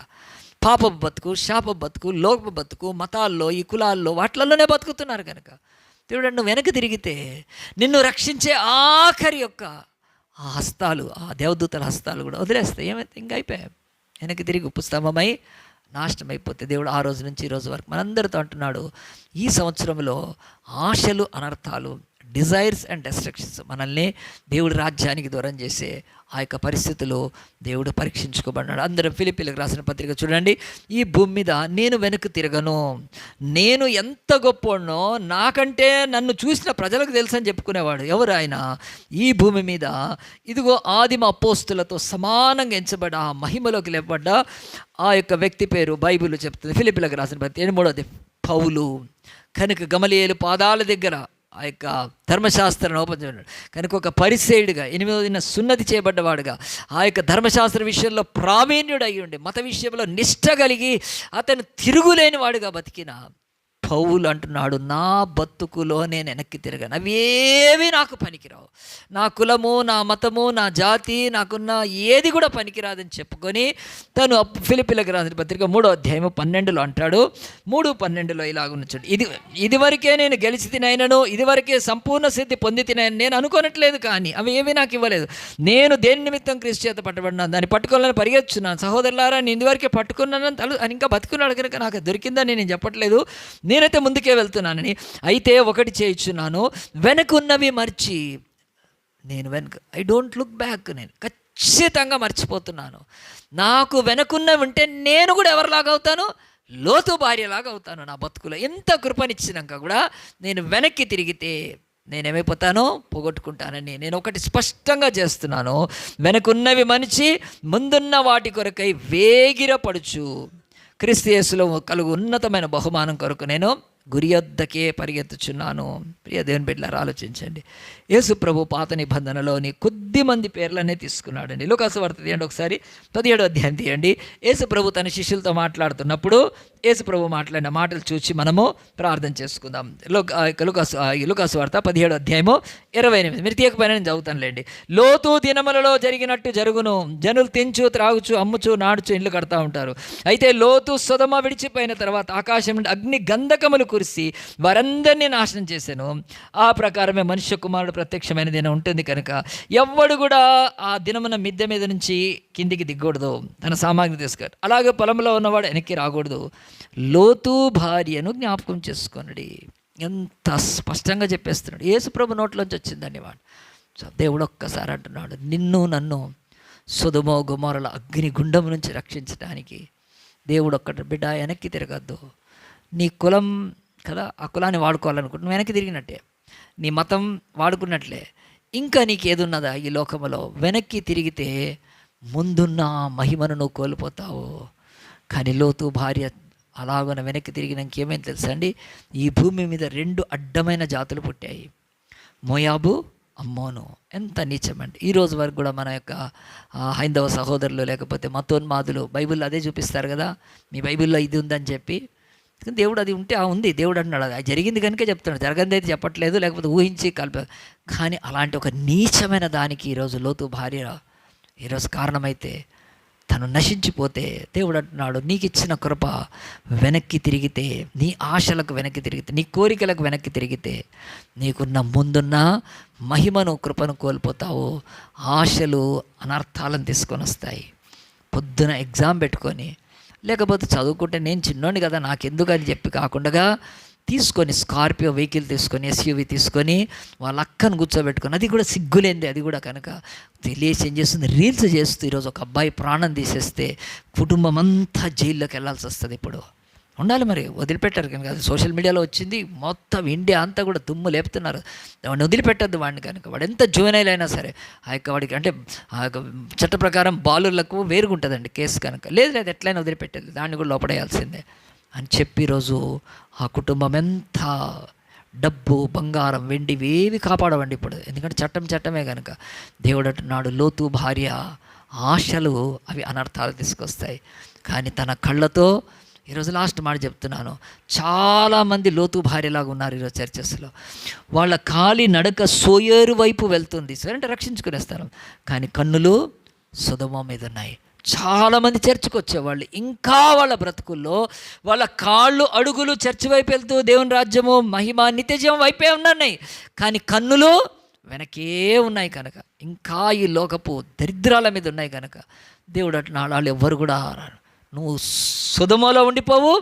పాపపు బతుకు, శాప బతుకు, లోక బతుకు, మతాల్లో, ఈ కులాల్లో, వాటిల్లోనే బతుకుతున్నారు. కనుక దేవుడు నువ్వు వెనక్కి తిరిగితే నిన్ను రక్షించే ఆఖరి యొక్క ఆ హస్తాలు, ఆ దేవదూతల హస్తాలు కూడా వదిలేస్తాయి. ఏమైతే ఇంకా అయిపోయాయి, వెనక్కి తిరిగి ఉపస్తంభమై నాశనం అయిపోతే. దేవుడు ఆ రోజు నుంచి ఈ రోజు వరకు మనందరితో అంటున్నాడు, ఈ సంవత్సరంలో ఆశలు, అనర్థాలు, డిజైర్స్ అండ్ డిస్ట్రక్షన్స్ మనల్ని దేవుడి రాజ్యానికి దూరం చేసే ఆ యొక్క పరిస్థితులు దేవుడు పరీక్షించుకోబడినాడు. అందరం ఫిలిప్పీలకు రాసిన పత్రిక చూడండి. ఈ భూమి మీద నేను వెనక్కి తిరగను, నేను ఎంత గొప్పనో నాకంటే నన్ను చూసిన ప్రజలకు తెలుసని చెప్పుకునేవాడు ఎవరు? ఆయన ఈ భూమి మీద ఇదిగో ఆదిమ అపోస్తులతో సమానంగా ఎంచబడ్డ ఆ మహిమలోకి లేపబడ్డ ఆ యొక్క వ్యక్తి పేరు బైబిల్ చెప్తుంది. ఫిలిప్పీలకు రాసిన పత్రిక 8వ పౌలు. కనుక గమలీయేలు పాదాల దగ్గర ఆ యొక్క ధర్మశాస్త్రాన్ని ఓపెన్ చేయడం కనుక ఒక పరిసేయుడిగా 8వ దిన సున్నతి చేయబడ్డవాడుగా ఆ యొక్క ధర్మశాస్త్ర విషయంలో ప్రావీణ్యుడు అయి ఉండి మత విషయంలో నిష్ఠ కలిగి అతను తిరుగులేని వాడుగా బతికిన పౌలు అంటున్నాడు, నా బతుకులో నేను వెనక్కి తిరగను, అవేవి నాకు పనికిరావు, నా కులము, నా మతము, నా జాతి, నాకున్న ఏది కూడా పనికిరాదని చెప్పుకొని తను ఫిలిప్పీలకు రాసిన పత్రిక 3వ అధ్యాయము 12లో అంటాడు. 3:12 ఇలాగున్నచండి, ఇదివరకే నేను గెలిచి తినైనను, ఇదివరకే సంపూర్ణ సిద్ధి పొంది తినైనా నేను అనుకోనట్లేదు, కానీ అవి ఏమీ నాకు ఇవ్వలేదు. నేను దేని నిమిత్తం క్రీస్తు చేత పట్టబడినాను, దాన్ని పట్టుకోవాలని పరిగెత్తున్నాను. సహోదరులారా, నేను ఇదివరకే పట్టుకున్నాను, ఇంకా బతుకున్నాడు కనుక నాకు దొరికిందని నేను చెప్పట్లేదు, నేనైతే ముందుకే వెళ్తున్నానని. అయితే ఒకటి చేయించున్నాను, వెనకున్నవి మర్చి ఐ డోంట్ లుక్ బ్యాక్, నేను ఖచ్చితంగా మర్చిపోతున్నాను. నాకు వెనకున్నవి ఉంటే నేను కూడా ఎవరిలాగా అవుతాను? లోతు భార్యలాగా అవుతాను. నా బతుకులో ఎంత కృపనిచ్చినాక కూడా నేను వెనక్కి తిరిగితే నేనేమైపోతానో పోగొట్టుకుంటానని నేను ఒకటి స్పష్టంగా చేస్తున్నాను. వెనకున్నవి మనిషి ముందున్న వాటి కొరకై వేగిరపడుచు క్రీస్తు యేసులో కలుగు ఉన్నతమైన బహుమానం కొరకు నేను గురి వద్దకే పరిగెత్తుచున్నాను. ప్రియ దేవుని బిడ్డలారా, ఆలోచించండి. యేసు ప్రభు పాత నిబంధనలోని కొద్ది మంది పేర్లనే తీసుకున్నాడండి. లూకాసు వార్త తీయండి ఒకసారి, 17వ అధ్యాయం తీయండి. యేసు ప్రభు తన శిష్యులతో మాట్లాడుతున్నప్పుడు యేసు ప్రభు మాట్లాడిన మాటలు చూసి మనము ప్రార్థన చేసుకుందాం. లూకాసు వార్త 17వ అధ్యాయము 28. మీరు తీయకపోయినా నేను చదువుతానులేండి. లోతు దినములలో జరిగినట్టు జరుగును, జనులు తించు, త్రాగుచు, అమ్ముచు, నాడుచు ఇండ్లు కడతా ఉంటారు. అయితే లోతు సొదొమ విడిచిపోయిన తర్వాత ఆకాశం నుండి అగ్ని గంధకములు కురిసి వారందరినీ నాశనం చేశాను. ఆ ప్రకారమే మనుష్య కుమారుడు ప్రత్యక్షమైన దినం ఉంటుంది కనుక ఎవ్వడు కూడా ఆ దినమున మిద్దె మీద నుంచి కిందికి దిగకూడదు, తన సామాగ్రి తీసుకెళ్ళి. అలాగే పొలంలో ఉన్నవాడు వెనక్కి రాకూడదు. లోతు భార్యను జ్ఞాపకం చేసుకోండి. ఎంత స్పష్టంగా చెప్పేస్తున్నాడు. యేసుప్రభు నోట్లోంచి వచ్చిందండి వాడు. దేవుడు ఒక్కసారి అంటున్నాడు, నిన్ను నన్ను సొదొమ గొమొర్రా అగ్ని గుండం నుంచి రక్షించడానికి దేవుడు ఒక్కటి, బిడ్డ వెనక్కి తిరగద్దు. నీ కులం కదా, ఆ కులాన్ని వాడుకోవాలనుకుంటు నువ్వు వెనక్కి తిరిగినట్టే, నీ మతం వాడుకున్నట్లే. ఇంకా నీకు ఏదున్నదా ఈ లోకంలో? వెనక్కి తిరిగితే ముందున్న మహిమను నువ్వు కోల్పోతావు. కానీ లోతు భార్య అలాగన వెనక్కి తిరిగినాక ఏమైంది తెలుసా అండి? ఈ భూమి మీద 2 అడ్డమైన జాతులు పుట్టాయి. మోయాబు, అమ్మోను. ఎంత నీచమండి. ఈరోజు వరకు కూడా మన యొక్క హైందవ సహోదరులు లేకపోతే మతోన్మాదులు బైబిల్లో అదే చూపిస్తారు కదా, మీ బైబిల్లో ఇది ఉందని చెప్పి. దేవుడు అది ఉంటే ఉంది, దేవుడు అంటున్నాడు, అది జరిగింది కనుక చెప్తున్నాడు, జరగంది అయితే చెప్పట్లేదు, లేకపోతే ఊహించి కానీ అలాంటి ఒక నీచమైన దానికి ఈరోజు లోతు భార్య ఈరోజు కారణమైతే తను నశించిపోతే దేవుడు అంటున్నాడు, నీకు ఇచ్చిన కృప వెనక్కి తిరిగితే, నీ ఆశలకు వెనక్కి తిరిగితే, నీ కోరికలకు వెనక్కి తిరిగితే నీకున్న ముందున్న మహిమను కృపను కోల్పోతావు. ఆశలు అనర్థాలను తీసుకొని వస్తాయి. పొద్దున ఎగ్జామ్ పెట్టుకొని లేకపోతే చదువుకుంటే నేను చిన్నోని కదా నాకెందుకు అని చెప్పి కాకుండా తీసుకొని స్కార్పియో వెహికల్ తీసుకొని ఎస్యూవి తీసుకొని వాళ్ళ అక్కను కూర్చోబెట్టుకొని, అది కూడా సిగ్గులేంది, అది కూడా కనుక తెలియసి ఏం చేస్తుంది, రీల్స్ చేస్తూ ఈరోజు ఒక అబ్బాయి ప్రాణం తీసేస్తే కుటుంబం అంతా జైల్లోకి వెళ్ళాల్సి వస్తుంది. ఇప్పుడు ఉండాలి మరి, వదిలిపెట్టారు కనుక అది సోషల్ మీడియాలో వచ్చింది, మొత్తం ఇండియా అంతా కూడా దుమ్ము లేపుతున్నారు. వాడిని వదిలిపెట్టద్దు వాడిని కనుక, వాడు ఎంత జువెనైల్ అయినా సరే ఆ యొక్క వాడికి అంటే ఆ యొక్క చట్ట ప్రకారం బాలులకు వేరుగుంటుందండి కేసు కనుక, లేదు ఎట్లయినా వదిలిపెట్టేది, దాన్ని కూడా లోపడేయాల్సిందే అని చెప్పి ఈరోజు ఆ కుటుంబం ఎంత డబ్బు, బంగారం, వెండి ఇవేవి కాపాడవండి ఇప్పుడు, ఎందుకంటే చట్టమే కనుక. దేవుడు అంటున్నాడు, లోతు భార్య ఆశలు అవి అనర్థాలు తీసుకొస్తాయి. కానీ తన కళ్ళతో, ఈరోజు లాస్ట్ మాట చెప్తున్నాను, చాలామంది లోతు భార్యలాగా ఉన్నారు ఈరోజు చర్చెస్లో. వాళ్ళ కాలి నడక సోయేరు వైపు వెళ్తుంది, సరే అంటే రక్షించుకునేస్తారు, కానీ కన్నులు సొదొమ మీద ఉన్నాయి. చాలామంది చర్చికి వచ్చేవాళ్ళు ఇంకా వాళ్ళ బ్రతుకుల్లో వాళ్ళ కాళ్ళు అడుగులు చర్చి వైపు వెళ్తూ దేవుని రాజ్యము, మహిమ, నిత్యజీవం వైపే ఉన్నాయి, కానీ కన్నులు వెనకే ఉన్నాయి కనుక, ఇంకా ఈ లోకపు దరిద్రాల మీద ఉన్నాయి కనుక దేవుడు అంటున్నాడు, వాళ్ళు ఎవ్వరు కూడా నువ్వు సొదొమలో ఉండిపోవు,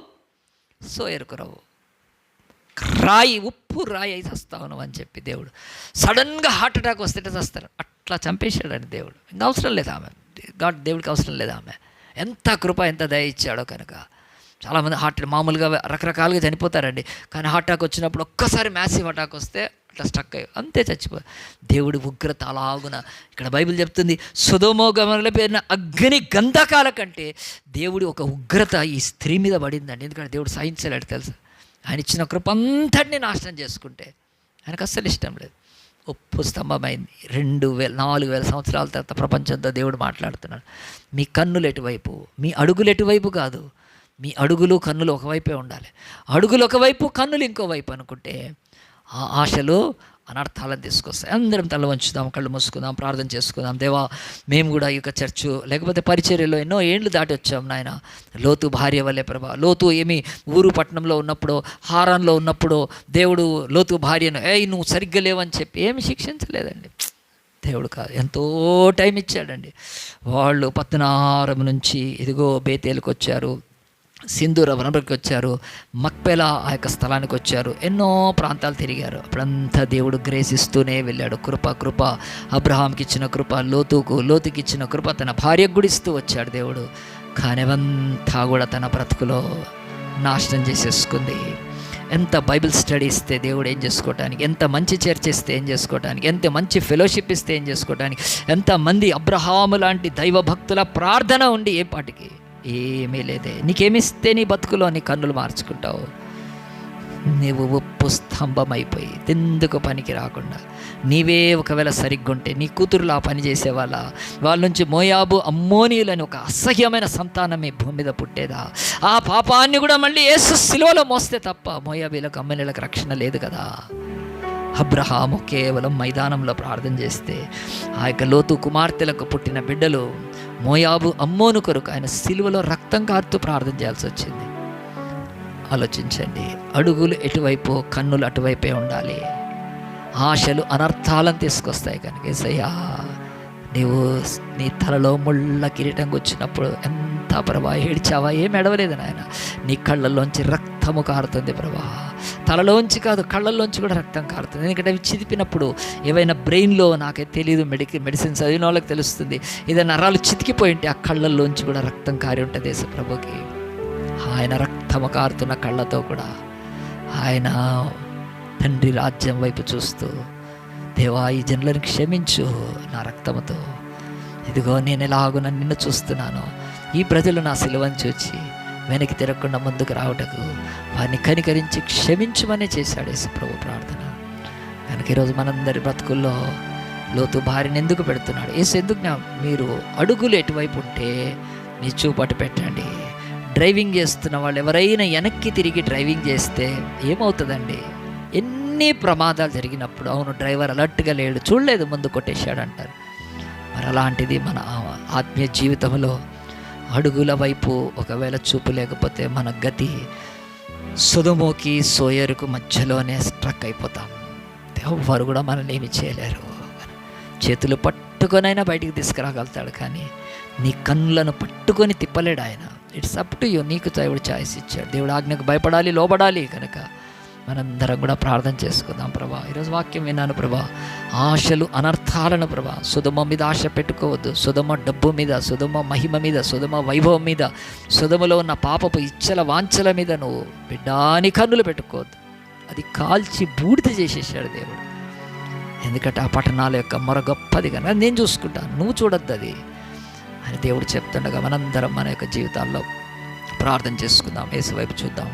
సోయరుకు రావు, రాయి ఉప్పు రాయి అయితే వస్తావు అని చెప్పి దేవుడు సడన్గా హార్ట్ అటాక్ వస్తే వస్తారు, అట్లా చంపేశాడని దేవుడు. ఇంకా అవసరం లేదు ఆమె, దేవుడికి అవసరం లేదు ఆమె, ఎంత కృప ఎంత దయ ఇచ్చాడో కనుక. చాలామంది మామూలుగా రకరకాలుగా చనిపోతారండి, కానీ హార్ట్ అటాక్ వచ్చినప్పుడు ఒక్కసారి మ్యాసివ్ అటాక్ వస్తే అట్లా స్టక్ అయ్యి అంతే చచ్చిపో. దేవుడి ఉగ్రత అలాగున ఇక్కడ బైబిల్ చెప్తుంది, సొదొమ గొమొర్రా పేరిన అగ్ని గంధకాల కంటే దేవుడి ఒక ఉగ్రత ఈ స్త్రీ మీద పడిందండి. ఎందుకంటే దేవుడు సహించలేడు తెలుసు, ఆయన ఇచ్చిన కృప అంతటినీ నాశనం చేసుకుంటే ఆయనకు అస్సలు ఇష్టం లేదు. ఉప్పు స్తంభమైంది. 4,000 సంవత్సరాల తర్వాత ప్రపంచంతో దేవుడు మాట్లాడుతున్నాడు, మీ కన్నులు ఎటువైపు, మీ అడుగులు ఎటువైపు కాదు, మీ అడుగులు కన్నులు ఒకవైపే ఉండాలి. అడుగులు ఒకవైపు, కన్నులు ఇంకోవైపు అనుకుంటే ఆ ఆశలు అనర్థాలను తీసుకొస్తాయి. అందరం తల వంచుదాం, కళ్ళు మూసుకుందాం, ప్రార్థన చేసుకుందాం. దేవా, మేము కూడా ఈ యొక్క చర్చు లేకపోతే పరిచర్యలో ఎన్నో ఏండ్లు దాటి వచ్చాం నాయన. లోతు భార్య వల్లే ప్రభా, లోతు ఏమి ఊరు పట్టణంలో ఉన్నప్పుడు, హారాన్లో ఉన్నప్పుడు దేవుడు లోతు భార్యను నువ్వు సరిగ్గా లేవని చెప్పి ఏమి శిక్షించలేదండి. దేవుడు కాదు, ఎంతో టైం ఇచ్చాడండి. వాళ్ళు పత్తనారం నుంచి ఇదిగో బేతేలుకు వచ్చారు, సింధూర వనపరికి వచ్చారు, మక్పేలా ఆ యొక్క స్థలానికి వచ్చారు, ఎన్నో ప్రాంతాలు తిరిగారు. అప్పుడంతా దేవుడు గ్రేస్ ఇస్తూనే వెళ్ళాడు. కృప అబ్రహాంకి ఇచ్చిన కృప, లోతుకి ఇచ్చిన కృప తన భార్యకు కూడా ఇస్తూ వచ్చాడు దేవుడు. కానీ అవంతా కూడా తన బ్రతుకులో నాశనం చేసేసుకుంది. ఎంత బైబిల్ స్టడీ ఇస్తే దేవుడు ఏం చేసుకోవటానికి, ఎంత మంచి చర్చ ఇస్తే ఏం చేసుకోవటానికి, ఎంత మంచి ఫెలోషిప్ ఇస్తే ఏం చేసుకోవటానికి, ఎంతమంది అబ్రహాము లాంటి దైవ భక్తుల ప్రార్థన ఉండి ఏ పాటికి ఏమీ లేదే. నీకేమిస్తే నీ బతుకులో నీ కన్నులు మార్చుకుంటావు. నీవు ఉప్పు స్తంభం అయిపోయి ఎందుకు పనికి రాకుండా, నీవే ఒకవేళ సరిగ్గా ఉంటే నీ కూతురులా పని చేసేవాళ్ళ వాళ్ళ నుంచి మోయాబు, అమ్మోనీయులని ఒక అసహ్యమైన సంతానం ఈ భూమి మీద పుట్టేదా? ఆ పాపాన్ని కూడా మళ్ళీ యేసు సిలువలో మోస్తే తప్ప మోయాబీలకు, అమ్మోనీయులకు రక్షణ లేదు కదా. అబ్రహాము కేవలం మైదానంలో ప్రార్థన చేస్తే ఆ యొక్క లోతు కుమార్తెలకు పుట్టిన బిడ్డలు మోయాబు, అమ్మోను కొరకు ఆయన సిలువలో రక్తం కారుతూ ప్రార్థన చేయాల్సి వచ్చింది. ఆలోచించండి, అడుగులు ఎటువైపు, కన్నులు అటువైపే ఉండాలి. ఆశలు అనర్థాలను తీసుకొస్తాయి కనుక యేసయ్యా, నీవు నీ తలలో ముళ్ళ కిరీటం వచ్చినప్పుడు ఎంత ప్రభా ఏడ్చావా? ఏం ఎడవలేదు నాయన, నీ కళ్ళల్లోంచి రక్తము కారుతుంది ప్రభా. తలలోంచి కాదు, కళ్ళల్లోంచి కూడా రక్తం కారుతుంది. ఎందుకంటే అవి చిదిపినప్పుడు ఏవైనా బ్రెయిన్లో, నాకైతే తెలియదు, మెడిసిన్ చదివిన వాళ్ళకి తెలుస్తుంది, ఏదైనా నరాలు చితికిపోయి ఉంటే ఆ కళ్ళల్లోంచి కూడా రక్తం కారి ఉంటుంది యేసు ప్రభుకి. ఆయన రక్తము కారుతున్న కళ్ళతో కూడా ఆయన తండ్రి రాజ్యం వైపు చూస్తూ, దేవా ఈ జనులను క్షమించు నా రక్తముతో, ఇదిగో నేను ఎలాగున నిన్ను చూస్తున్నాను, ఈ ప్రజలు నా సిలువను చూచి వెనక్కి తిరగకుండా ముందుకు రావటకు వారిని కనికరించి క్షమించమనే చేశాడు యేసు ప్రభు ప్రార్థన. కనుక ఈరోజు మనందరి బ్రతుకుల్లో లోతు భార్యను ఎందుకు పెడుతున్నాడు? యేసు ఎందుకు మీరు అడుగులు ఎటువైపు ఉంటే మీ చూపటు పెట్టండి. డ్రైవింగ్ చేస్తున్న వాళ్ళు ఎవరైనా వెనక్కి తిరిగి డ్రైవింగ్ చేస్తే ఏమవుతుందండి? ఎన్ని ప్రమాదాలు జరిగినప్పుడు అవును డ్రైవర్ అలర్ట్గా లేడు, చూడలేదు, ముందు కొట్టేశాడు అంటారు. మరి అలాంటిది మన ఆత్మీయ జీవితంలో అడుగుల వైపు ఒకవేళ చూపు లేకపోతే మన గతి సొదొమోకి సోయరుకు మధ్యలోనే స్ట్రక్ అయిపోతాం. ఎవ్వరు కూడా మనల్ని ఏమి చేయలేరు. చేతులు పట్టుకొనైనా బయటికి తీసుకురాగలుగుతాడు, కానీ నీ కన్నులను పట్టుకొని తిప్పలేడు ఆయన. It's up to you. నీకు దేవుడు ఛాయిస్ ఇచ్చాడు. దేవుడు ఆజ్ఞకు భయపడాలి, లోబడాలి. కనుక మనందరం కూడా ప్రార్థన చేసుకుందాం. ప్రభా, ఈరోజు వాక్యం విన్నాను ప్రభా, ఆశలు అనర్థాలను ప్రభా, సొదొమ మీద ఆశ పెట్టుకోవద్దు. సొదొమ డబ్బు మీద, సొదొమ మహిమ మీద, సొదొమ వైభవం మీద, సొదొమలో ఉన్న పాపపు ఇచ్చల వాంఛల మీద నువ్వు బిడ్డాని కన్నులు పెట్టుకోవద్దు. అది కాల్చి బూడిద చేసేసాడు దేవుడు. ఎందుకంటే ఆ పట్టణాల యొక్క మొర గొప్పది కనుక నేను చూసుకుంటాను, నువ్వు చూడొద్దు అది అని దేవుడు చెప్తుండగా మనందరం మన యొక్క జీవితాల్లో ప్రార్థన చేసుకుందాం. యేసు వైపు చూద్దాం.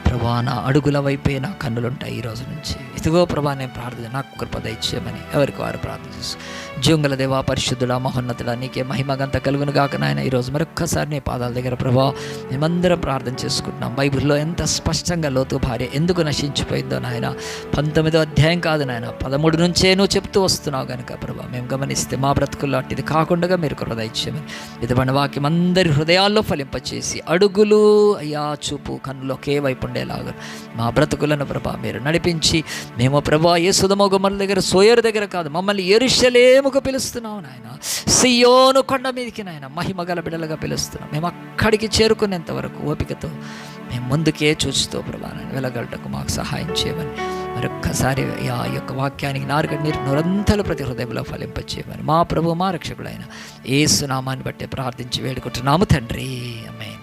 ప్రభా, నా అడుగుల వైపే నా కన్నులుంటాయి ఈ రోజు నుంచి. ఇదిగో ప్రభా, నేను ప్రార్థన నాకు కృప దయచేయమని ఎవరికి వారు ప్రార్థన చేసు. జీవంగల దేవా, పరిశుద్ధుడా, మహోన్నతుడా, నీకే మహిమగంత కలుగును గాక నాయన. ఈరోజు మరొక్కసారి నీ పాదాల దగ్గర ప్రభా మేమందరం ప్రార్థన చేసుకుంటున్నాం. బైబిల్లో ఎంత స్పష్టంగా లోతు భార్య ఎందుకు నశించిపోయిందో నాయన 19వ అధ్యాయం కాదు నాయన 13 నుంచే నువ్వు చెప్తూ వస్తున్నావు కనుక ప్రభా మేము గమనిస్తే మా బ్రతుకుల్లో అట్టిది కాకుండా మీరు కృప దయచేయమని విధమైన వాక్యం అందరి హృదయాల్లో ఫలింపచేసి అడుగులు అయ్యా చూపు కన్నులు ఒకే వైపు ఉండేలాగా మా బ్రతుకులను ప్రభా మీరు నడిపించి మేము ప్రభా ఏ సొదొమ గొమొర్రా దగ్గర సోయరు దగ్గర కాదు, మమ్మల్ని యెరూషలేముకు పిలుస్తున్నావు నాయన. సియోను కొండ మీదకి నాయన మహిమ గల బిడ్డలుగా పిలుస్తున్నాం. మేము అక్కడికి చేరుకునేంత వరకు ఓపికతో మేము ముందుకే చూస్తూ ప్రభా వెళ్ళగలటకు మాకు సహాయం చేయమని మరొక్కసారి ఆ యొక్క వాక్యానికి నీరు నిరంతరం ప్రతి హృదయంలో ఫలింపచేయమని మా ప్రభు మా రక్షకుడైన యేసు నామాన్ని బట్టి ప్రార్థించి వేడుకుంటున్నాము తండ్రి. ఆమేన్.